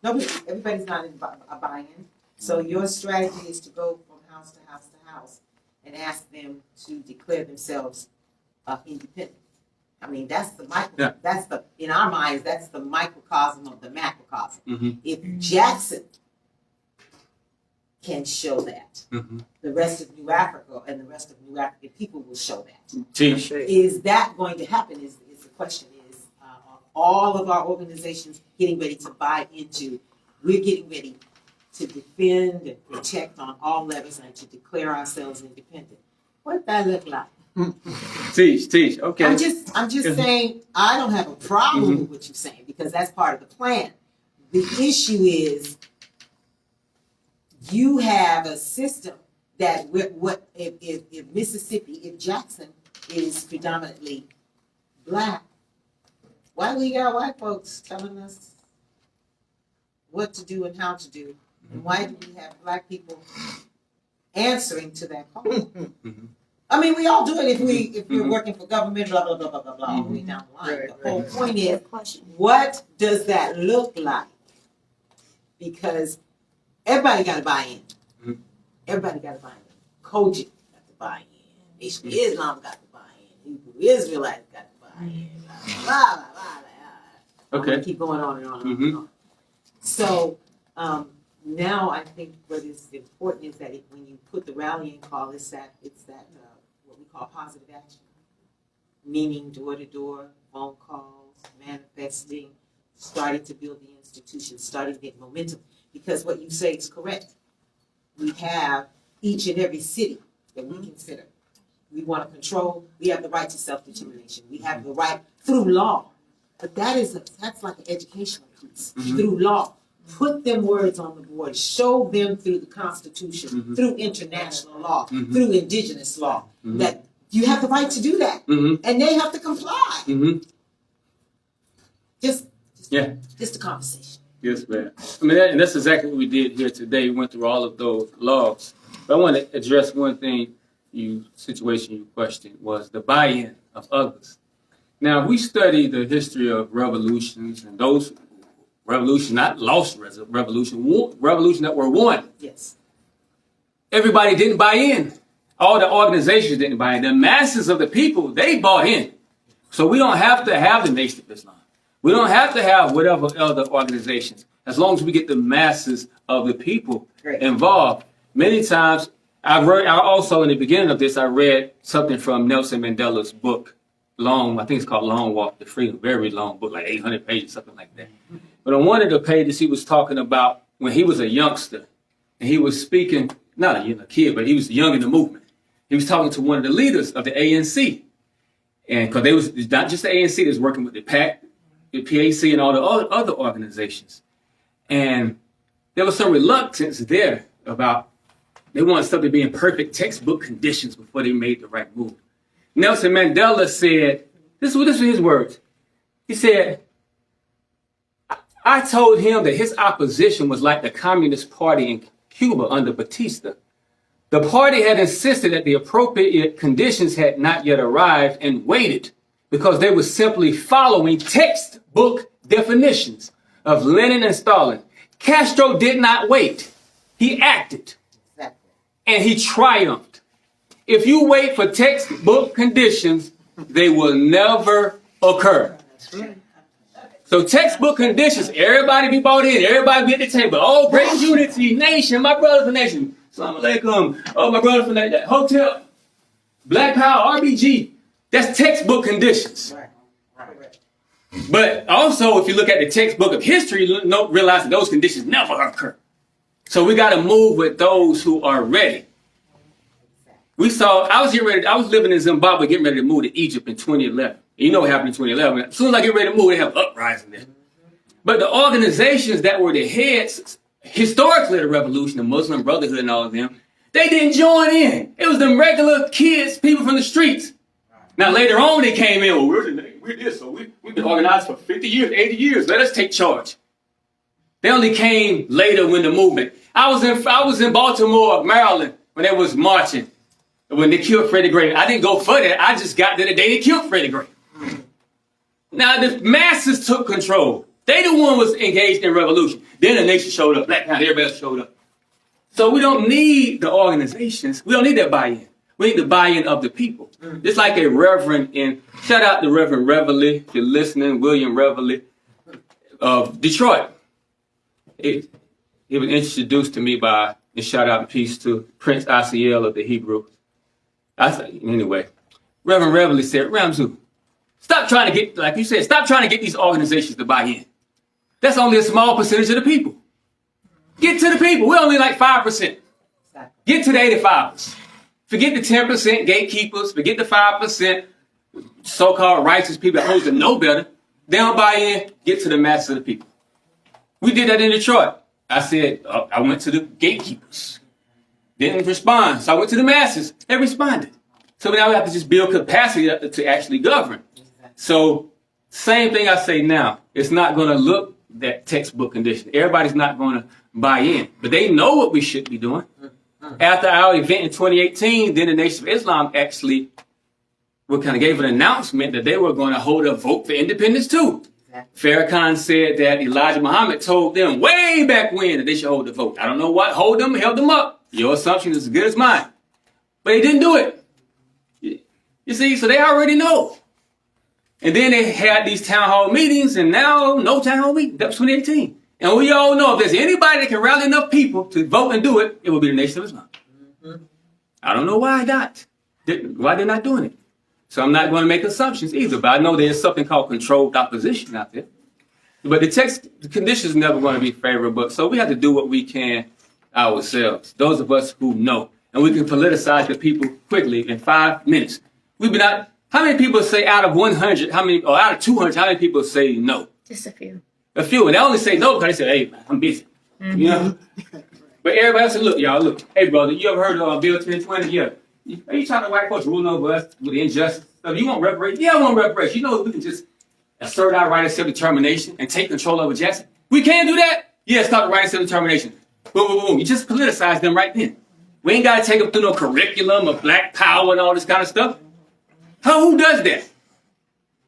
Everybody's not in a buy-in. So your strategy is to go from house to house to house and ask them to declare themselves independent. I mean, that's the in our minds, that's the microcosm of the macrocosm. If Jackson can show that, the rest of New Africa and the rest of New African people will show that. Is that going to happen? Is the question is, all of our organizations getting ready to buy into, we're getting ready to defend and protect on all levels and to declare ourselves independent. What that look like? Teach. Okay. I'm just saying I don't have a problem with what you're saying because that's part of the plan. The issue is you have a system that if Mississippi, if Jackson is predominantly Black, why we got white folks telling us what to do and how to do, and why do we have Black people answering to that call? I mean, we all do it if we're working for government, blah, blah, blah, blah, blah, blah, all the way down the line. The whole point is, what does that look like? Because everybody got to buy in. Everybody got to buy in. Kojic got to buy in. Nation of Islam got to buy in. Hebrew Israelites got to buy in. Blah, blah, blah, blah. Okay. Keep going on and on and on. So, now I think what is important is that when you put the rallying call, it's that what we call positive action, meaning door-to-door, phone calls, manifesting, starting to build the institutions, starting to get momentum. because what you say is correct. We have each and every city that we consider. We want to control. We have the right to self-determination. We have the right through law. But that's like an educational piece. Through law. Put them words on the board. Show them through the Constitution, through international law, through indigenous law, that you have the right to do that. And they have to comply. Just a conversation. Yes, ma'am. I mean, and that's exactly what we did here today. We went through all of those laws. But I want to address one thing you questioned was the buy-in of others. Now, we study the history of revolutions and those revolutions, not lost revolution that were won. Yes. Everybody didn't buy in. All the organizations didn't buy in. The masses of the people, they bought in. So we don't have to have the Nation of Islam. We don't have to have whatever other organizations, as long as we get the masses of the people involved. Many times, I also in the beginning of this, I read something from Nelson Mandela's book, I think it's called Long Walk to Freedom, very long book, like 800 pages, something like that. But on one of the pages, he was talking about when he was a youngster, and he was speaking, not a kid, but he was young in the movement. He was talking to one of the leaders of the ANC. And because they was not just the ANC, they was working with the PAC, the PAC, and all the other organizations. And there was some reluctance there about they wanted stuff to be in perfect textbook conditions before they made the right move. Nelson Mandela said, this was his words. He said, I told him that his opposition was like the Communist Party in Cuba under Batista. The party had insisted that the appropriate conditions had not yet arrived and waited because they were simply following textbook definitions of Lenin and Stalin. Castro did not wait. He acted. And he triumphed. If you wait for textbook conditions, they will never occur. So textbook conditions, everybody be bought in, everybody be at the table. Oh, great unity, nation, my brother for nation. Assalamu alaikum. Oh, my brother for that hotel. Black Power, RBG. That's textbook conditions. But also, if you look at the textbook of history, you realize that those conditions never occur. So we got to move with those who are ready. I was living in Zimbabwe, getting ready to move to Egypt in 2011. You know what happened in 2011. As soon as I get ready to move, they have uprising there. But the organizations that were the heads, historically the revolution, the Muslim Brotherhood and all of them, they didn't join in. It was them regular kids, people from the streets. Now later on they came in, well, we're this, so we've been organized for 50 years, 80 years. Let us take charge. They only came later when the movement. I was in Baltimore, Maryland, when they was marching, when they killed Freddie Gray. I didn't go for that. I just got there the day they killed Freddie Gray. Now the masses took control. They the one was engaged in revolution. Then the nation showed up. Black Power, everybody else showed up. So we don't need the organizations. We don't need that buy-in. We need the buy-in of the people. Just like a reverend shout out to Reverend Reveille, if you're listening, William Reveille of Detroit. He was introduced to me by, and shout out and peace to Prince Asiel of the Hebrew. Anyway, Reverend Reveille said, Ramzu, stop trying to get, like you said, stop trying to get these organizations to buy in. That's only a small percentage of the people. Get to the people. We're only like 5%. Get to the 85%. Forget the 10% gatekeepers. Forget the 5% so-called righteous people that supposed to know better. They don't buy in. Get to the masses of the people. We did that in Detroit. I said, I went to the gatekeepers. Didn't respond. So I went to the masses. They responded. So now we have to just build capacity to actually govern. So same thing I say now. It's not going to look that textbook condition. Everybody's not going to buy in. But they know what we should be doing. After our event in 2018, then the Nation of Islam actually gave an announcement that they were going to hold a vote for independence too. Farrakhan said that Elijah Muhammad told them way back when that they should hold the vote. I don't know what held them up. Your assumption is as good as mine. But they didn't do it. You see, so they already know. And then they had these town hall meetings, and now no town hall meeting. That was 2018. And we all know if there's anybody that can rally enough people to vote and do it, it will be the Nation of Islam. I don't know why not. Why they're not doing it. So I'm not going to make assumptions either, but I know there's something called controlled opposition out there. But the conditions never going to be favorable. So we have to do what we can ourselves. Those of us who know. And we can politicize the people quickly in 5 minutes. We've been out. How many people say out of 100, or out of 200, how many people say no? Just a few. A few. And they only say no because they say, hey, man, I'm busy. Mm-hmm. You know? But everybody else said, look, y'all, look. Hey, brother, you ever heard of Bill 1020? Yeah. Are you trying to white folks ruling over us with injustice? You want reparations? Yeah, I want reparations. You know, we can just assert our right of self-determination and take control over Jackson. We can't do that? Yeah, start the right of self-determination. Boom, boom, boom. You just politicize them right then. We ain't got to take them through no curriculum of black power and all this kind of stuff. Who does that?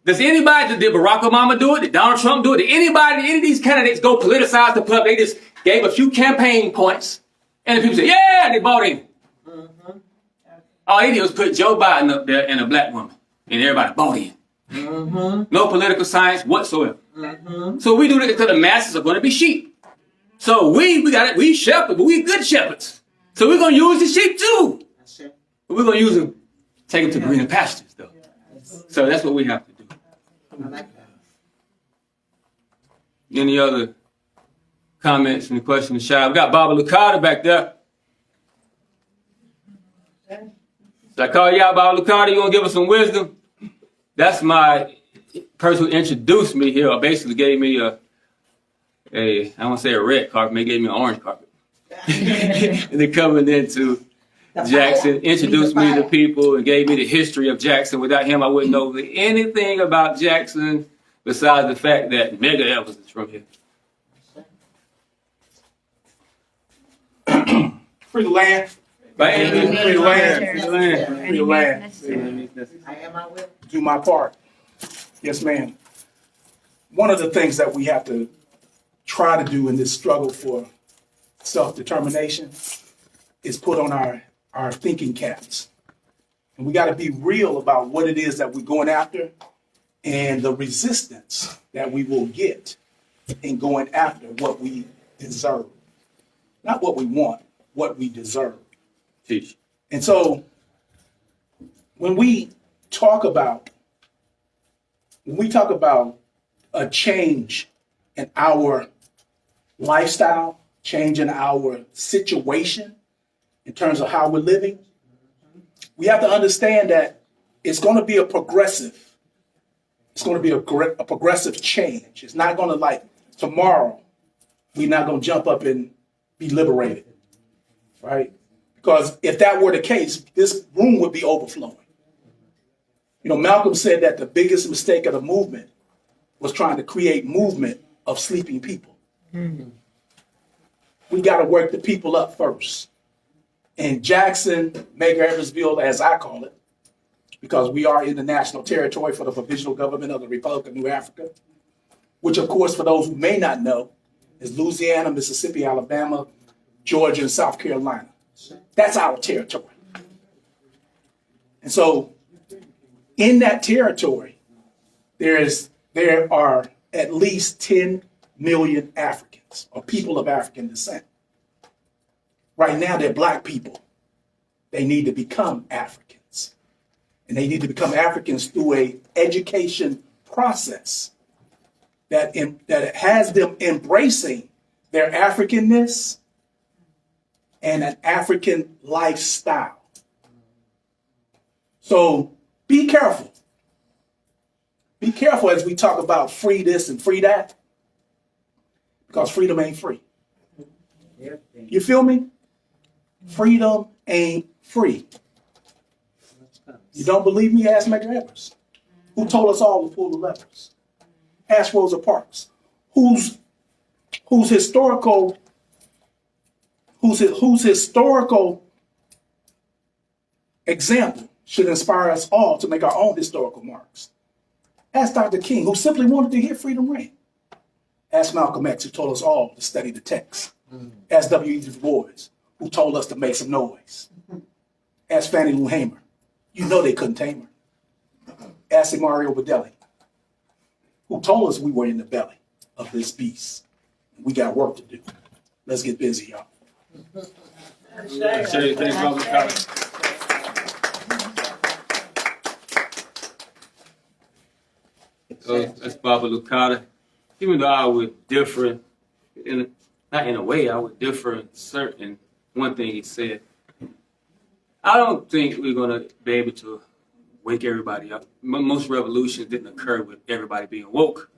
Does anybody, did Barack Obama do it? Did Donald Trump do it? Did anybody, any of these candidates go politicize the public? They just gave a few campaign points and the people said, yeah, they bought in. Mm-hmm. All they did was put Joe Biden up there and a black woman and everybody bought in. Mm-hmm. No political science whatsoever. Mm-hmm. So we do that because the masses are going to be sheep. So we shepherds, but we good shepherds. So we're going to use the sheep too. But we're going to use them, take them to greener pastures though. So that's what we have to do. Any other comments and questions in the chat? We got Baba Lucada back there. So I call you out, Baba Lucada. You want to give us some wisdom? That's my person who introduced me here, or basically gave me I don't want to say a red carpet, maybe gave me an orange carpet. And then coming into Jackson, introduced me to people and gave me the history of Jackson. Without him, I wouldn't know anything about Jackson besides the fact that Mega Evans is from here. Free the land. Free the land. Free the land. I am, I will. Do my part. Yes, ma'am. One of the things that we have to try to do in this struggle for self-determination is put on our thinking caps. And we got to be real about what it is that we're going after and the resistance that we will get in going after what we deserve. Not what we want, what we deserve. Teach. And so when we talk about a change in our lifestyle, change in our situation in terms of how we're living, we have to understand that it's going to be a progressive change. It's not going to like tomorrow, we're not going to jump up and be liberated, right? Because if that were the case, this room would be overflowing. You know, Malcolm said that the biggest mistake of the movement was trying to create movement of sleeping people. Mm-hmm. We got to work the people up first. And Jackson, Medgar Eversville, as I call it, because we are in the national territory for the provisional government of the Republic of New Africa, which, of course, for those who may not know, is Louisiana, Mississippi, Alabama, Georgia, and South Carolina. That's our territory. And so in that territory, there are at least 10 million Africans or people of African descent. Right now, they're black people. They need to become Africans. And they need to become Africans through an education process that has them embracing their Africanness and an African lifestyle. So be careful. Be careful as we talk about free this and free that, because freedom ain't free. You feel me? Freedom ain't free. You don't believe me? Ask Medgar Evers, who told us all to pull the levers. Ask Rosa Parks, whose historical example should inspire us all to make our own historical marks. Ask Dr. King, who simply wanted to hear freedom ring. Ask Malcolm X, who told us all to study the text. Ask W.E. Du Bois, who told us to make some noise. Ask Fannie Lou Hamer. You know they couldn't tame her. Ask Mario Bedelli, who told us we were in the belly of this beast. We got work to do. Let's get busy, y'all. So that's Baba Lucada. even though I would differ, not in a way, I would differ in certain one thing he said. I don't think we're going to be able to wake everybody up. Most revolutions didn't occur with everybody being woke.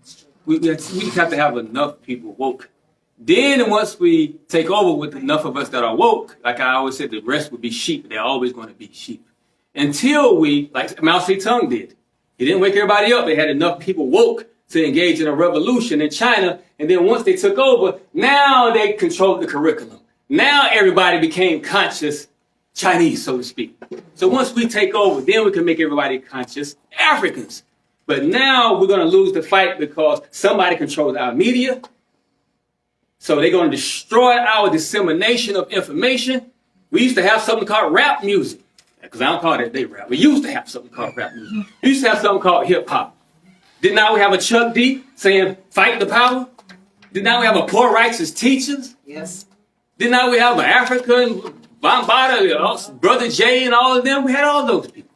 We just have to have enough people woke. Then once we take over with enough of us that are woke, like I always said, the rest would be sheep. They're always going to be sheep. Until we, like Mao Zedong did. He didn't wake everybody up. They had enough people woke to engage in a revolution in China. And then once they took over, now they controlled the curriculum. Now everybody became conscious Chinese, so to speak. So once we take over, then we can make everybody conscious Africans. But now we're going to lose the fight because somebody controls our media. So they're going to destroy our dissemination of information. We used to have something called rap music. Because I don't call that day rap. We used to have something called rap music. We used to have something called hip hop. Did now we have a Chuck D saying, fight the power? Did now we have a poor righteous teachers? Yes. Did now we have an African Bambaataa, Brother Jay and all of them? We had all those people.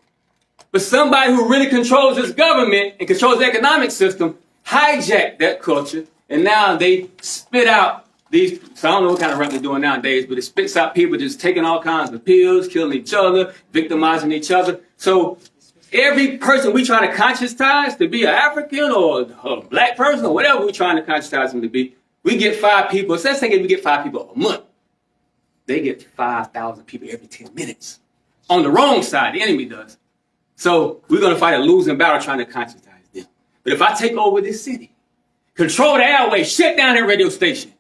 But somebody who really controls this government and controls the economic system hijacked that culture, and now they spit out these, so I don't know what kind of rap they're doing nowadays, but it spits out people just taking all kinds of pills, killing each other, victimizing each other. So every person we try to conscientize to be an African or a black person or whatever we're trying to conscientize them to be, we get 5 people. So let's say we get 5 people a month. They get 5,000 people every 10 minutes. On the wrong side, the enemy does. So we're going to fight a losing battle trying to conscientize them. But if I take over this city, control the airways, shut down that radio station.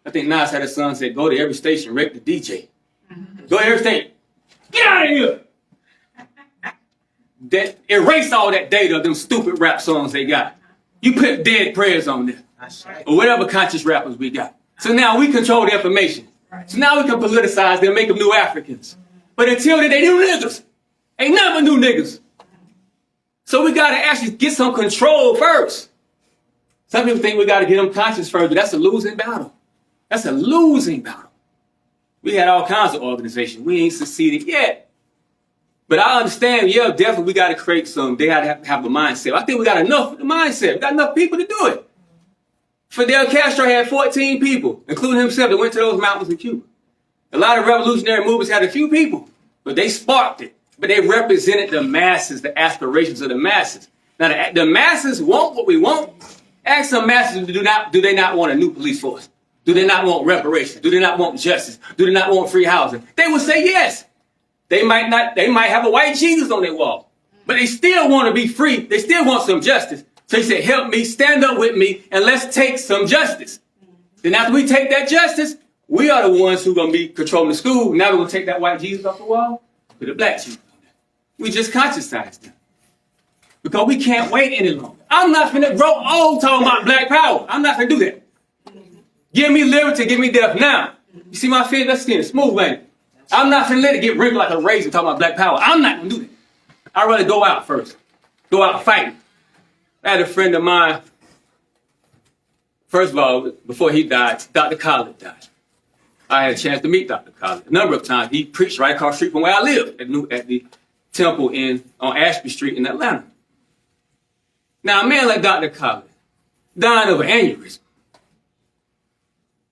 I think Nas had a son said, go to every station, wreck the DJ. Go to every station. Get out of here. That erase all that data of them stupid rap songs they got. You put dead prayers on there. Or whatever conscious rappers we got. So now we control the information. So now we can politicize them, make them new Africans. But until then, they new niggas. Ain't nothing but new niggas. So we got to actually get some control first. Some people think we got to get them conscious first, but that's a losing battle. That's a losing battle. We had all kinds of organizations. We ain't succeeded yet. But I understand, yeah, definitely we got to create some, they got to have a mindset. I think we got enough of the mindset. We got enough people to do it. Fidel Castro had 14 people, including himself, that went to those mountains in Cuba. A lot of revolutionary movements had a few people, but they sparked it. But they represented the masses, the aspirations of the masses. Now, the masses want what we want. Ask some masses, do they not want a new police force? Do they not want reparations? Do they not want justice? Do they not want free housing? They would say yes. They might not. They might have a white Jesus on their wall, but they still want to be free. They still want some justice. So he said, help me, stand up with me, and let's take some justice. Then after we take that justice, we are the ones who are going to be controlling the school. Now we're going to take that white Jesus off the wall, put a black Jesus on there. We just conscientized them. Because we can't wait any longer. I'm not finna grow old talking about black power. I'm not finna do that. Give me liberty, give me death now. You see my face? That skin is smooth, man. I'm not finna let it get wrinkled like a raisin talking about black power. I'm not gonna do that. I'd rather go out first. Go out fighting. I had a friend of mine. First of all, before he died, Dr. Khaled died. I had a chance to meet Dr. Khaled a number of times. He preached right across the street from where I live, at the temple on Ashby Street in Atlanta. Now, a man like Dr. Khaled, dying of an aneurysm.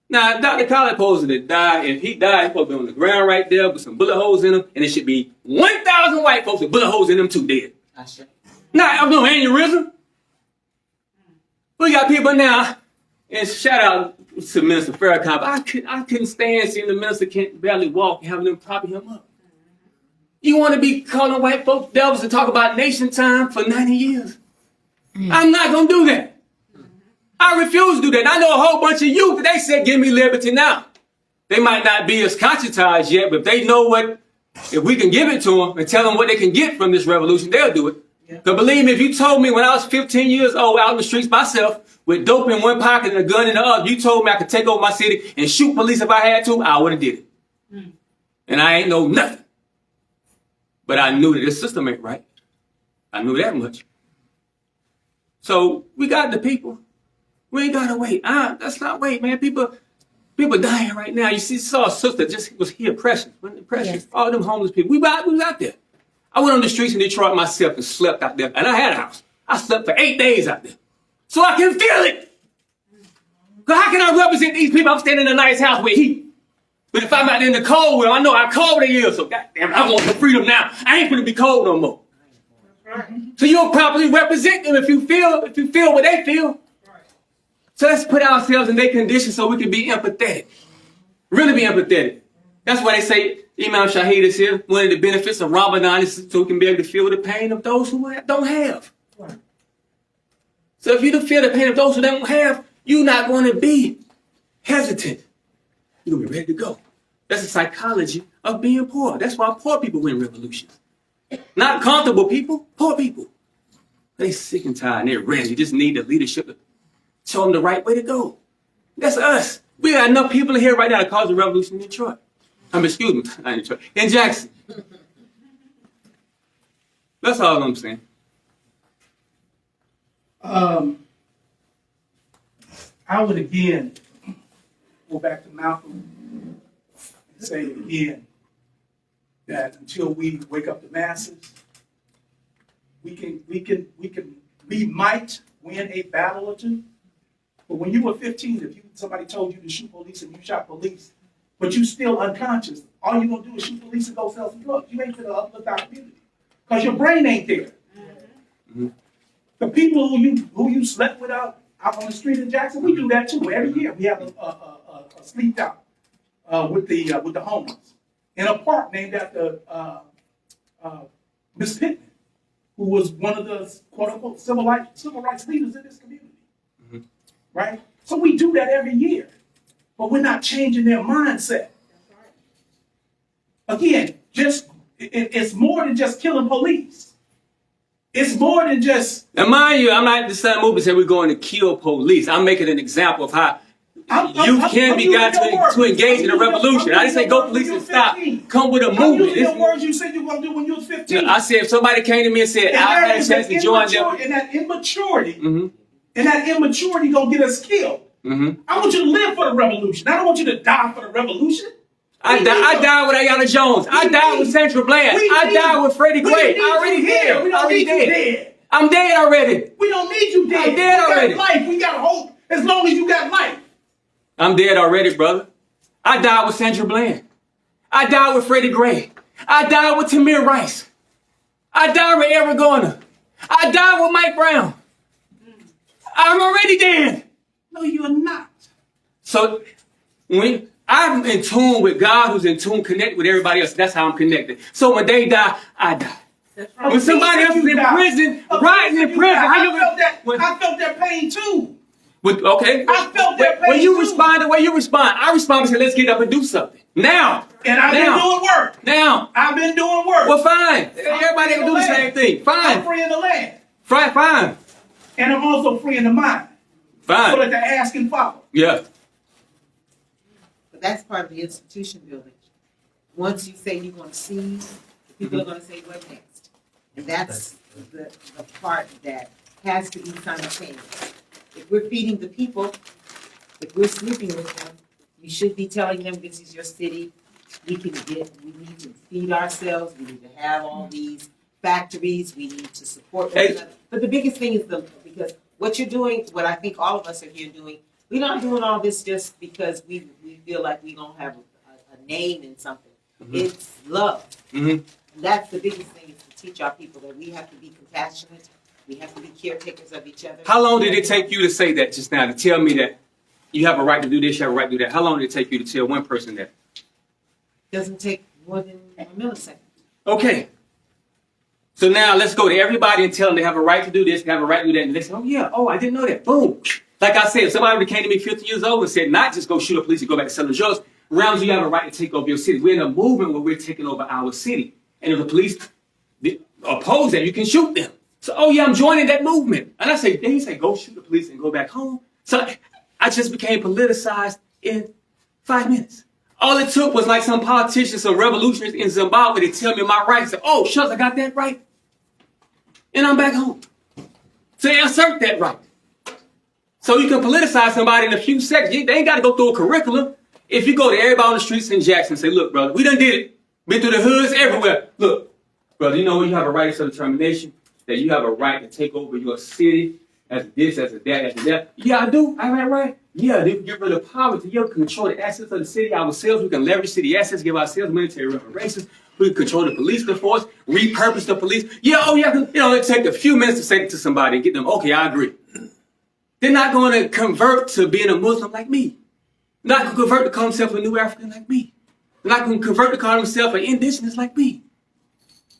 Now, Dr. Khaled supposed to die. If he died, he's supposed to be on the ground right there with some bullet holes in him, and it should be 1,000 white folks with bullet holes in them too dead. Now, I'm doing aneurysm. We got people now, and shout out to Minister Farrakhan, but I couldn't stand seeing the minister can't barely walk and having them propping him up. You want to be calling white folks devils and talk about nation time for 90 years? I'm not going to do that. I refuse to do that. I know a whole bunch of youth, they said, give me liberty now. They might not be as conscientized yet, but if they know if we can give it to them and tell them what they can get from this revolution, they'll do it. Because believe me, if you told me when I was 15 years old out in the streets myself with dope in one pocket and a gun in the other, you told me I could take over my city and shoot police if I had to, I would have did it. And I ain't know nothing. But I knew that this system ain't right. I knew that much. So we got the people. We ain't got to wait. Let's not wait, man. People dying right now. You saw a sister just was here, Precious. Yes. All them homeless people. We was out there. I went on the streets in Detroit myself and slept out there. And I had a house. I slept for 8 days out there. so I can feel it. Because how can I represent these people? I'm standing in a nice house with heat. But if I'm out in the cold with them, I know how cold it is. So goddamn, I want some freedom now. I ain't gonna be cold no more. So you'll properly represent them if you feel what they feel. So let's put ourselves in their condition so we can be empathetic. Really be empathetic. That's why they say, Imam Shahid is here, one of the benefits of Ramadan is so we can be able to feel the pain of those who don't have. So if you don't feel the pain of those who don't have, you're not going to be hesitant. You're going to be ready to go. That's the psychology of being poor. That's why poor people win revolutions. Not comfortable people, poor people. They sick and tired and they're ready. You just need the leadership to show them the right way to go. That's us. We got enough people in here right now to cause a revolution in Detroit. Excuse me, not in Detroit, in Jackson. That's all I'm saying. I would again go back to Malcolm and say again that until we wake up the masses, we might win a battle or two. But when you were 15, if somebody told you to shoot police and you shot police, but you still unconscious, all you're gonna do is shoot police and go sell some drugs. You ain't gonna uplift our community because your brain ain't there. Mm-hmm. The people who you slept with out on the street in Jackson, we do that too. Every year we have a sleep out with the homeless in a park named after Miss Pittman, who was one of the quote unquote civil rights leaders in this community. Mm-hmm. Right? So we do that every year, but we're not changing their mindset. Again, it's more than just killing police. It's more than just. Now, mind you, I'm not the same movement saying we're going to kill police. I'm making an example of how you can be got to engage in a revolution. I didn't say go police and stop. Come with a movement. I'm using the words you said you were going to do when you was 15. I said if somebody came to me and said I had a chance to join them. And that immaturity, gonna get us killed. Mm-hmm. I want you to live for the revolution. I don't want you to die for the revolution. I died with Ayanna Jones. I died with Sandra Bland. I died with Freddie Gray. I already did. We don't need you dead. I'm dead already. We don't need you dead. I'm dead already. We got life. We got hope as long as you got life. I'm dead already, brother. I died with Sandra Bland. I died with Freddie Gray. I died with Tamir Rice. I died with Eric Garner. I died with Mike Brown. I'm already dead. No, you're not. So when I'm in tune with God, who's in tune, connected with everybody else. That's how I'm connected. So when they die, I die. Right. When somebody else is in prison, rotting in prison, I felt that pain too. Okay. I felt that pain when you too. respond the way you respond, I respond and say, let's get up and do something. Now. And I've been doing work. Now. I've been doing work. Well, fine. Everybody can do the same thing. Fine. I'm freeing the land. Fine. And I'm also freeing the mind. Fine. So that the ass can follow. Yeah. But that's part of the institution building. Once you say you're going to seize, people are going to say, what next? And that's the part that has to be simultaneous. If we're feeding the people, if we're sleeping with them, you should be telling them this is your city. We need to feed ourselves. We need to have all these factories. We need to support one another. But the biggest thing is because what you're doing, what I think all of us are here doing, we're not doing all this just because we feel like we don't have a name in something. Mm-hmm. It's love. Mm-hmm. And that's the biggest thing is to teach our people that we have to be compassionate. We have to be caretakers of each other. How long did it take you to say that just now, to tell me that you have a right to do this, you have a right to do that? How long did it take you to tell one person that? It doesn't take more than a millisecond. Okay. So now let's go to everybody and tell them they have a right to do this, they have a right to do that. And they say, oh yeah, I didn't know that. Boom. Like I said, if somebody came to me 50 years old and said, not just go shoot a police and go back to selling drugs, rounds you have a right to take over your city. We're in a movement where we're taking over our city. And if the police oppose that, you can shoot them. So, oh yeah, I'm joining that movement. And I say, then he say, go shoot the police and go back home. So I just became politicized in 5 minutes. All it took was like some politicians, some revolutionaries in Zimbabwe to tell me my rights. Say, oh, shucks, I got that right. And I'm back home. So they assert that right. So you can politicize somebody in a few seconds. They ain't got to go through a curriculum. If you go to everybody on the streets in Jackson and say, look, brother, we done did it. Been through the hoods everywhere. Look, brother, you know you have a right of self-determination, that you have a right to take over your city. as this, as a that, as a that. Yeah, I do. I right. Yeah, they get rid of poverty. You can control the assets of the city ourselves. We can leverage city assets, give ourselves military reparations. We can control the police force, repurpose the police. Yeah, oh yeah, you know, it take a few minutes to say it to somebody and get them, okay, I agree. They're not going to convert to being a Muslim like me. They're not going to convert to call themselves a new African like me. They're not going to convert to call themselves an indigenous like me.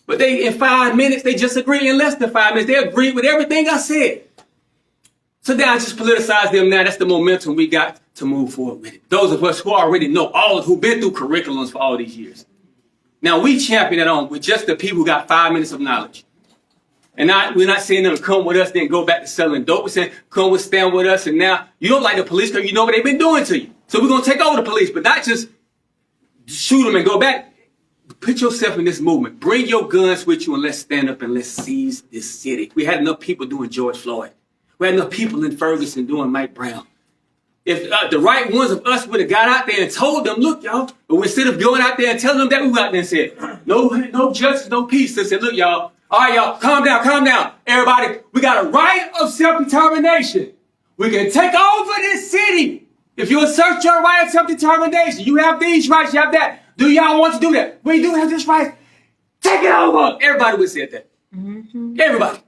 But they, in 5 minutes, they just agree. In less than 5 minutes, they agree with everything I said. So now I just politicize them now. That's the momentum we got to move forward with it. Those of us who already know, all who've been through curriculums for all these years. Now we champion it on with just the people who got 5 minutes of knowledge. And we're not saying them to come with us, then go back to selling dope. We're saying come with, stand with us. And now you don't like the police because you know what they've been doing to you. So we're going to take over the police, but not just shoot them and go back. Put yourself in this movement. Bring your guns with you and let's stand up and let's seize this city. We had enough people doing George Floyd. We had enough people in Ferguson doing Mike Brown. If the right ones of us would have got out there and told them, look, y'all, but instead of going out there and telling them that, we went out there and said, no justice, no peace. They said, look, y'all, all right, y'all, calm down. Everybody, we got a right of self-determination. We can take over this city. If you assert your right of self-determination, you have these rights, you have that. Do y'all want to do that? We do have this right. Take it over. Everybody would say that. Mm-hmm. Everybody.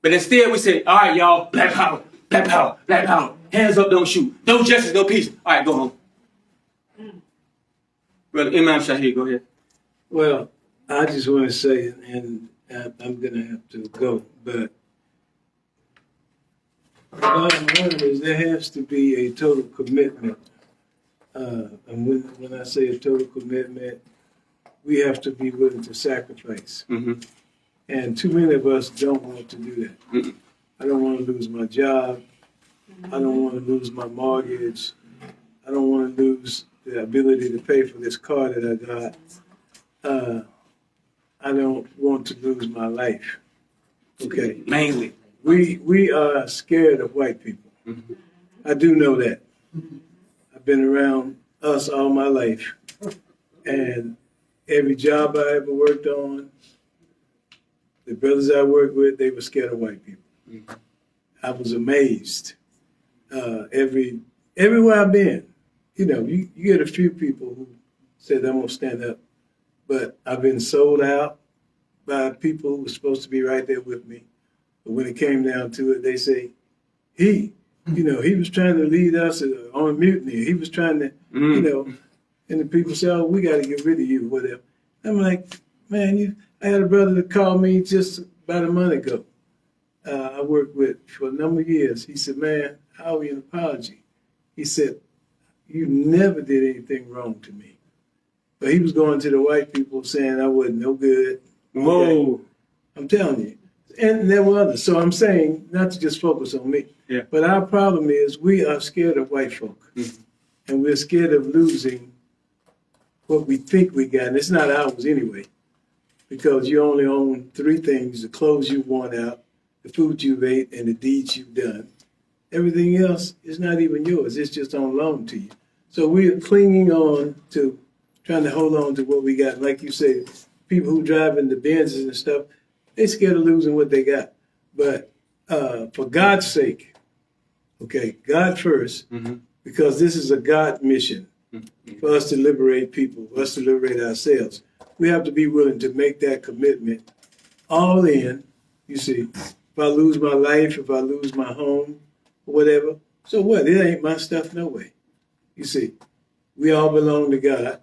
But instead we say, all right, y'all, black power, black power, black power. Hands up, don't shoot. No justice, no peace. All right, go home. Brother Imam Shahid, go ahead. Well, I just want to say, and I'm going to have to go, but the bottom line is there has to be a total commitment. And when I say a total commitment, we have to be willing to sacrifice. Mm-hmm. And too many of us don't want to do that. Mm-mm. I don't want to lose my job. I don't want to lose my mortgage. I don't want to lose the ability to pay for this car that I got. I don't want to lose my life. Okay. Mainly. We are scared of white people. Mm-hmm. I do know that. I've been around us all my life. And every job I ever worked on, the brothers I worked with, they were scared of white people. Mm-hmm. I was amazed. Everywhere I've been, you know, you get a few people who said, I'm going to stand up. But I've been sold out by people who were supposed to be right there with me. But when it came down to it, they say, he was trying to lead us on a mutiny. He was trying to, you know, and the people say, oh, we got to get rid of you, whatever. I'm like, man, I had a brother that called me just about a month ago. I worked with for a number of years. He said, man, I owe you an apology. He said, you never did anything wrong to me. But he was going to the white people saying I wasn't no good. Whoa. Okay. I'm telling you. And there were others. So I'm saying not to just focus on me. Yeah. But our problem is we are scared of white folk. Mm-hmm. And we're scared of losing what we think we got. And it's not ours anyway. Because you only own 3 things: the clothes you worn out, the food you've ate, and the deeds you've done. Everything else is not even yours. It's just on loan to you. So we're clinging on to, trying to hold on to what we got. Like you say, people who drive in the Benzes and stuff, they're scared of losing what they got. But for God's sake, okay, God first, mm-hmm. because this is a God mission mm-hmm. for us to liberate people, for us to liberate ourselves. We have to be willing to make that commitment all in. You see, if I lose my life, if I lose my home, or whatever, so what? It ain't my stuff no way. You see, we all belong to God.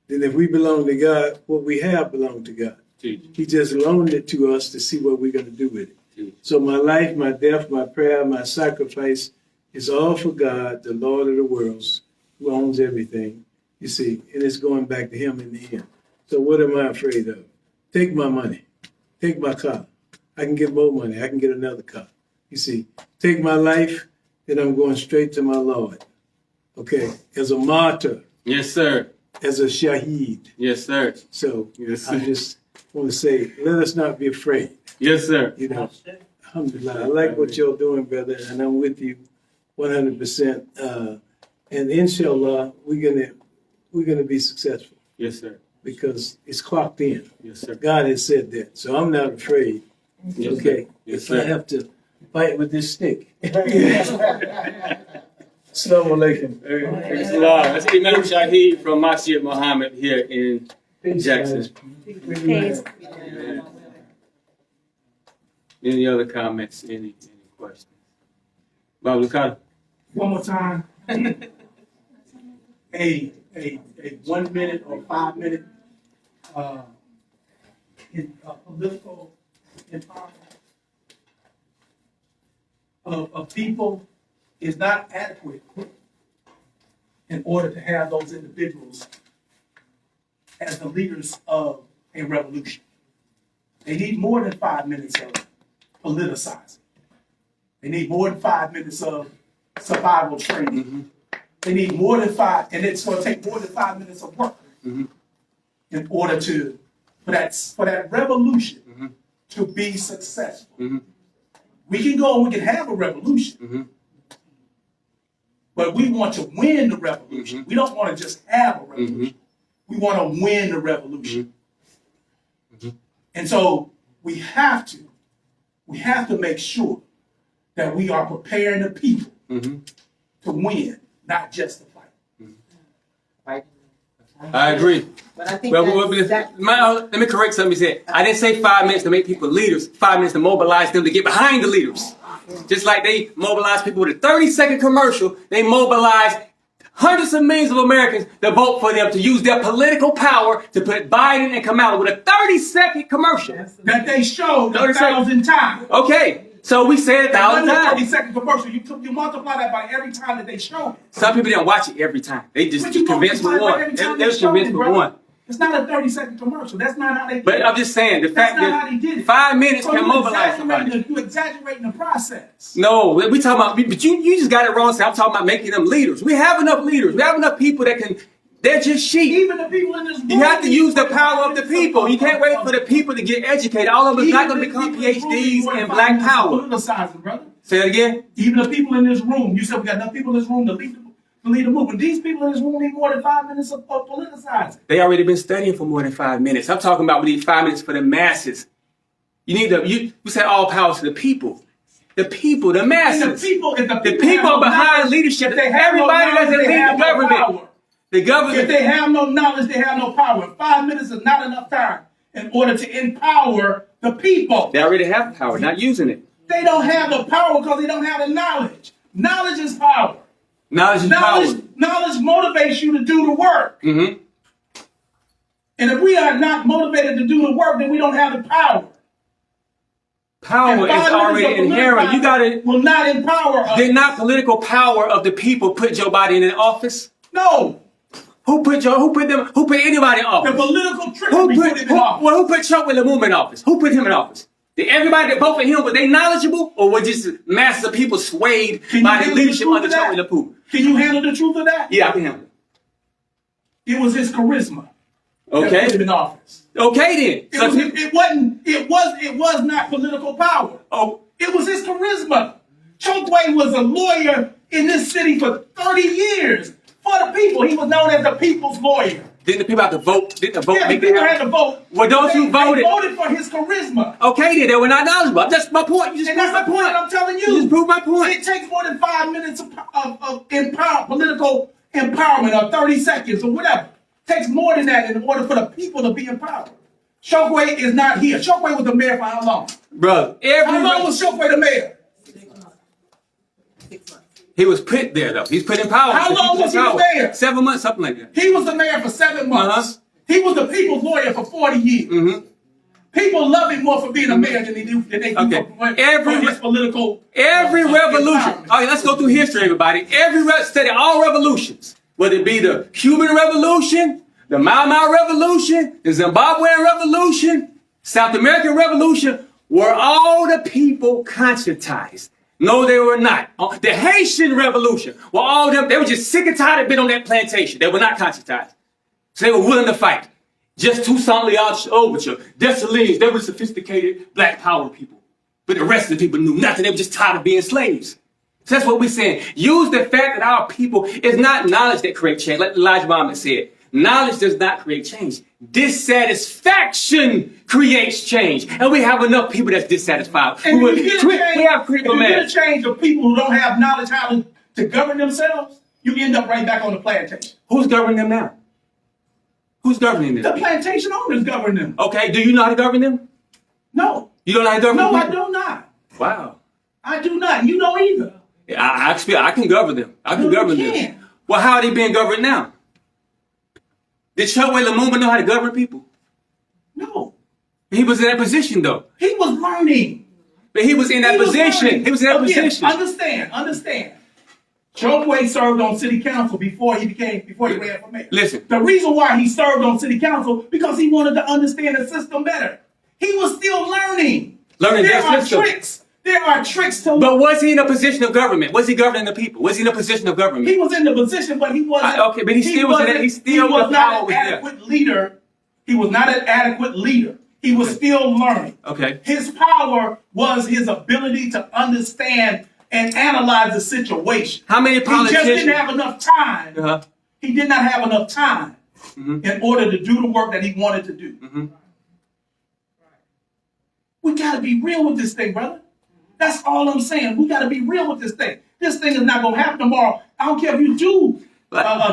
Then if we belong to God, what we have belongs to God. Jeez. He just loaned it to us to see what we're going to do with it. Jeez. So my life, my death, my prayer, my sacrifice is all for God, the Lord of the worlds, who owns everything, you see, and it's going back to him in the end. So what am I afraid of? Take my money. Take my car. I can get more money. I can get another car. You see, take my life, then I'm going straight to my Lord. Okay, as a martyr. Yes, sir. As a shaheed. Yes, sir. So yes, sir. I just want to say, let us not be afraid. Yes, sir. You know, alhamdulillah, I like what you're doing, brother, and I'm with you 100%. And inshallah, we're gonna be successful. Yes, sir. Because it's clocked in. Yes, sir. God has said that, so I'm not afraid. Yes, okay, sir. Yes, if sir. I have to fight with this stick. Assalamu alaikum. Thanks a lot. That's Imam Shahid from Masjid Muhammad here in Jackson. Yeah. Any other comments? Any questions? Bob Lucado? One more time. a 1 minute or 5 minute political empowerment of people is not adequate in order to have those individuals as the leaders of a revolution. They need more than 5 minutes of politicizing. They need more than 5 minutes of survival training. Mm-hmm. They need more than 5, and it's going to take more than 5 minutes of work in order for that revolution to be successful. We can go and we can have a revolution, but we want to win the revolution. We don't want to just have a revolution. We want to win the revolution. And so we have to make sure that we are preparing the people to win, not just to fight. I agree. But I think let me correct something you said. I didn't say 5 minutes to make people leaders, 5 minutes to mobilize them to get behind the leaders. Just like they mobilize people with a 30-second commercial, they mobilize hundreds of millions of Americans to vote for them, to use their political power to put Biden and Kamala with a 30-second commercial. That they showed 1,000 times. Okay, so we said 1,000 times. 30-second commercial. You multiply that by every time that they showed it. Some people didn't watch it every time. They just convinced with one. They was convinced with one. It's not a 30-second commercial. That's not how they did it. But I'm just saying, the fact that 5 minutes can mobilize somebody. You're exaggerating the process. No, we talking about, but you just got it wrong. So I'm talking about making them leaders. We have enough leaders. We have enough people that can, they're just sheep. Even the people in this room. You have to use the power of the people. You can't wait for the people to get educated. All of us not going to become PhDs in black power. Brother. Say it again. Even the people in this room. You said we got enough people in this room to lead the movement. These people in this room need more than 5 minutes of politicizing. They already been studying for more than 5 minutes. I'm talking about we need 5 minutes for the masses. You need you said all power to the people. The people, the masses. And the people behind leadership. Everybody doesn't lead the government. The government. If they have no knowledge, they have no power. 5 minutes is not enough time in order to empower the people. They already have power, not using it. They don't have the power because they don't have the knowledge. Knowledge is power. Knowledge is power. Knowledge motivates you to do the work. And if we are not motivated to do the work, then we don't have the power. Power is already inherent. You got it. Will not empower us. Did not political power of the people put Joe Biden in office? No. Who put anybody in office? The political trickery put him in office. Well, who put Trump in the movement office? Who put him in office? Did everybody that voted for him, were they knowledgeable? Or were just masses of people swayed by the leadership under Trump and the poop? Can you handle the truth of that? Yeah, I can handle it. It was his charisma. Okay. That put him in office. Okay then. It was not political power. Oh. It was his charisma. Chokwe was a lawyer in this city for 30 years. For the people. He was known as the people's lawyer. Didn't the people have to vote? Didn't the vote yeah, make the people had to vote. Well, those who voted. They voted for his charisma. Okay, then they were not knowledgeable. That's my point. You just proved my point. I'm telling you. You just proved my point. It takes more than 5 minutes of political empowerment, or 30 seconds, or whatever. It takes more than that in order for the people to be empowered. Chokwe is not here. Chokwe was the mayor for how long? Bro, how long was Chokwe the mayor? 6 months. He was put there, though. He's put in power. How long was he the mayor? 7 months, something like that. He was the mayor for 7 months. He was the people's lawyer for 40 years. People love him more for being a mayor than they do for his political. Every revolution. Okay, let's go through history, everybody. Study all revolutions, whether it be the Cuban Revolution, the Mau Revolution, the Zimbabwean Revolution, South American Revolution, were all the people conscientized. No, they were not. The Haitian Revolution, were all them, they were just sick and tired of being on that plantation. They were not conscientized. So they were willing to fight. Just Toussaint Louverture, Dessalines, they were sophisticated black power people. But the rest of the people knew nothing. They were just tired of being slaves. So that's what we're saying. Use the fact that our people, it's not knowledge that creates change. Like Elijah Muhammad said, knowledge does not create change. dissatisfaction creates change. And we have enough people that's dissatisfied. And We have critical if you mass. get a change of people who don't have knowledge how to govern themselves, you end up right back on the plantation. Who's governing them now? Who's governing them? The plantation owners govern them. Okay, do you know how to govern them? No. You don't know how to govern them? No, I do not. Wow. I do not. You don't either. I can govern them. I can govern them. can't. Well, how are they being governed now? Did Chokwe Lumumba know how to govern people? No. He was in that position, though. He was learning. But he was in that position. He was in that position. Understand. Chokwe served on city council before he ran for mayor. Listen. The reason why he served on city council because he wanted to understand the system better. He was still learning. Learning there that are system. tricks. There are tricks to. But was he in a position of government? Was he governing the people? Was he in a position of government? He was in the position, but he wasn't. Okay, but he still was not an adequate leader. He was not an adequate leader. He was still learning. Okay. His power was his ability to understand and analyze the situation. How many politicians? He just didn't have enough time. Uh-huh. He did not have enough time in order to do the work that he wanted to do. We got to be real with this thing, brother. That's all I'm saying. We got to be real with this thing. This thing is not going to happen tomorrow. I don't care if you do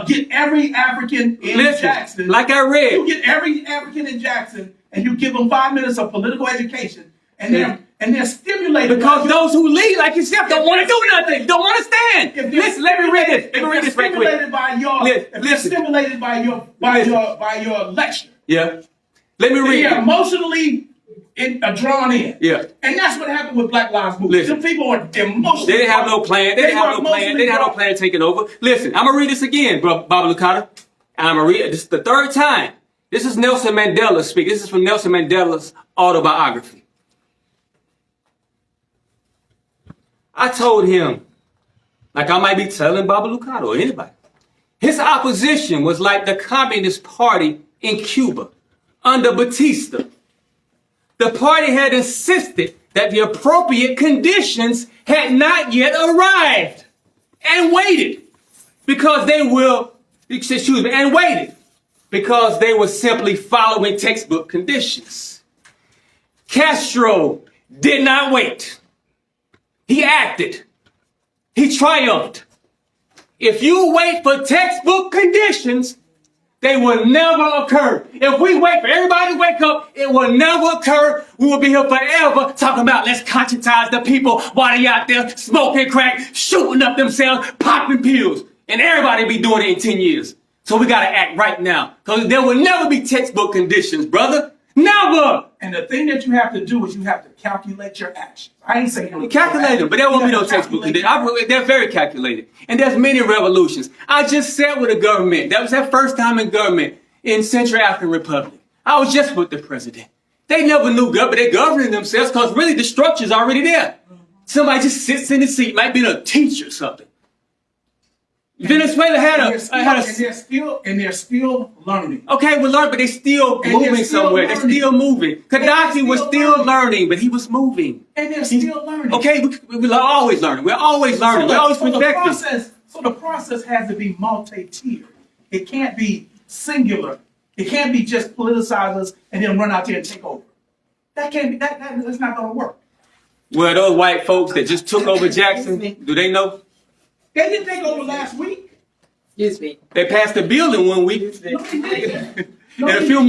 get every African in Jackson. Like I read. You get every African in Jackson and you give them 5 minutes of political education and they're stimulated. Because those who lead like yourself don't want to do nothing. Don't want to stand. Listen, let me read this. Let me read this right quick. If they're stimulated by your lecture. Yeah. Let me read They're it. emotionally drawn in. Yeah. And that's what happened with Black Lives Movement. Some people are emotionally. They didn't have no plan. They didn't have no plan taking over. Listen, I'm going to read this again, Baba Lukata. And I'm going to read it. This is the third time. This is Nelson Mandela speaking. This is from Nelson Mandela's autobiography. I told him, like I might be telling Baba Lukata or anybody, his opposition was like the Communist Party in Cuba under Batista. The party had insisted that the appropriate conditions had not yet arrived and waited because they were simply following textbook conditions. Castro did not wait. He acted. He triumphed. If you wait for textbook conditions, they will never occur. If we wait for everybody to wake up, it will never occur. We will be here forever talking about let's conscientize the people while they out there smoking crack, shooting up themselves, popping pills. And everybody be doing it in 10 years. So we got to act right now. Because there will never be textbook conditions, brother. Never. And the thing that you have to do is you have to calculate your actions. I ain't saying you calculate them, but there won't be no textbook conditions. They're very calculated. And there's many revolutions. I just sat with the government. That was that first time in government in Central African Republic. I was just with the president. They never knew government. They're governing themselves because really the structure's already there. Somebody just sits in the seat, might be a teacher or something. Venezuela had a they're still learning. Okay, we learned, but they're still moving somewhere. They're still moving. Gaddafi was still learning, but he was moving. And they're still learning. Okay, we're always learning. We're always learning. We're always perfecting. So the process has to be multi-tiered. It can't be singular. It can't be just politicize us and then run out there and take over. That can't be. That's not going to work. Well, those white folks that just took over Jackson, do they know? They didn't take over last week. Excuse me. They passed the bill in 1 week. No, they didn't. In a few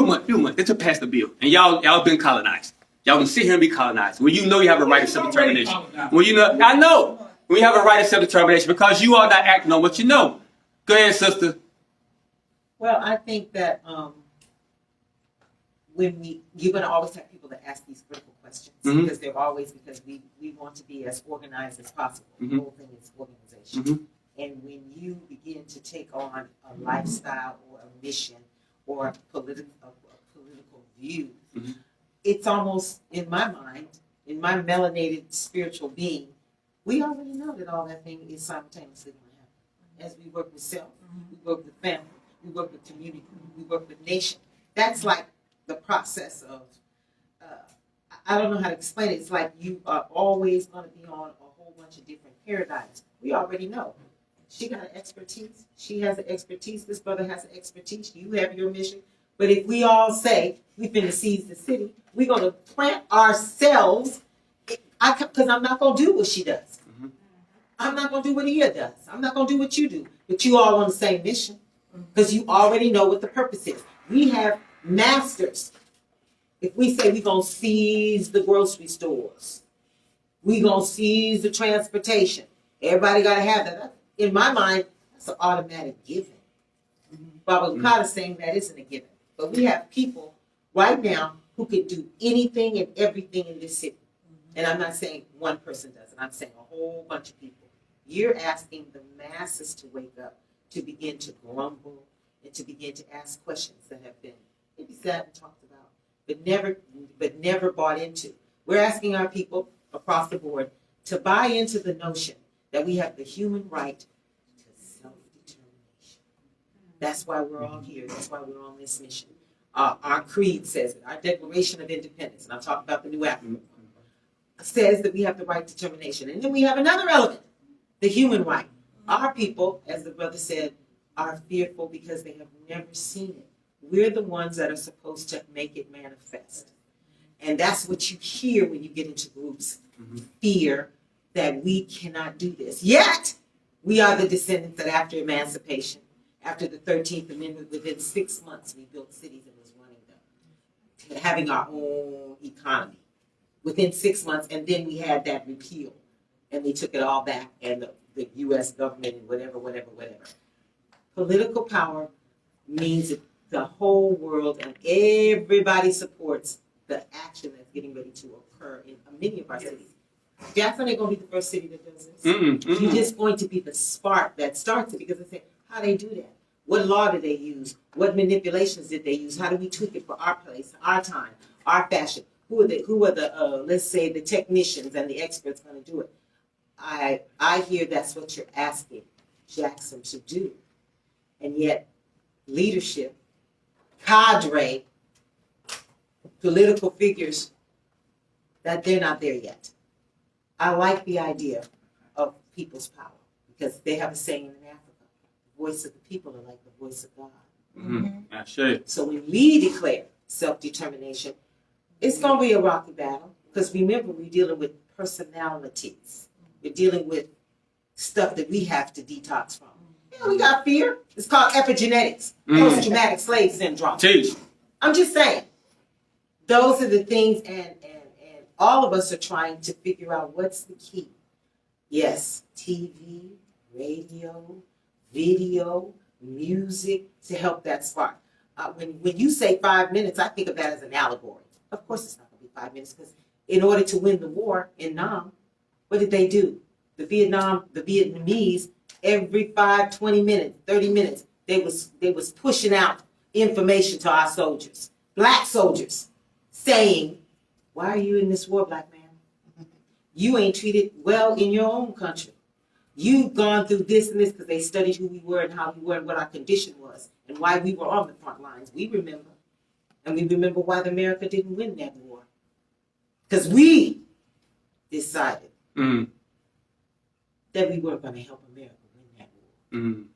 months, they took past the bill. And y'all been colonized. Y'all can sit here and be colonized. Well, you know you have a right of self-determination. Well, I know. We have a right of self-determination because you are not acting on what you know. Go ahead, sister. Well, I think that you're going to always have people that ask these critical questions because we want to be as organized as possible. The whole thing is organization. And when you begin to take on a lifestyle or a mission or a political view, it's almost, in my mind, in my melanated spiritual being, we already know that all that thing is simultaneously going to happen. As we work with self, we work with family, we work with community, we work with nation. That's like the process of, I don't know how to explain it. It's like you are always going to be on a whole bunch of different paradigms. We already know. She got an expertise. She has an expertise. This brother has an expertise. You have your mission. But if we all say we finna seize the city, we're gonna plant ourselves. Because I'm not gonna do what she does. I'm not gonna do what Ia does. I'm not gonna do what you do. But you all on the same mission because you already know what the purpose is. We have masters. If we say we're gonna seize the grocery stores, we're gonna seize the transportation. Everybody gotta have that. In my mind, that's an automatic given. Baba Bukata is saying that isn't a given. But we have people right now who can do anything and everything in this city. And I'm not saying one person does it. I'm saying a whole bunch of people. You're asking the masses to wake up, to begin to grumble, and to begin to ask questions that have been maybe said and talked about, but never bought into. We're asking our people across the board to buy into the notion that we have the human right to self-determination. That's why we're all here. That's why we're on this mission. Our creed says it. Our Declaration of Independence, and I'll talk about the new African, says that we have the right to determination. And then we have another element, the human right. Our people, as the brother said, are fearful because they have never seen it. We're the ones that are supposed to make it manifest. And that's what you hear when you get into groups. Fear that we cannot do this. Yet, we are the descendants that after emancipation, after the 13th Amendment, within 6 months, we built cities and was running them, having our own economy. Within 6 months, and then we had that repeal, and they took it all back, and the U.S. government and whatever. Political power means that the whole world and everybody supports the action that's getting ready to occur in many of our cities. Jackson ain't gonna be the first city that does this. You're just going to be the spark that starts it, because they say, how they do that? What law did they use? What manipulations did they use? How do we tweak it for our place, our time, our fashion? Who are the let's say the technicians and the experts going to do it? I hear that's what you're asking Jackson to do. And yet leadership, cadre, political figures, that they're not there yet. I like the idea of people's power because they have a saying in Africa, the voice of the people are like the voice of God. So when we declare self-determination, it's going to be a rocky battle because remember, we're dealing with personalities. We're dealing with stuff that we have to detox from. Yeah, we got fear. It's called epigenetics, post-traumatic slave syndrome. I'm just saying, those are the things, and all of us are trying to figure out what's the key. Yes, TV, radio, video, music to help that spark. When you say 5 minutes, I think of that as an allegory. Of course, it's not going to be 5 minutes because in order to win the war in Nam, what did they do? The Vietnamese, every 20 minutes, 30 minutes, they was pushing out information to our soldiers, black soldiers, saying, why are you in this war, black man? You ain't treated well in your own country. You've gone through this and this, because they studied who we were and how we were and what our condition was and why we were on the front lines. We remember. And we remember why the Amerikkka didn't win that war. Because we decided that we weren't going to help America win that war. I'm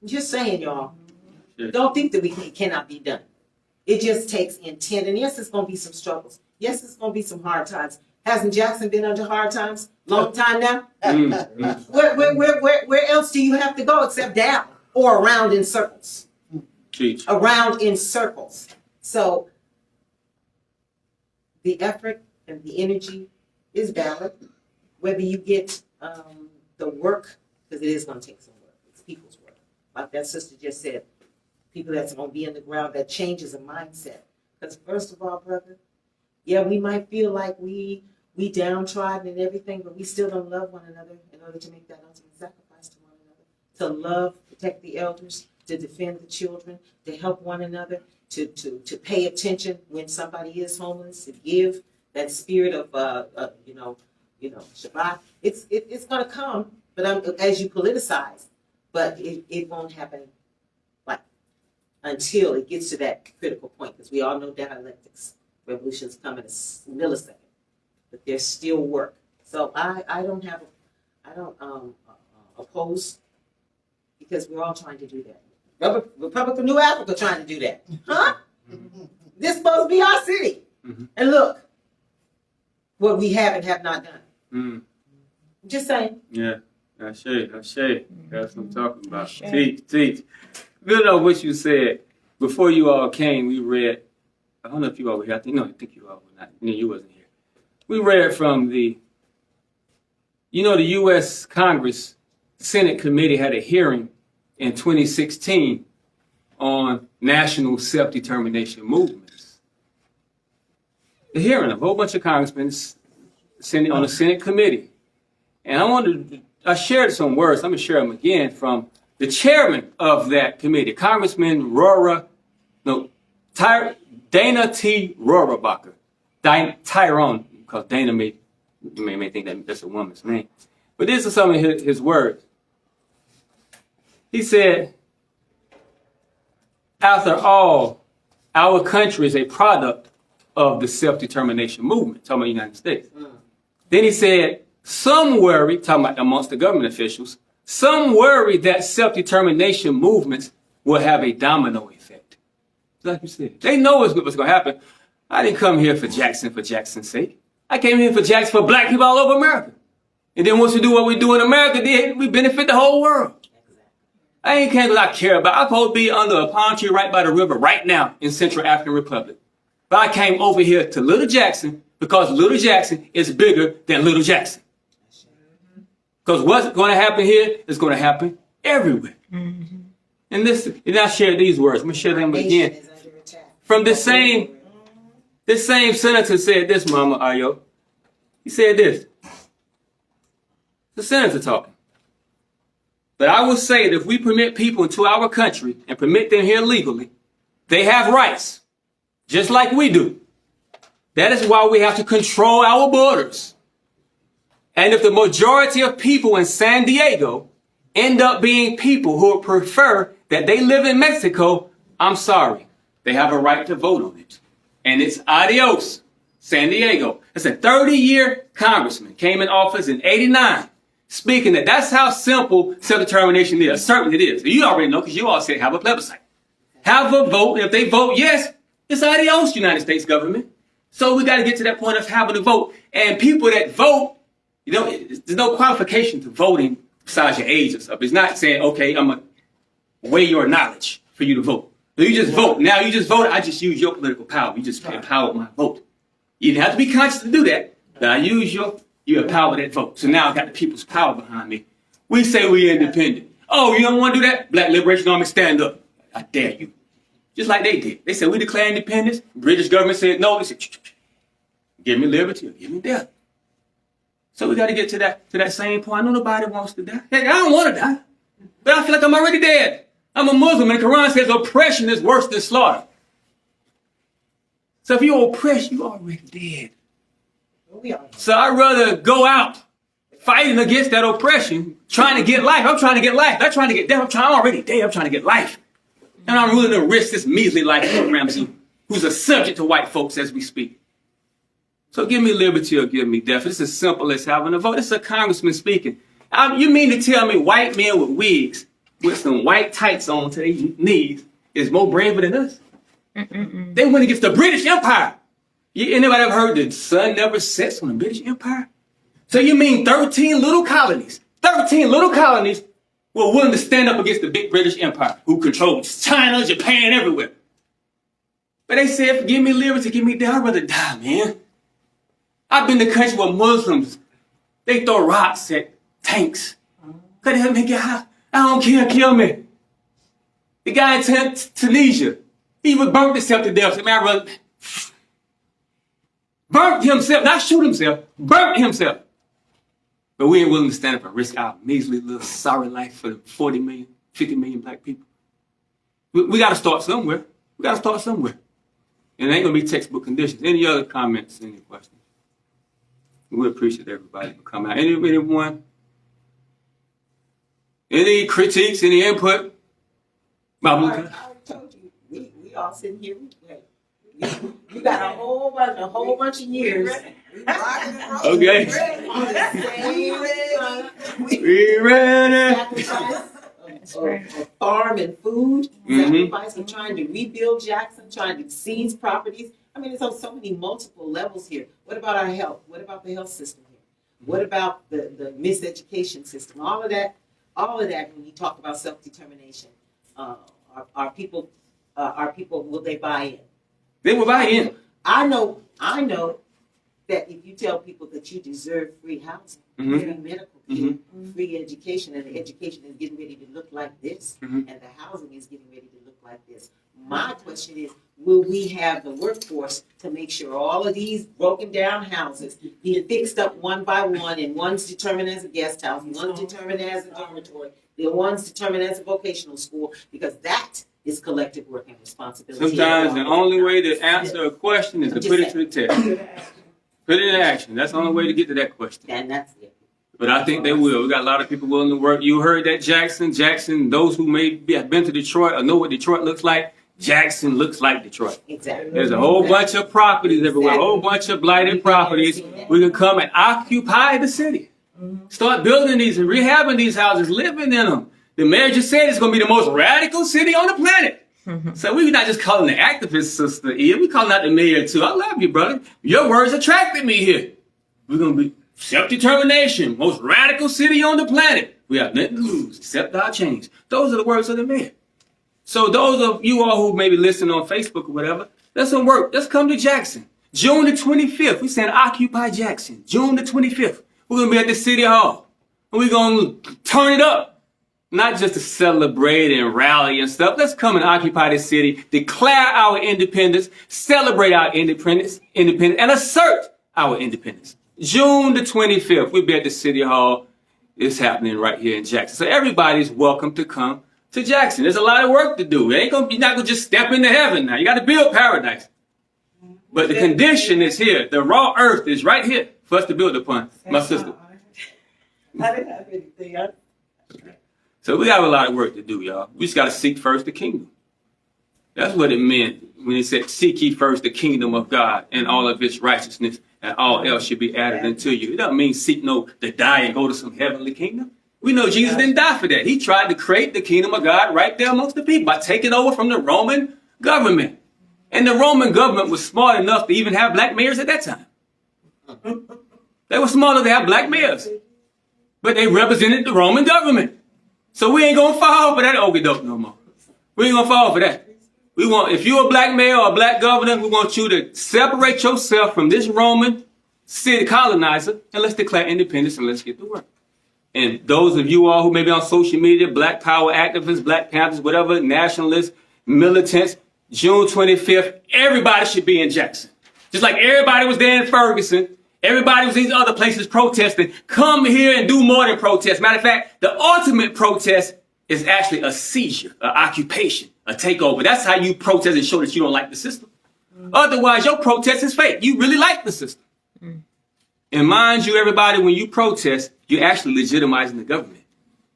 just saying, y'all, don't think that it cannot be done. It just takes intent. And yes, it's going to be some struggles. Yes, it's going to be some hard times. Hasn't Jackson been under hard times? Long time now? Where else do you have to go except down or around in circles? Around in circles. So the effort and the energy is valid. Whether you get the work, because it is going to take some work. It's people's work. Like that sister just said, people that's going to be in the ground, that changes a mindset. Because first of all, brother, yeah, we might feel like we downtrodden and everything, but we still don't love one another in order to make that ultimate sacrifice to one another. To love, protect the elders, to defend the children, to help one another, to pay attention when somebody is homeless, to give that spirit of Shabbat. It's going to come, but as you politicize, but it won't happen until it gets to that critical point, because we all know dialectics. Revolutions come in a millisecond, but there's still work. So I don't oppose, because we're all trying to do that. Republic of New Africa trying to do that. Huh? This supposed to be our city. And look what we have and have not done. Just saying. Yeah. That's it. That's what I'm talking about. Teach. Building on what you said, before you all came, we read, I don't know if you all were here. I think you all were not. No, you wasn't here. We read from the U.S. Congress Senate committee had a hearing in 2016 on national self-determination movements. The hearing of a whole bunch of congressmen on the Senate committee. And I shared some words. I'm going to share them again from the chairman of that committee, Congressman Dana T. Rohrabacher. Tyrone, because Dana may think that that's a woman's name. But this is some of his words. He said, after all, our country is a product of the self-determination movement, talking about the United States. Then he said, some worry, talking about amongst the government officials, some worry that self-determination movements will have a domino effect. Like you said, they know what's going to happen. I didn't come here for Jackson's sake. I came here for Jackson, for black people all over America. And then once we do what we do in America, then we benefit the whole world. I ain't came because I care about. I'm supposed to be under a palm tree right by the river right now in Central African Republic. But I came over here to Little Jackson because Little Jackson is bigger than Little Jackson. Because what's going to happen here is going to happen everywhere. And I shared these words. I'm going to share them again. From this same senator said this, Mama Ayo. He said this. The senator talking. But I will say that if we permit people into our country and permit them here legally, they have rights, just like we do. That is why we have to control our borders. And if the majority of people in San Diego end up being people who prefer that they live in Mexico, I'm sorry. They have a right to vote on it. And it's adios, San Diego. It's a 30-year congressman, came in office in 89, speaking that's how simple self-determination is. Certainly it is. You already know because you all said have a plebiscite. Have a vote. If they vote yes, it's adios, United States government. So we got to get to that point of having a vote. And people that vote, there's no qualification to voting besides your age or stuff. It's not saying, okay, I'm going to weigh your knowledge for you to vote. You just vote. Now you just voted. I just use your political power. You just empowered my vote. You didn't have to be conscious to do that. But I use you empower that vote. So now I got the people's power behind me. We say we're independent. Oh, you don't want to do that? Black Liberation Army, stand up. I dare you. Just like they did. They said we declare independence. British government said no. They said, give me liberty or give me death. So we got to get to that same point. I know nobody wants to die. Hey, I don't want to die. But I feel like I'm already dead. I'm a Muslim and the Quran says oppression is worse than slaughter. So if you're oppressed, you're already dead. So I'd rather go out fighting against that oppression, trying to get life. I'm trying to get life. I'm trying to get death. I'm already dead. I'm trying to get life. And I'm willing to risk this measly life for Ramsey, who's a subject to white folks as we speak. So give me liberty or give me death. It's as simple as having a vote. It's a congressman speaking. You mean to tell me white men with wigs, with some white tights on to their knees, is more braver than us? They went against the British Empire. Anybody ever heard the sun never sets on the British Empire? So you mean 13 little colonies were willing to stand up against the big British Empire who controls China, Japan, everywhere. But they said, give me liberty, give me death. I'd rather die, man. I've been to countries where Muslims, they throw rocks at tanks. Could they make it hot? I don't care, kill me. The guy in Tunisia, he would burn himself to death. Said, man, I'd rather burnt himself, not shoot himself, burnt himself. But we ain't willing to stand up and risk our measly little sorry life for the 40 million, 50 million black people. We got to start somewhere. And it ain't going to be textbook conditions. Any other comments, any questions? We appreciate everybody for coming out. Anyone? Any critiques, any input? I already told you, we all sitting here. We got a whole bunch of years. Okay. We ready. of farm and food sacrifice. We're trying to rebuild Jackson, trying to seize properties. I mean, it's on so many multiple levels here. What about our health? What about the health system here? What about the miseducation system? All of that, when you talk about self-determination, are people, will they buy in? They will buy in. I know that if you tell people that you deserve free housing, free medical care, free education, and the education is getting ready to look like this, and the housing is getting ready to look like this. My question is, will we have the workforce to make sure all of these broken down houses being fixed up one by one, and one's determined as a guest house, one's determined as a dormitory, the one's determined as a vocational school, because that is collective work and responsibility. Sometimes the only way to answer a question is to put it to the test. Put it in action. That's the only way to get to that question. And that's it. But I think they will. We got a lot of people willing to work. You heard that Jackson, those who may have been to Detroit or know what Detroit looks like, Jackson looks like Detroit. Exactly. There's a whole bunch of properties everywhere, a whole bunch of blighted properties. We can come and occupy the city. Start building these and rehabbing these houses, living in them. The mayor just said it's going to be the most radical city on the planet. So we're not just calling the activist sister Ian, we calling out the mayor too. I love you, brother. Your words attracted me here. We're going to be self-determination, most radical city on the planet. We have nothing to lose except our change. Those are the words of the mayor. So those of you all who may be listening on Facebook or whatever, let's work. Let's come to Jackson. June the 25th. We saying occupy Jackson. June the 25th. We're going to be at the city hall. And we're going to turn it up. Not just to celebrate and rally and stuff. Let's come and occupy the city, declare our independence, celebrate our independence, and assert our independence. June the 25th, we'll be at the city hall. It's happening right here in Jackson. So everybody's welcome to come to Jackson. There's a lot of work to do. You're not going to just step into heaven now. You got to build paradise. But the condition is here. The raw earth is right here for us to build upon, my sister. I didn't have anything. So we have a lot of work to do, y'all. We just got to seek first the kingdom. That's what it meant when he said, seek ye first the kingdom of God and all of its righteousness, and all else should be added unto you. It doesn't mean seek to die and go to some heavenly kingdom. We know Jesus didn't die for that. He tried to create the kingdom of God right there amongst the people by taking over from the Roman government. And the Roman government was smart enough to even have black mayors at that time. They were smart enough to have black mayors. But they represented the Roman government. So we ain't gonna fall for that okie doke no more. We ain't gonna fall for that. We want, if you're a black mayor or a black governor, we want you to separate yourself from this Roman city colonizer and let's declare independence and let's get to work. And those of you all who may be on social media, black power activists, black panthers, whatever, nationalists, militants, June 25th, everybody should be in Jackson. Just like everybody was there in Ferguson. Everybody was in these other places protesting. Come here and do more than protest. Matter of fact, the ultimate protest is actually a seizure, an occupation, a takeover. That's how you protest and show that you don't like the system. Otherwise, your protest is fake. You really like the system. And mind you, everybody, when you protest, you're actually legitimizing the government.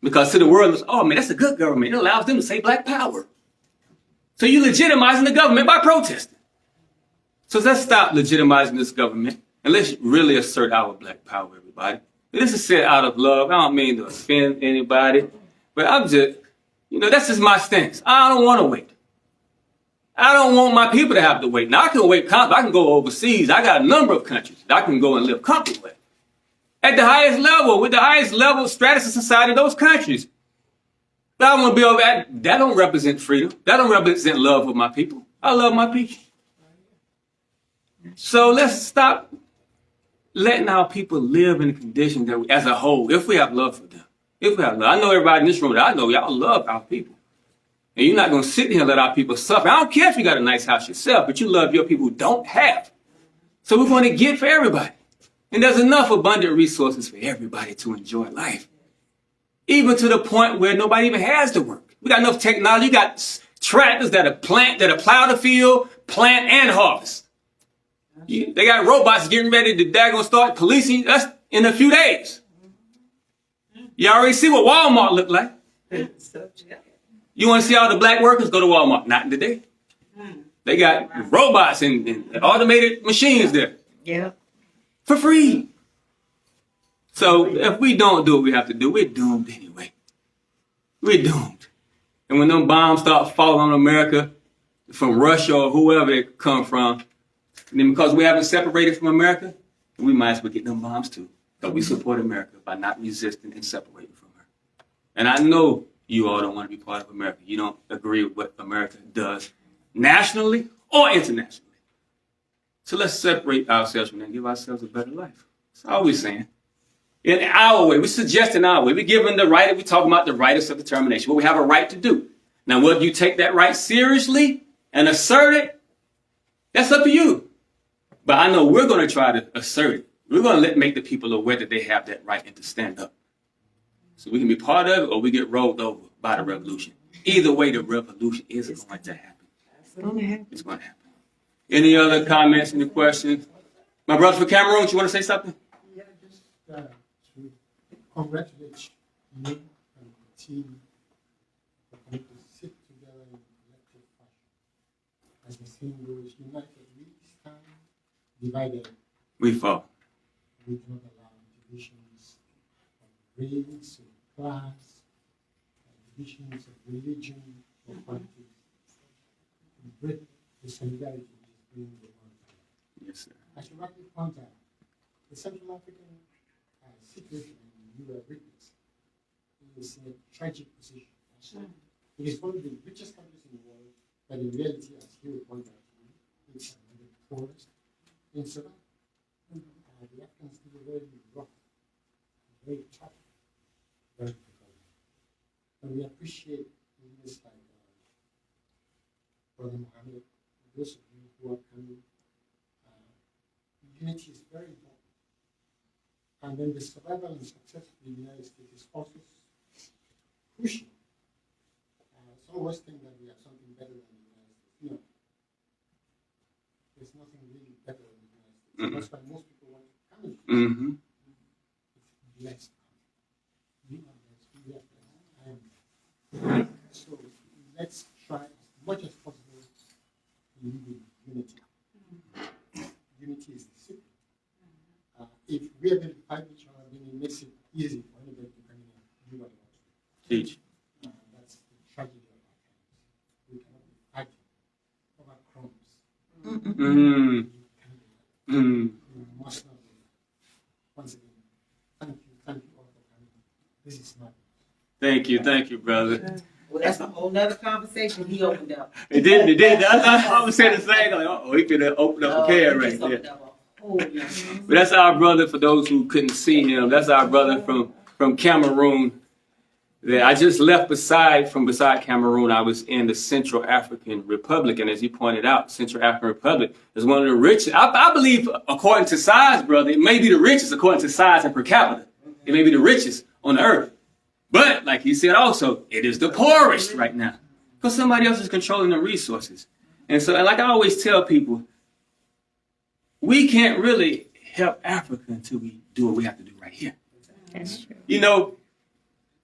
Because to the world, it's, oh man, that's a good government. It allows them to say black power. So you're legitimizing the government by protesting. So let's stop legitimizing this government. And let's really assert our black power, everybody. This is said out of love. I don't mean to offend anybody, but I'm just, that's just my stance. I don't want to wait. I don't want my people to have to wait. Now, I can wait comfortably. I can go overseas. I got a number of countries that I can go and live comfortably. At the highest level, with the highest level status of society in those countries. But I want to be over at, that don't represent freedom. That don't represent love with my people. I love my people. So let's stop letting our people live in the conditions that we, as a whole, if we have love for them. If we have love. I know everybody in this room, I know y'all love our people. And you're not going to sit here and let our people suffer. I don't care if you got a nice house yourself, but you love your people who don't have. So we're going to get for everybody. And there's enough abundant resources for everybody to enjoy life. Even to the point where nobody even has to work. We got enough technology. You got tractors that plow the field, plant and harvest. They got robots getting ready to start policing us in a few days. You already see what Walmart look like. You want to see all the black workers? Go to Walmart. Not today. They got robots and automated machines there. Yeah. For free. So if we don't do what we have to do, we're doomed anyway. We're doomed. And when them bombs start falling on America from Russia or whoever it come from, then because we haven't separated from America, we might as well get them bombs too. But we support America by not resisting and separating from her. And I know you all don't want to be part of America. You don't agree with what America does nationally or internationally. So let's separate ourselves from that and give ourselves a better life. That's all we're saying. In our way, we're suggesting our way. We're giving the right, we're talking about the right of self-determination, what we have a right to do. Now, whether you take that right seriously and assert it, that's up to you. But I know we're going to try to assert it. We're going to make the people aware that they have that right and to stand up. So we can be part of it or we get rolled over by the revolution. Either way, the revolution is going to happen. It's going to happen. Any other comments, any questions? My brother from Cameroon, you want to say something? Yeah, just to congratulate you and the team for coming to sit together in collective fashion. As the saying goes, united we stand, divided We fall. we do not allow divisions of race or class, divisions of religion or politics. We break the solidarity which is bringing the world together. Yes, sir. I should rightly point out the Central African situation you were witness is in a tragic position. It is one of the richest countries in the world, but in reality, as he will point out, it's one of the poorest in Sudan. The Africans live a very rough, very tough, very difficult. And we appreciate leaders like Brother Mohammed, those of you who are coming. Unity is very important. And then the survival and success of the United States is also crucial. Some always think that we have something better than the United States. No. There's nothing really better than the United States. Mm-hmm. That's why most people want to come into it. Mm-hmm. It's blessed. We are blessed. We are blessed. I am blessed. So let's try as much as possible to live in unity. Unity is the secret. If we are going to fight each other, then it makes it easy for anybody to come in and do what they want to do. Teach. That's the tragedy of our times. We cannot be fighting over crumbs. We must not do that. Once again, thank you all for coming. This is not. Thank you, brother. Well, that's a whole nother conversation he opened up. It did. I was saying the same. Like, he could have opened up a can right there. But that's our brother, for those who couldn't see him. That's our brother from Cameroon. That I just left beside Cameroon. I was in the Central African Republic. And as he pointed out, Central African Republic is one of the richest. I believe, according to size, brother, it may be the richest according to size and per capita. It may be the richest on the earth. But like he said also, it is the poorest right now because somebody else is controlling the resources. And so, and like I always tell people, we can't really help Africa until we do what we have to do right here. That's true. You know,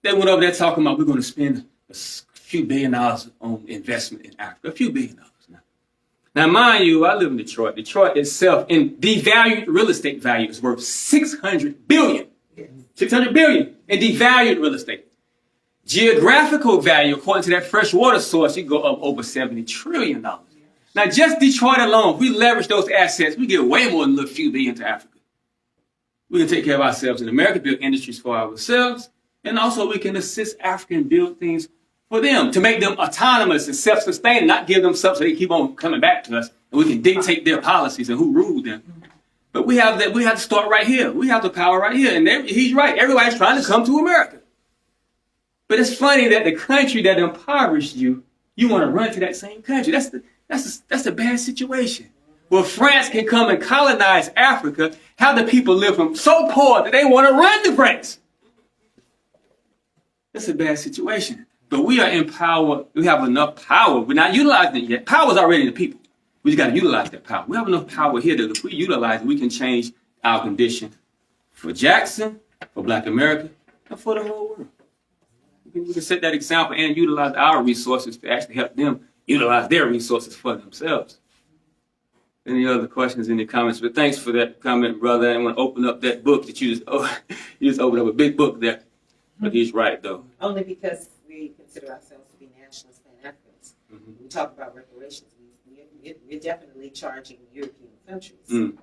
they went over there talking about we're going to spend a few $1 billion on investment in Africa, a few $1 billion now. Now, mind you, I live in Detroit. Detroit itself, in devalued real estate value, is worth $600 billion. $600 billion in devalued real estate. Geographical value, according to that fresh water source, you go up over $70 trillion. Now, just Detroit alone, if we leverage those assets, we get way more than a few billion to Africa. We can take care of ourselves in America, build industries for ourselves, and also we can assist Africa and build things for them to make them autonomous and self-sustaining, not give them stuff so they keep on coming back to us, and we can dictate their policies and who rules them. But we have to start right here. We have the power right here. And he's right. Everybody's trying to come to America. But it's funny that the country that impoverished you, you want to run to that same country. That's a bad situation. Well, France can come and colonize Africa, have the people live from so poor that they want to run to France. That's a bad situation. But we are in power. We have enough power. We're not utilizing it yet. Power is already in the people. We just got to utilize that power. We have enough power here that if we utilize it, we can change our condition for Jackson, for Black America, and for the whole world. We can set that example and utilize our resources to actually help them utilize their resources for themselves. Any other questions in the comments? But thanks for that comment, brother. I want to open up that book that you just opened up a big book there. But he's right, though. Only because we consider ourselves to be nationalists. When we talk about reparations, we're definitely charging European countries, Mm.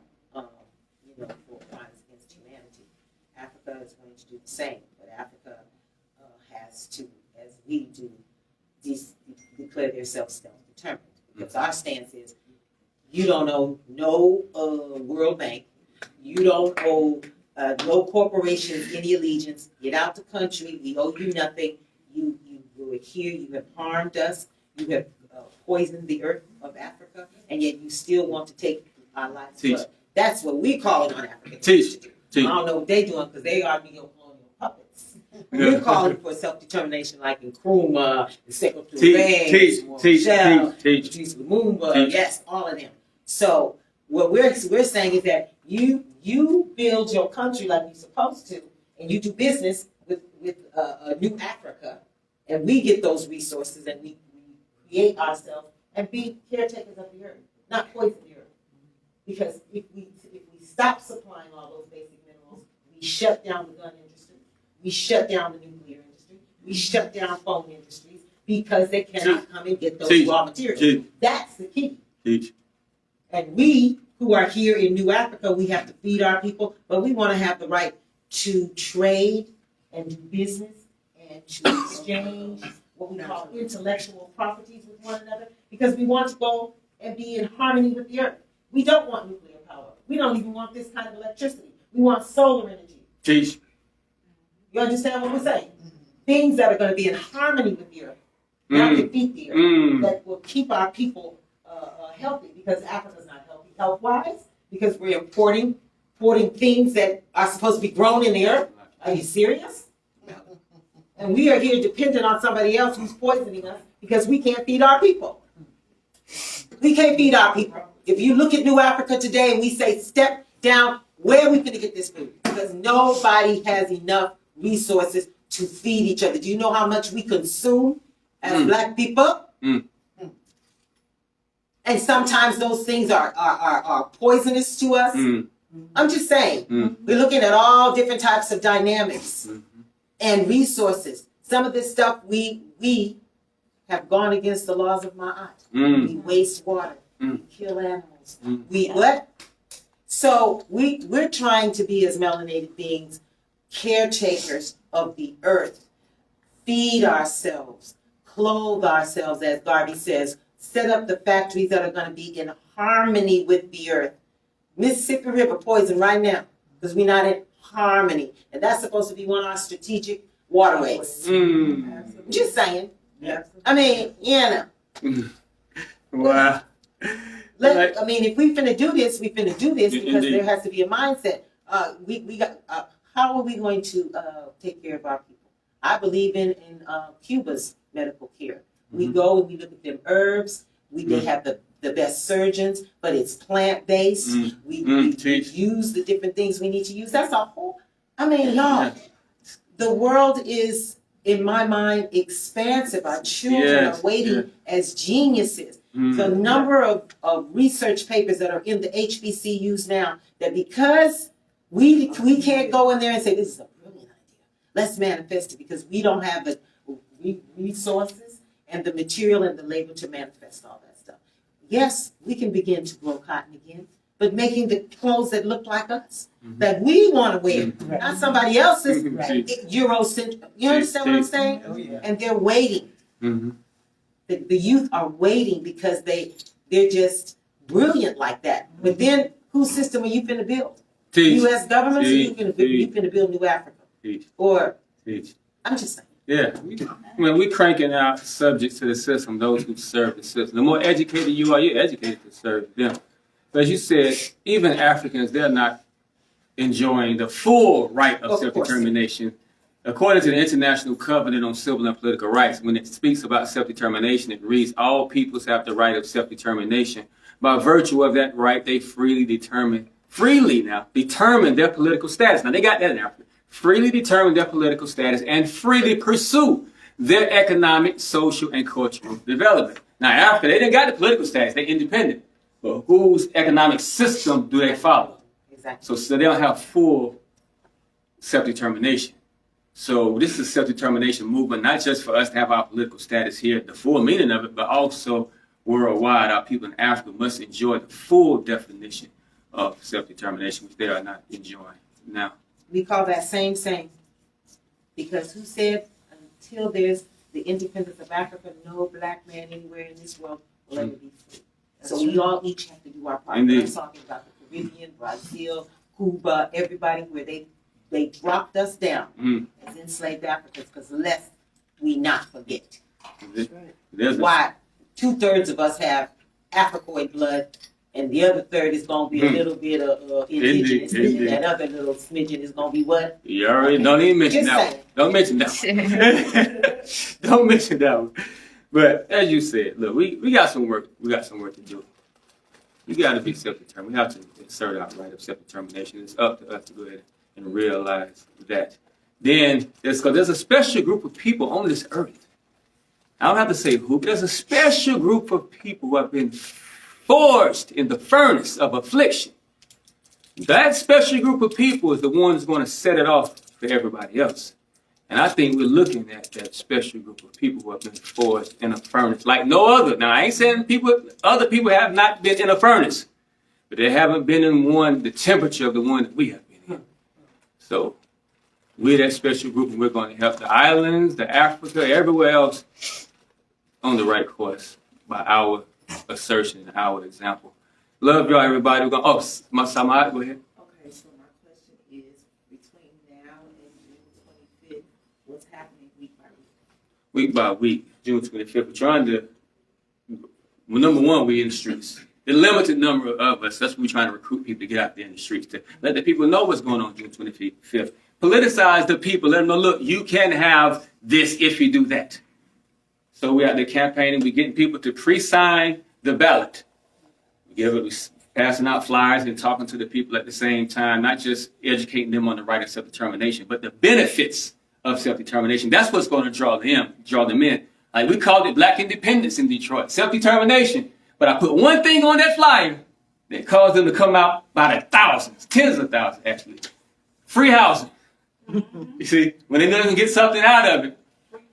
For crimes against humanity. Africa is going to do the same, but Africa has to, as we do, declare themselves self-determined. Because our stance is, you don't owe no World Bank, you don't owe no corporations any allegiance. Get out the country. We owe you nothing. You were here. You have harmed us. You have poisoned the earth of Africa, and yet you still want to take our lives. Teach. That's what we're calling on Africa. Teach. Teach. I don't know what they're doing because they are neo-colonial puppets. We're calling for self-determination, like in Nkrumah, the Sekou Touré, Patrice Lumumba, yes, all of them. So what we're saying is that you build your country like you're supposed to, and you do business with a new Africa, and we get those resources, and we create ourselves and be caretakers of the earth, not poison the earth. Because if we stop supplying all those basic minerals, we shut down the gun industry, we shut down the nuclear industry, we shut down phone industries because they cannot come and get those raw materials. That's the key. And we who are here in New Africa, we have to feed our people, but we want to have the right to trade and do business and to exchange what we call intellectual properties with one another, because we want to go and be in harmony with the earth. We don't want nuclear power. We don't even want this kind of electricity. We want solar energy. Teach. You understand what we're saying? Things that are going to be in harmony with the earth, not defeat the earth, that will keep our people healthy, because Africa's not healthy health-wise, because we're importing things that are supposed to be grown in the earth. Are you serious? And we are here dependent on somebody else who's poisoning us because we can't feed our people. We can't feed our people. If you look at New Africa today and we say step down, where are we going to get this food? Because nobody has enough resources to feed each other. Do you know how much we consume as Black people? And sometimes those things are poisonous to us. I'm just saying, we're looking at all different types of dynamics and resources. Some of this stuff we have gone against the laws of Ma'at. We waste water. We kill animals. We what? So we're trying to be, as melanated beings, caretakers of the earth. Feed ourselves. Clothe ourselves, as Garvey says. Set up the factories that are going to be in harmony with the earth. Mississippi River poison right now because we're not in harmony. And that's supposed to be one of our strategic waterways. Just saying. I mean, Wow. I mean, if we finna do this, we finna do this because there has to be a mindset. We got. How are we going to take care of our people? I believe in Cuba's medical care. We go and we look at them herbs. They have the best surgeons, but it's plant based. We use the different things we need to use. That's a whole. I mean, y'all, the world is, in my mind, expansive. Our children are waiting as geniuses. The number of research papers that are in the HBCUs now, that because we can't go in there and say, this is a brilliant idea, let's manifest it, because we don't have the resources and the material and the labor to manifest all that stuff. Yes, we can begin to grow cotton again, but making the clothes that look like us, that we want to wear, not somebody else's Eurocentric. You understand what I'm saying? Oh, yeah. And they're waiting. The youth are waiting because they're just brilliant like that. But then, whose system are you finna build? U.S. government? Or you finna build New Africa? Or I'm just saying. Yeah, when we cranking out subjects to the system, those who serve the system, the more educated you are, you're educated to serve them. But as you said, even Africans, they're not enjoying the full right of self-determination. According to the International Covenant on Civil and Political Rights, when it speaks about self-determination, it reads, all peoples have the right of self-determination. By virtue of that right, they freely determine their political status. Now, they got that in Africa. Freely determine their political status and freely pursue their economic, social, and cultural development. Now, Africa, they didn't got the political status. They're independent. But whose economic system do they follow? Exactly. So they don't have full self-determination. So this is a self-determination movement, not just for us to have our political status here, the full meaning of it, but also worldwide, our people in Africa must enjoy the full definition of self-determination, which they are not enjoying now. We call that same. Because who said until there's the independence of Africa, no black man anywhere in this world will ever be free. So we all each have to do our part. Indeed. I'm talking about the Caribbean, Brazil, Cuba, everybody where they dropped us down as enslaved Africans, because lest we not forget. Why 2/3 of us have Africoid blood, and the other third is going to be a little bit of indigenous, and that other little smidgen is going to be what? You already don't even mention Just that one. Don't mention that one. Don't mention that one. But as you said, look, we got some work. We got some work to do. We got to be self-determined. We have to assert our right of self-determination. It's up to us to go ahead and realize that. Then there's a special group of people on this earth. I don't have to say who, but there's a special group of people who have been forged in the furnace of affliction. That special group of people is the one who's going to set it off for everybody else. And I think we're looking at that special group of people who have been forged in a furnace like no other. Now, I ain't saying other people have not been in a furnace, but they haven't been in the temperature of the one that we have been in. So we're that special group, and we're going to help the islands, the Africa, everywhere else on the right course by our assertion and our example. Love y'all, everybody. We're going. My Samad, go ahead. Okay, so my question is, between now and June 25th, what's happening week by week? Week by week, June 25th, we're trying to. Well, number one, we're in the streets. The limited number of us. That's what we're trying to recruit people to get out there in the streets to let the people know what's going on June 25th. Politicize the people. Let them know, look, you can have this if you do that. So we're out there campaigning. We're getting people to pre-sign the ballot. We're passing out flyers and talking to the people at the same time, not just educating them on the right of self-determination, but the benefits of self-determination. That's what's going to draw them in. Like we called it Black Independence in Detroit, self-determination. But I put one thing on that flyer that caused them to come out by the thousands, tens of thousands actually. Free housing. You see, when they know they can get something out of it,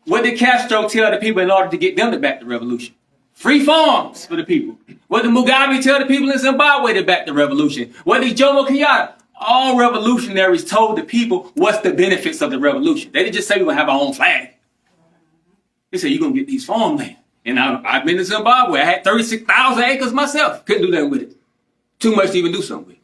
what did Castro tell the people in order to get them to back the revolution? Free farms for the people. What did Mugabe tell the people in Zimbabwe to back the revolution? What did Jomo Kenyatta? All revolutionaries told the people what's the benefits of the revolution. They didn't just say we're going to have our own flag. They said you're going to get these farmland. And I've been to Zimbabwe. I had 36,000 acres myself. Couldn't do nothing with it. Too much to even do something with.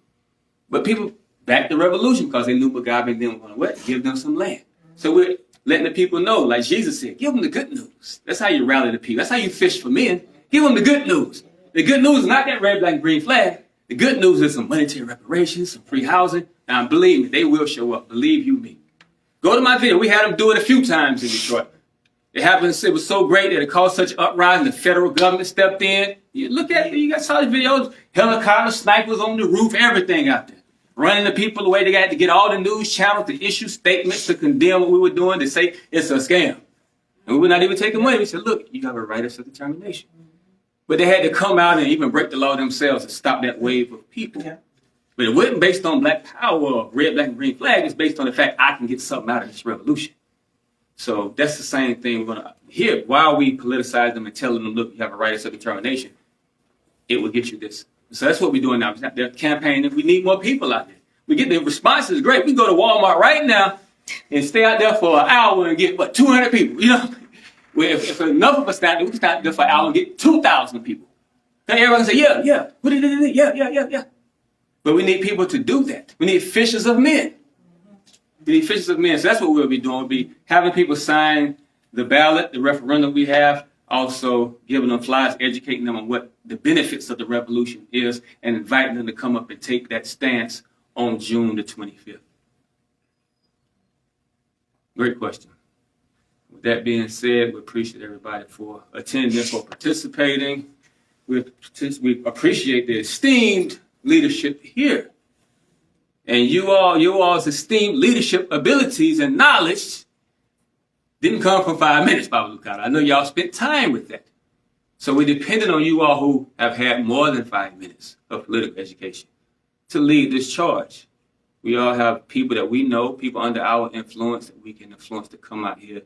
But people backed the revolution because they knew Mugabe and them were going to give them some land. So we're letting the people know, like Jesus said, give them the good news. That's how you rally the people. That's how you fish for men. Give them the good news. The good news is not that red, black, and green flag. The good news is some monetary reparations, some free housing. Now, believe me, they will show up. Believe you me. Go to my video. We had them do it a few times in Detroit. It happened. It was so great that it caused such uprising. The federal government stepped in. You look at it. You got saw the videos. Helicopter snipers on the roof. Everything out there. Running the people away. They got to get all the news channels to issue statements to condemn what we were doing, to say it's a scam. And we were not even taking money. We said, look, you have a right of self-determination. But they had to come out and even break the law themselves to stop that wave of people. Yeah. But it wasn't based on black power or red, black, and green flag. It's based on the fact I can get something out of this revolution. So that's the same thing we're going to hear. While we politicize them and telling them, look, you have a right of self-determination, it will get you this. So that's what we're doing now. They're campaigning. We need more people out there. We get the responses great. We go to Walmart right now and stay out there for an hour and get, 200 people, you know? If enough of us stand there, we can stand there for an hour and get 2,000 people. Then everyone can say, yeah. Yeah. But we need people to do that. We need fishers of men. We need fishers of men. So that's what we'll be doing. We'll be having people sign the ballot, the referendum we have, also giving them flyers, educating them on what the benefits of the revolution is, and inviting them to come up and take that stance on June the 25th. Great question. With that being said, we appreciate everybody for attending, for participating. We appreciate the esteemed leadership here. And you all's esteemed leadership abilities and knowledge didn't come from 5 minutes, Pablo Lucado. I know y'all spent time with that. So we're dependent on you all who have had more than 5 minutes of political education to lead this charge. We all have people that we know, people under our influence that we can influence to come out here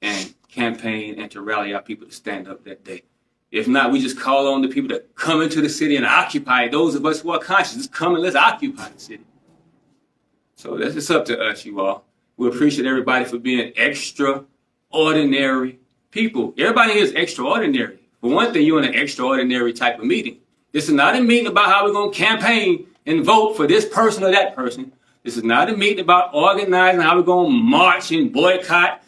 and campaign and to rally our people to stand up that day. If not, we just call on the people that come into the city and occupy. Those of us who are conscious, just come and let's occupy the city. So that's just up to us, you all. We appreciate everybody for being extraordinary people. Everybody here is extraordinary. For one thing, you're in an extraordinary type of meeting. This is not a meeting about how we're going to campaign and vote for this person or that person. This is not a meeting about organizing how we're going to march and boycott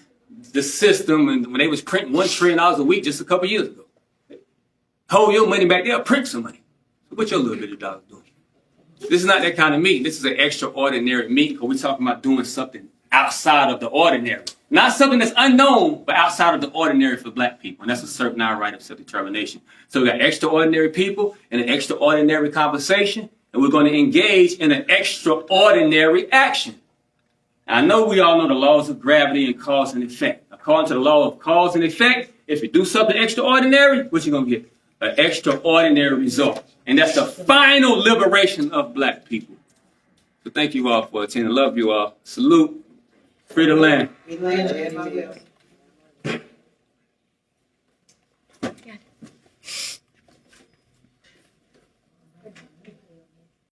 the system. And when they was printing $1 trillion a week just a couple years ago. Hold your money back there, print some money. So what your little bit of dollars doing? This is not that kind of meeting. This is an extraordinary meeting because we're talking about doing something outside of the ordinary. Not something that's unknown, but outside of the ordinary for black people. And that's asserting our right of self-determination. So we got extraordinary people and an extraordinary conversation, and we're going to engage in an extraordinary action. I know we all know the laws of gravity and cause and effect. According to the law of cause and effect, if you do something extraordinary, what you going to get? An extraordinary result. And that's the final liberation of black people. So thank you all for attending. Love you all. Salute. Free the land. We land.